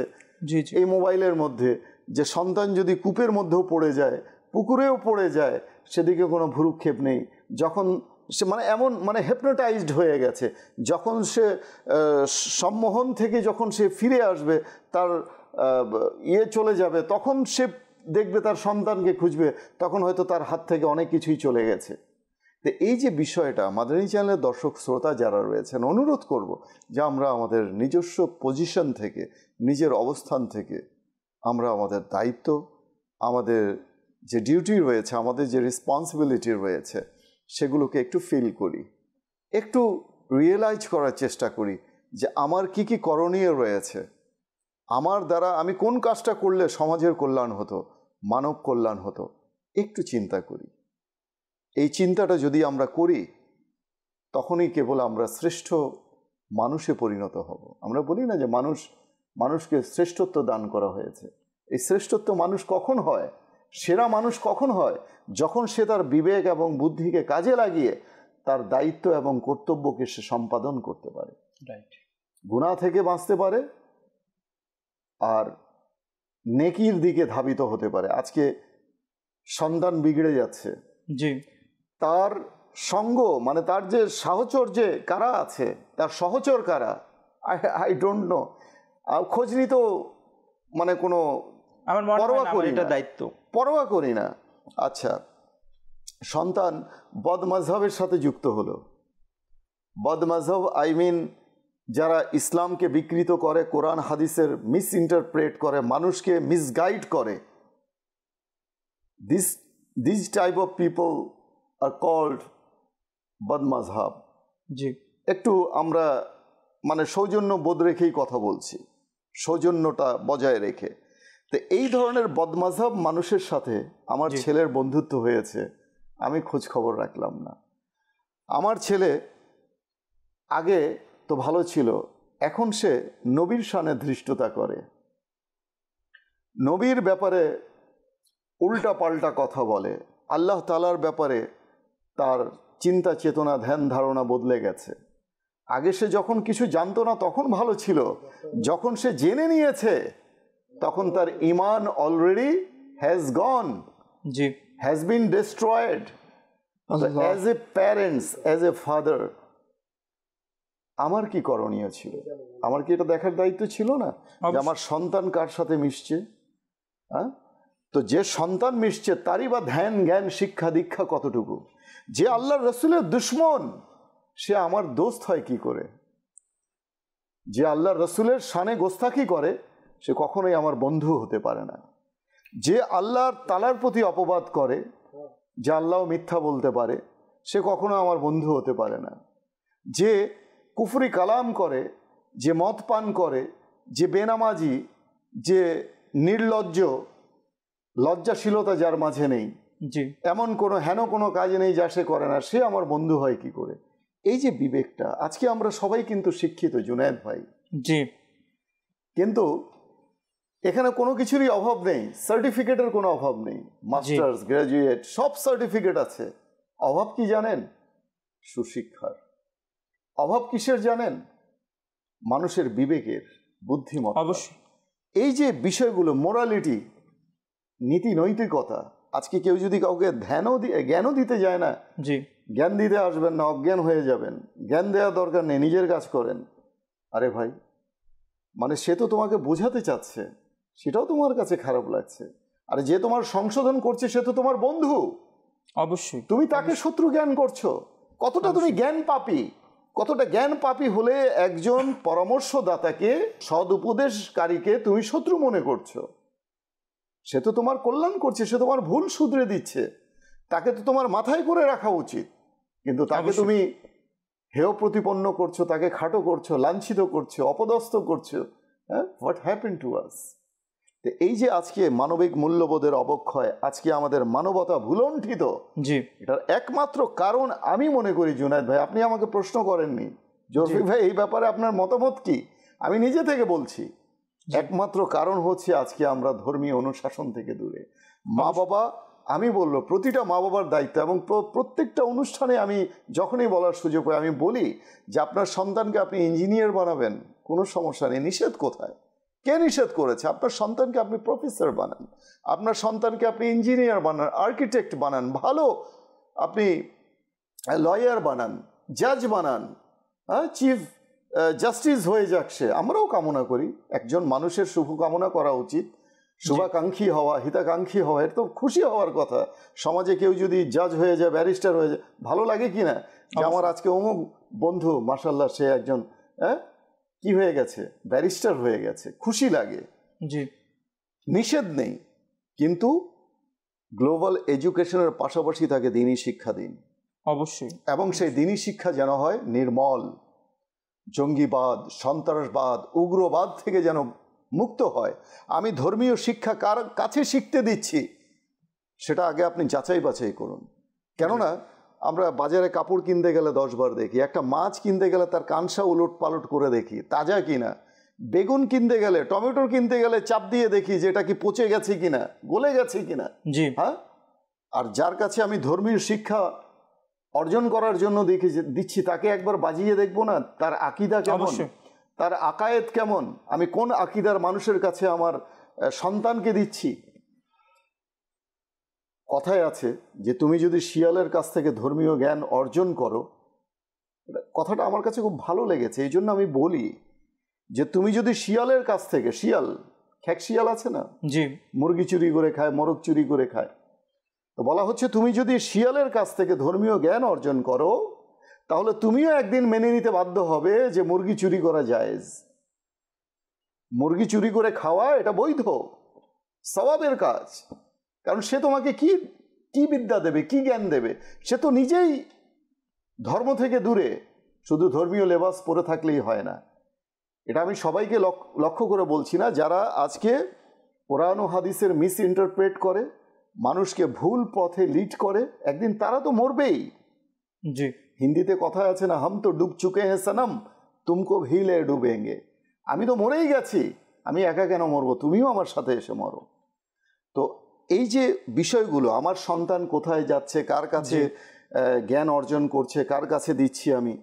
এই মোবাইলের মধ্যে, যে সন্তান যদি কূপের মধ্যেও পড়ে যায় পুকুরেও পড়ে যায়, সেদিকে কোনো ভ্রুক্ষেপ নেই। যখন সে মানে এমন মানে হেপনোটাইজড হয়ে গেছে, যখন সে সম্মোহন থেকে যখন সে ফিরে আসবে, তার চলে যাবে, তখন সে দেখবে তার সন্তানকে খুঁজবে, তখন হয়তো তার হাত থেকে অনেক কিছুই চলে গেছে। তো এই যে বিষয়টা, মাদানী চ্যানেলের দর্শক শ্রোতা যারা রয়েছেন, অনুরোধ করব যে আমরা আমাদের নিজস্ব পজিশন থেকে, নিজের অবস্থান থেকে আমরা আমাদের দায়িত্ব, আমাদের যে ডিউটি রয়েছে, আমাদের যে রেসপন্সিবিলিটি রয়েছে, সেগুলোকে একটু ফিল করি, একটু রিয়েলাইজ করার চেষ্টা করি যে আমার কি কি করণীয় রয়েছে, আমার দ্বারা আমি কোন কাজটা করলে সমাজের কল্যাণ হতো, মানব কল্যাণ হতো, একটু চিন্তা করি। এই চিন্তাটা যদি আমরা করি, তখনই কেবল আমরা শ্রেষ্ঠ মানুষে পরিণত হব। আমরা বলি না যে মানুষকে শ্রেষ্ঠত্ব দান করা হয়েছে। এই শ্রেষ্ঠত্ব মানুষ কখন হয়, সেরা মানুষ কখন হয়, যখন সে তার বিবেক এবং বুদ্ধিকে কাজে লাগিয়ে তার দায়িত্ব এবং কর্তব্যকে সে সম্পাদন করতে পারে, গুনাহ থেকে বাঁচতে পারে আর নেকির দিকে ধাবিত হতে পারে। আজকে সন্তান বিগড়ে যাচ্ছে, জি, তার সঙ্গ মানে তার যে সাহচর্যে কারা আছে, তার সহচর কারা, আই ডোন্ট নো, খোঁজ নিতেও মানে কোনো পরোয়া করি না। আচ্ছা, সন্তান বদমাযহাবের সাথে যুক্ত হলো, বদমাযহাব আই মিন যারা ইসলামকে বিকৃত করে, কোরআন হাদিসের মিস ইন্টারপ্রেট করে, মানুষকে মিসগাইড করে, this type of people are called বদমাযহাব। জি, একটু আমরা মানে সৌজন্য বোধ রেখেই কথা বলছি, সৌজন্যটা বজায় রেখে। তো এই ধরনের বদমাযহাব মানুষের সাথে আমার ছেলের বন্ধুত্ব হয়েছে, আমি খোঁজ খবর রাখলাম না। আমার ছেলে আগে তো ভালো ছিল, এখন সে নবীর শানে ধৃষ্টতা করে, নবীর ব্যাপারে উল্টা পাল্টা কথা বলে, আল্লাহ তাআলার ব্যাপারে তার চিন্তা চেতনা ধ্যান ধারণা বদলে গেছে। আগে সে যখন কিছু জানতো না তখন ভালো ছিল, যখন সে জেনে নিয়েছে তখন তার ঈমান already has gone, G, has been destroyed. As a parents, as a father, আমার কি করণীয় ছিল? আমার কি এটা দেখার দায়িত্ব ছিল না যে আমার সন্তান কার সাথে মিশছে? হ্যাঁ, তো যে সন্তান মিশছে তারই বা ধ্যান জ্ঞান শিক্ষা দীক্ষা কতটুকু? যে আল্লাহর রাসূলের দুশমন সে আমার দোস্ত হয় কি করে? যে আল্লাহর রাসূলের শানে গোস্তাখি করে সে কখনোই আমার বন্ধু হতে পারে না। যে আল্লাহর তাআলার প্রতি অপবাদ করে, যে আল্লাহ মিথ্যা বলতে পারে, সে কখনো আমার বন্ধু হতে পারে না। যে কুফরি কালাম করে, যে মদ পান করে, যে বেনামাজি, যে নির্লজ্জ, লজ্জাশীলতা যার মাঝে নেই, জি, এমন কোনো হেন কোনো কাজ নেই যা সে করে না, সে আমার বন্ধু হয় কি করে? এই যে বিবেকটা, আজকে আমরা সবাই কিন্তু শিক্ষিত জুনায়েদ ভাই, জি, কিন্তু এখানে কোনো কিছুরই অভাব নেই, সার্টিফিকেটের কোনো অভাব নেই, মাস্টার্স গ্রাজুয়েট সব সার্টিফিকেট আছে। অভাব কি জানেন? সুশিক্ষার। অভাব কিসের জানেন? মানুষের বিবেকের, বুদ্ধিমত্তা। অবশ্যই এই যে বিষয়গুলো, মোরালিটি, নীতি নৈতিকতা, আজকে কেউ যদি কাউকে জ্ঞানও দিতে যায় না, জি, জ্ঞান দিতে আসবেন না, অজ্ঞান হয়ে যাবেন, জ্ঞান দেওয়া দরকার নেই, নিজের কাজ করেন। আরে ভাই, মানে সে তো তোমাকে বোঝাতে চাচ্ছে, সেটাও তোমার কাছে খারাপ লাগছে। আরে যে তোমার সংশোধন করছে সে তো তোমার বন্ধু, অবশ্যই তুমি তাকে শত্রু জ্ঞান করছো। কতটা তুমি জ্ঞান পাপী, কতটা জ্ঞান পাপী হলে একজন পরামর্শদাতাকে, সদ উপদেশকারীকে তুমি শত্রু মনে করছো? সে তো তোমার কল্যাণ করছে, সে তোমার ভুল শুধরে দিচ্ছে, তাকে তো তোমার মাথায় করে রাখা উচিত। কিন্তু তাকে তুমি হেয় প্রতিপন্ন করছো, তাকে খাটো করছো, লাঞ্ছিত করছো, অপদস্থ করছো। হ্যাঁ, হোয়াট হ্যাপেন টু আস? এই যে আজকে মানবিক মূল্যবোধের অবক্ষয়, আজকে আমাদের মানবতা ভুলণ্ঠিত, জি, এটার একমাত্র কারণ আমি মনে করি, জুনায়েদ ভাই আপনি আমাকে প্রশ্ন করেননি, জরফিক ভাই এই ব্যাপারে আপনার মতামত কি, আমি নিজে থেকে বলছি, একমাত্র কারণ হচ্ছে আজকে আমরা ধর্মীয় অনুশাসন থেকে দূরে। মা বাবা, আমি বলবো প্রতিটা মা বাবার দায়িত্ব, এবং প্রত্যেকটা অনুষ্ঠানে আমি যখনই বলার সুযোগ পাই আমি বলি যে আপনার সন্তানকে আপনি ইঞ্জিনিয়ার বানাবেন, কোনো সমস্যা নেই, নিষেধ কোথায়? কে নিষেধ করেছে? আপনার সন্তানকে আপনি প্রফেসর বানান, আপনার সন্তানকে আপনি ইঞ্জিনিয়ার বানান, আর্কিটেক্ট বানান, ভালো আপনি লয়ার বানান, জাজ বানান, চিফ জাস্টিস হয়ে যাক সে। আমরাও কামনা করি, একজন মানুষের শুভ কামনা করা উচিত, শুভাকাঙ্ক্ষী হওয়া, হিতাকাঙ্ক্ষী হওয়া, এটা তো খুশি হওয়ার কথা। সমাজে কেউ যদি জাজ হয়ে যায়, ব্যারিস্টার হয়ে যায়, ভালো লাগে কি না? যে আমার আজকে অমুক বন্ধু মাশাআল্লাহ সে একজন কি হয়ে গেছে, ব্যারিস্টার হয়ে গেছে, খুশি লাগে। জি, নিষেধ নেই, কিন্তু গ্লোবাল এডুকেশনের পাশাপাশি তাকে দিনই শিক্ষা দিন অবশ্যই। এবং সেই দিনই শিক্ষা যেন হয় নির্মল, জঙ্গিবাদ, সন্ত্রাসবাদ, উগ্রবাদ থেকে যেন মুক্ত হয়। আমি ধর্মীয় শিক্ষা কার কাছে শিখতে দিচ্ছি সেটা আগে আপনি যাচাই বাছাই করুন। কেননা আমরা বাজারে কাপড় কিনতে গেলে 10 বার দেখি, একটা মাছ কিনতে গেলে তার কানসা উলট পালট করে দেখি তাজা কিনা, বেগুন কিনতে গেলে, টমেটো কিনতে গেলে চাপ দিয়ে দেখি যে এটা কি পচে গেছে কিনা, গলে গেছে কিনা। জি, হ্যাঁ। আর যার কাছে আমি ধর্মীয় শিক্ষা অর্জন করার জন্য দিচ্ছি তাকে একবার বাজিয়ে দেখবো না তার আকীদা কেমন, তার আকায়েত কেমন, আমি কোন আকীদার মানুষের কাছে আমার সন্তানকে দিচ্ছি। কথায় আছে যে তুমি যদি শিয়ালের কাছ থেকে ধর্মীয় জ্ঞান অর্জন করো, কথাটা আমার কাছে খুব ভালো লেগেছে। এই জন্য আমি বলি যে তুমি যদি শিয়ালের কাছ থেকে, শিয়াল খ্যাক শিয়াল আছে না, জি, মুরগি চুরি করে খায়, মোরগ চুরি করে খায়, তো বলা হচ্ছে তুমি যদি শিয়ালের কাছ থেকে ধর্মীয় জ্ঞান অর্জন করো তাহলে তুমিও একদিন মেনে নিতে বাধ্য হবে যে মুরগি চুরি করা জায়েজ, মুরগি চুরি করে খাওয়া এটা বৈধ, সওয়াবের কাজ। কারণ সে তোমাকে কি কি বিদ্যা দেবে, কি জ্ঞান দেবে? সে তো নিজেই ধর্ম থেকে দূরে, শুধু ধর্মীয় লেবাস পরে থাকলেই হয় না। এটা আমি সবাইকে লক্ষ্য করে বলছি না, যারা আজকে কোরআন ও হাদিসের মিস ইন্টারপ্রেট করে, মানুষকে ভুল পথে লিড করে, একদিন তারা তো মরবেই। জি, হিন্দিতে কথা আছে না, হাম তো ডুব চুকে হ্যাঁ সনম তুমকো ভি লে ডুবেঙ্গে। আমি তো মরেই গেছি, আমি একা কেন মরবো, তুমিও আমার সাথে এসে মরো। তো এই যে বিষয়গুলো, আমার সন্তান কোথায় যাচ্ছে, কার কাছে জ্ঞান অর্জন করছে, কার কাছে দিচ্ছি আমি,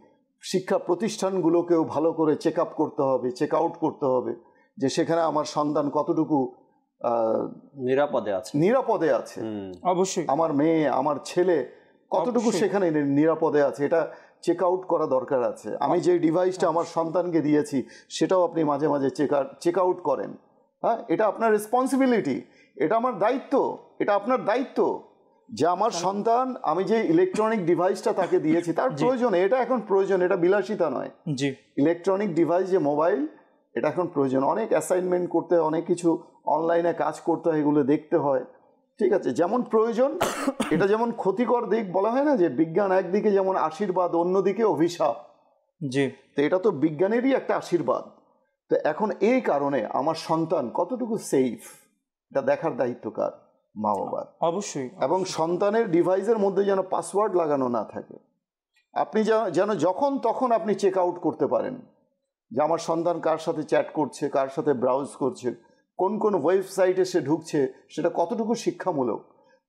শিক্ষা প্রতিষ্ঠানগুলোকেও ভালো করে চেক আপ করতে হবে, চেক আউট করতে হবে যে সেখানে আমার সন্তান কতটুকু নিরাপদে আছে। অবশ্যই আমার মেয়ে, আমার ছেলে কতটুকু সেখানে নিরাপদে আছে, এটা চেক আউট করা দরকার আছে। আমি যে ডিভাইসটা আমার সন্তানকে দিয়েছি সেটাও আপনি মাঝে মাঝে চেক আউট করেন। হ্যাঁ, এটা আপনার রেসপন্সিবিলিটি, এটা আমার দায়িত্ব, এটা আপনার দায়িত্ব যে আমার সন্তান, আমি যে ইলেকট্রনিক ডিভাইসটা তাকে দিয়েছি তার প্রয়োজন, এটা এখন প্রয়োজন, এটা বিলাসিতা নয়। জি, ইলেকট্রনিক ডিভাইস যে মোবাইল, এটা এখন প্রয়োজন। অনেক অ্যাসাইনমেন্ট করতে হয়, অনেক কিছু অনলাইনে কাজ করতে হয়, এগুলো দেখতে হয়, ঠিক আছে, যেমন প্রয়োজন। এটা যেমন ক্ষতিকর দিক, বলা হয় না যে বিজ্ঞান একদিকে যেমন আশীর্বাদ, অন্যদিকে অভিশাপ। জি, তো এটা তো বিজ্ঞানেরই একটা আশীর্বাদ। তো এখন এই কারণে আমার সন্তান কতটুকু সেফ, এটা দেখার দায়িত্ব কার? মা বাবার। অবশ্যই। এবং সন্তানের ডিভাইসের মধ্যে যেন পাসওয়ার্ড লাগানো না থাকে। আপনি যেন যখন তখন আপনি চেক আউট করতে পারেন যে আমার সন্তান কার সাথে চ্যাট করছে, কার সাথে ব্রাউজ করছে, কোন কোন ওয়েবসাইটে সে ঢুকছে, সেটা কতটুকু শিক্ষামূলক,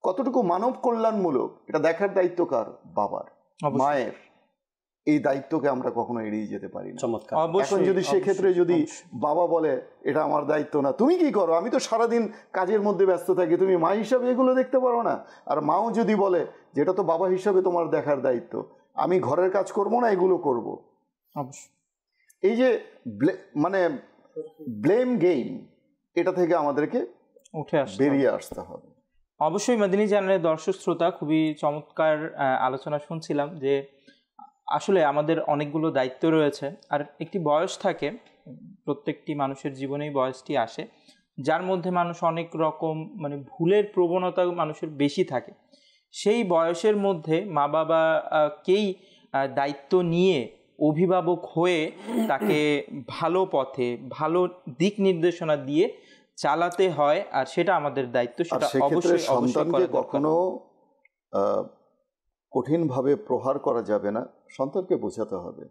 কতটুকু মানব কল্যাণমূলক, এটা দেখার দায়িত্ব কার? বাবার, মায়ের। এই দায়িত্বকে আমরা কখনো এড়িয়ে যেতে পারি না। এখন যদি সেক্ষেত্রে যদি বাবা বলে এটা আমার দায়িত্ব না, তুমি কি করো, আমি তো সারাদিন কাজের মধ্যে ব্যস্ত থাকি, তুমি মা হিসাবে এগুলো দেখতে পারো না? আর মাও যদি বলে যে এটা তো বাবা হিসাবে তোমার দেখার দায়িত্ব, আমি ঘরের কাজ করবো না, এগুলো করবো। এই যে মানে ব্লেম গেম, এটা থেকে আমাদেরকে বেরিয়ে আসতে হবে। অবশ্যই মাদিনী চ্যানেলের দর্শক শ্রোতা, খুবই চমৎকার আলোচনা শুনছিলাম যে আসলে আমাদের অনেকগুলো দায়িত্ব রয়েছে। আর একটি বয়স থাকে, প্রত্যেকটি মানুষের জীবনেই বয়সটি আসে, যার মধ্যে মানুষ অনেক রকম মানে ভুলের প্রবণতা মানুষের বেশি থাকে। সেই বয়সের মধ্যে মা বাবাকেই দায়িত্ব নিয়ে অভিভাবক হয়ে তাকে ভালো পথে, ভালো দিক নির্দেশনা দিয়ে চালাতে হয়, আর সেটা আমাদের দায়িত্ব। সেটা অবশ্যই সন্তানকে কখনো কঠিনভাবে প্রহার করা যাবে না, সন্তানকে বোঝাতে হবে।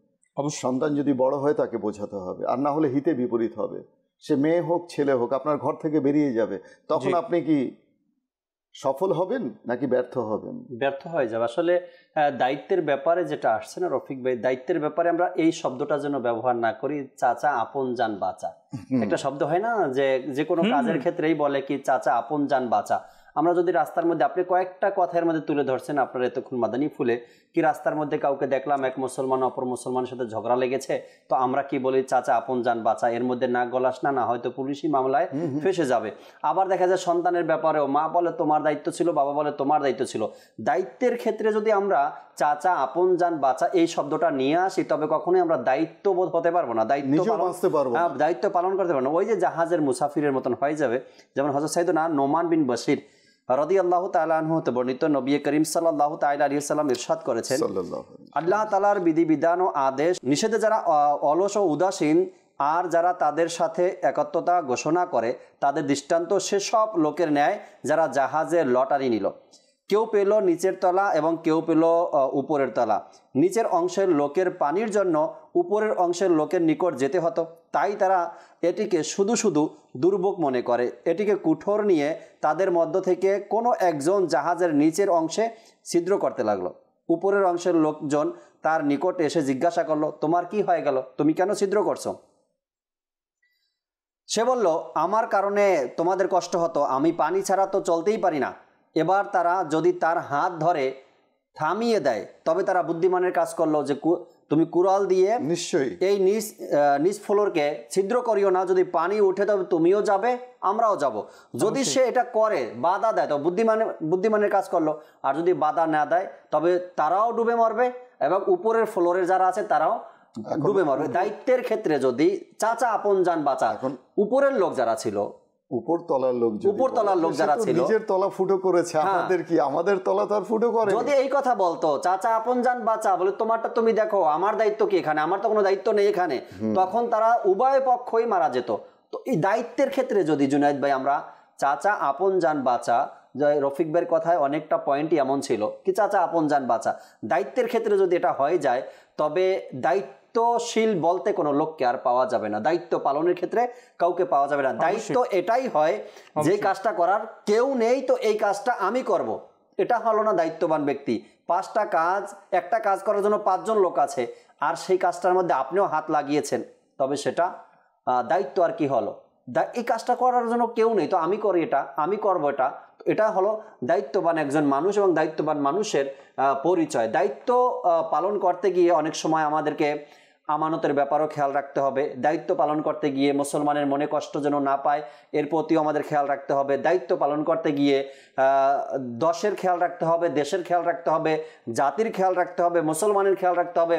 সন্তান যদি বড় হয় তাকে বোঝাতে হবে, আর না হলে হিতে বিপরীত হবে। সে মেয়ে হোক ছেলে হোক, আপনার ঘর থেকে বেরিয়ে যাবে, তখন আপনি কি সফল হবেন নাকি ব্যর্থ হবেন? ব্যর্থ হয়ে যাবে। আসলে দায়িত্বের ব্যাপারে যেটা আসছে না রফিক ভাই, দায়িত্বের ব্যাপারে আমরা এই শব্দটা যেন ব্যবহার না করি, চাচা আপন জান বাঁচা। একটা শব্দ হয় না যে কোনো কাজের ক্ষেত্রেই বলে কি চাচা আপন জান বাঁচা। আমরা যদি রাস্তার মধ্যে, আপনি কয়েকটা কথার মধ্যে তুলে ধরছেন আপনার এতক্ষণ মাদানী ফুলে, কি রাস্তার মধ্যে কাউকে দেখলাম এক মুসলমান অপর মুসলমানের সাথে ঝগড়া লেগেছে, তো আমরা কি বলি চাচা আপন জান বাঁচা, এর মধ্যে নাক গলাস না হয়তো পুলিশি মামলায় ফেসে যাবে। আবার দেখা যায় সন্তানের ব্যাপারেও মা বলে তোমার দায়িত্ব ছিল, বাবা বলে তোমার দায়িত্ব ছিল। দায়িত্বের ক্ষেত্রে যদি আমরা চাচা আপন জান বাঁচা এই শব্দটা নিয়ে আসি, তবে কখনোই আমরা দায়িত্ববোধ হতে পারবো না, দায়িত্ব পালন করতে পারবো না। ওই যে জাহাজের মুসাফিরের মতন হয়ে যাবে। যেমন হযরত সাইয়েদনা নোমান বিন বশির রাদিয়াল্লাহু তাআলা আনহু হতে বর্ণিত, নবী করিম সাল্লাল্লাহু তাআলা আলাইহি ওয়াসাল্লাম ইরশাদ করেছেন, আল্লাহ তাআলার বিধিবিধান ও আদেশ নিষেধে যারা অলস ও উদাসীন আর যারা তাদের সাথে একত্বতা ঘোষণা করে, তাদের দৃষ্টান্ত সেসব লোকের ন্যায় যারা জাহাজে লটারি নিল। কেউ পেল নিচের তলা এবং কেউ পেল উপরের তলা। নিচের অংশের লোকের পানির জন্য উপরের অংশের লোকের নিকট যেতে হতো, তাই তারা এটিকে শুধু শুধু দুর্ভোগ মনে করে। এটিকে কুঠোর নিয়ে তাদের মধ্য থেকে কোনো একজন জাহাজের নিচের অংশে ছিদ্র করতে লাগলো। উপরের অংশের লোকজন তার নিকটে এসে জিজ্ঞাসা করলো, তোমার কি হয়ে গেল, তুমি কেন ছিদ্র করছো? সে বলল, আমার কারণে তোমাদের কষ্ট হতো, আমি পানি ছাড়া তো চলতেই পারি না। এবার তারা যদি তার হাত ধরে থামিয়ে দেয়, তবে তারা বুদ্ধিমানের কাজ করলো যে তুমি কুড়াল দিয়ে নিশ্চয়ই এই নিচ ফ্লোরকে ছিদ্র করিও না, যদি পানি উঠে তবে তুমিও যাবে আমরাও যাব। যদি সে এটা করে বাধা দেয় তো বুদ্ধিমানের কাজ করলো, আর যদি বাধা না দেয় তবে তারাও ডুবে মরবে এবং উপরের ফ্লোরের যারা আছে তারাও ডুবে মরবে। দায়িত্বের ক্ষেত্রে যদি চাচা আপন জান বাঁচা, এখন উপরের লোক যারা ছিল, উপরতলার লোক যারা ছিল, নিজের তলা ফুটো করেছে, আমাদের কি, আমাদের তলা তো আর ফুটো করে। যদি এই কথা বলতো চাচা আপন জান বাঁচা, বলে তোমারটা তুমি দেখো, আমার দায়িত্ব কি এখানে, আমার তো কোনো দায়িত্ব নেই এখানে, তখন তারা উভয় পক্ষই মারা যেত। তো এই দায়িত্বের ক্ষেত্রে যদি জুনায়েদ ভাই আমরা চাচা আপন জান বাঁচা, রফিক ভাইয়ের কথায় অনেকটা পয়েন্টই এমন ছিল কি চাচা আপন জান বাঁচা, দায়িত্বের ক্ষেত্রে যদি এটা হয়ে যায়, তবে দায়িত্বশীল বলতে কোনো লোককে আর পাওয়া যাবে না, দায়িত্ব পালনের ক্ষেত্রে কাউকে পাওয়া যাবে না। দায়িত্ব এটাই হয় যে কাজটা করার কেউ নেই, তো এই কাজটা আমি করব, এটা হলো না দায়িত্ববান ব্যক্তি। একটা কাজ করার জন্য 5 জন লোক আছে, আর সেই কাজটার মধ্যে আপনিও হাত লাগিয়েছেন, তবে সেটা দায়িত্ব আর কি হলো? এই কাজটা করার জন্য কেউ নেই, তো আমি করি এটা, আমি করবো এটা, এটা হলো দায়িত্ববান একজন মানুষ এবং দায়িত্ববান মানুষের পরিচয়। দায়িত্ব পালন করতে গিয়ে অনেক সময় আমাদেরকে আমানতের ব্যাপারও খেয়াল রাখতে হবে। দায়িত্ব পালন করতে গিয়ে মুসলমানের মনে কষ্ট যেন না পায়, এর প্রতিও আমাদের খেয়াল রাখতে হবে। দায়িত্ব পালন করতে গিয়ে দশের খেয়াল রাখতে হবে, দেশের খেয়াল রাখতে হবে, জাতির খেয়াল রাখতে হবে, মুসলমানের খেয়াল রাখতে হবে,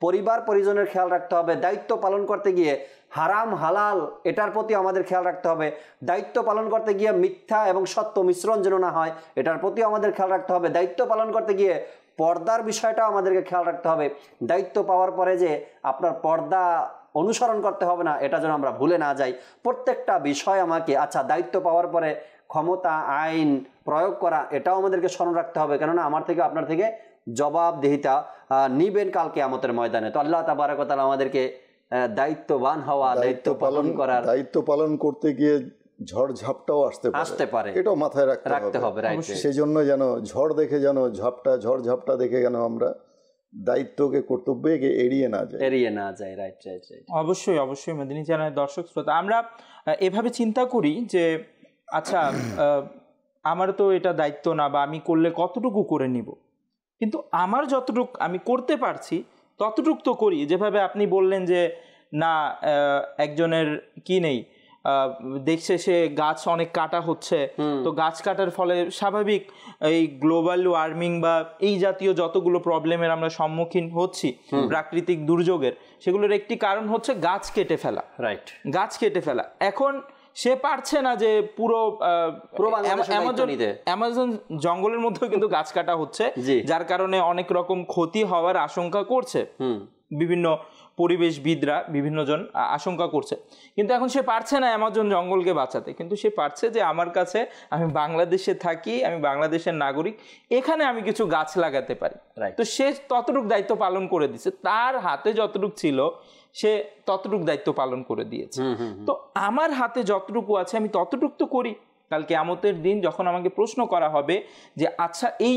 পরিবার পরিজনের খেয়াল রাখতে হবে। দায়িত্ব পালন করতে গিয়ে হারাম হালাল এটার প্রতি আমাদের খেয়াল রাখতে হবে। দায়িত্ব পালন করতে গিয়ে মিথ্যা এবং সত্য মিশ্রণ যেন না হয়, এটার প্রতিও আমাদের খেয়াল রাখতে হবে। দায়িত্ব পালন করতে গিয়ে পর্দার বিষয়টাও আমাদেরকে খেয়াল রাখতে হবে। দায়িত্ব পাওয়ার পরে যে আপনার পর্দা অনুসরণ করতে হবে না, এটা যেন আমরা ভুলে না যাই। প্রত্যেকটা বিষয় আমাকে, আচ্ছা দায়িত্ব পাওয়ার পরে ক্ষমতা আইন প্রয়োগ করা, এটাও আমাদেরকে স্মরণ রাখতে হবে, কেননা আমার থেকে আপনার থেকে জবাবদিহিতা নিবেন কাল কিয়ামতের ময়দানে। তো আল্লাহ তাবারক ওয়া তাআলা আমাদেরকে দায়িত্ববান হওয়া, দায়িত্ব পালন করার, দায়িত্ব পালন করতে গিয়ে ঝড় ঝাপটাও আসতে পারে, এটাও মাথায় রাখতে হবে। সেই জন্য যেন ঝড় ঝাপটা দেখে যেন আমরা দায়িত্বকে কর্তব্যকে এড়িয়ে না যাই। রাইট। অবশ্যই মদিনী চ্যানেলের দর্শক শ্রোতা, আমরা এভাবে চিন্তা করি যে আচ্ছা আমার তো এটা দায়িত্ব না, বা আমি করলে কতটুকু করে নিব, কিন্তু আমার যতটুকু আমি করতে পারছি ততটুকু তো করি। যেভাবে আপনি বললেন যে না একজনের কি নেই, দেখছে সে গাছ অনেক কাটা হচ্ছে, তো গাছ কাটার ফলে স্বাভাবিক এই গ্লোবাল ওয়ার্মিং বা এই জাতীয় যতগুলো প্রবলেমের আমরা সম্মুখীন হচ্ছি, প্রাকৃতিক দুর্যোগের, সেগুলোর একটি কারণ হচ্ছে গাছ কেটে ফেলা। রাইট, গাছ কেটে ফেলা। এখন সে পারছে না যে পুরো অ্যামাজন জঙ্গলের মধ্যেও কিন্তু গাছ কাটা হচ্ছে, যার কারণে অনেক রকম ক্ষতি হওয়ার আশঙ্কা করছে বিভিন্ন পরিবেশবিদরা, বিভিন্ন জন আশঙ্কা করছে। কিন্তু এখন সে পারছে না অ্যামাজন জঙ্গলকে বাঁচাতে, কিন্তু সে পারছে যে আমার কাছে, আমি বাংলাদেশে থাকি, আমি বাংলাদেশের নাগরিক, এখানে আমি কিছু গাছ লাগাতে পারি। তো সে ততটুকু দায়িত্ব পালন করে দিচ্ছে, তার হাতে যতটুকু ছিল সে ততটুকু দায়িত্ব পালন করে দিয়েছে। তো আমার হাতে যতটুকু আছে আমি ততটুকু তো করি। কাল কিয়ামতের দিন যখন আমাকে প্রশ্ন করা হবে যে আচ্ছা এই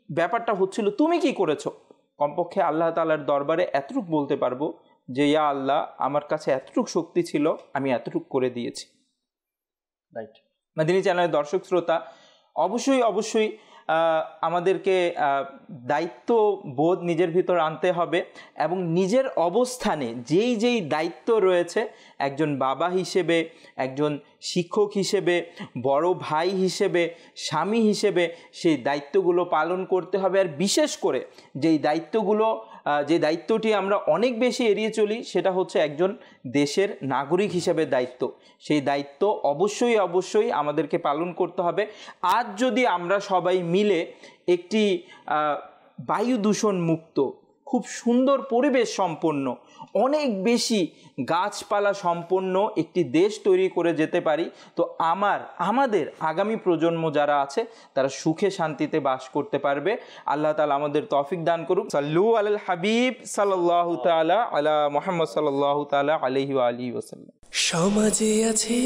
ব্যাপারটা হচ্ছিল তুমি কি করেছো, কমপক্ষে আল্লাহ তাআলার দরবারে এতটুকু বলতে পারবো যে ইয়া আল্লাহ, আমার কাছে এতটুকু শক্তি ছিল, আমি এতটুকু করে দিয়েছি। রাইট। মাদিনী চ্যানেলের দর্শক শ্রোতা, অবশ্যই আমাদেরকে দায়িত্ববোধ নিজের ভিতর আনতে হবে এবং নিজের অবস্থানে যেই দায়িত্ব রয়েছে, একজন বাবা হিসেবে, একজন শিক্ষক হিসেবে, বড় ভাই হিসেবে, স্বামী হিসেবে সেই দায়িত্বগুলো পালন করতে হবে। আর বিশেষ করে যে দায়িত্বটি আমরা অনেক বেশি এড়িয়ে চলি, সেটা হচ্ছে একজন দেশের নাগরিক হিসেবে দায়িত্ব। সেই দায়িত্ব অবশ্যই আমাদেরকে পালন করতে হবে। আজ যদি আমরা সবাই মিলে একটি বায়ু দূষণ মুক্ত, খুব সুন্দর পরিবেশ সম্পন্ন, অনেক বেশি গাছপালা সম্পন্ন একটি দেশ তৈরি করে যেতে পারি, তো আমাদের আগামী প্রজন্ম যারা আছে তারা সুখে শান্তিতে বাস করতে পারবে। আল্লাহ তাআলা আমাদের তৌফিক দান করুক। সাল্লু আলাল হাবিব সাল্লাল্লাহু তাআলা আলা মুহাম্মদ সাল্লাল্লাহু তাআলা আলাইহি ওয়া আলিহি ওয়াসাল্লাম। সমাজে আছে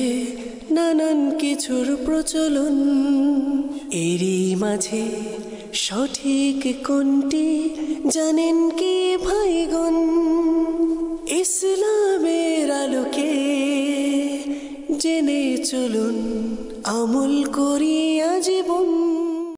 নানান কিছুর প্রচলন, এরই মাঝে সঠিক কোনটি জানেন কি ভাইগণ? ইসলামের আলোকে জেনে চলুন, আমল করিয়া জীবন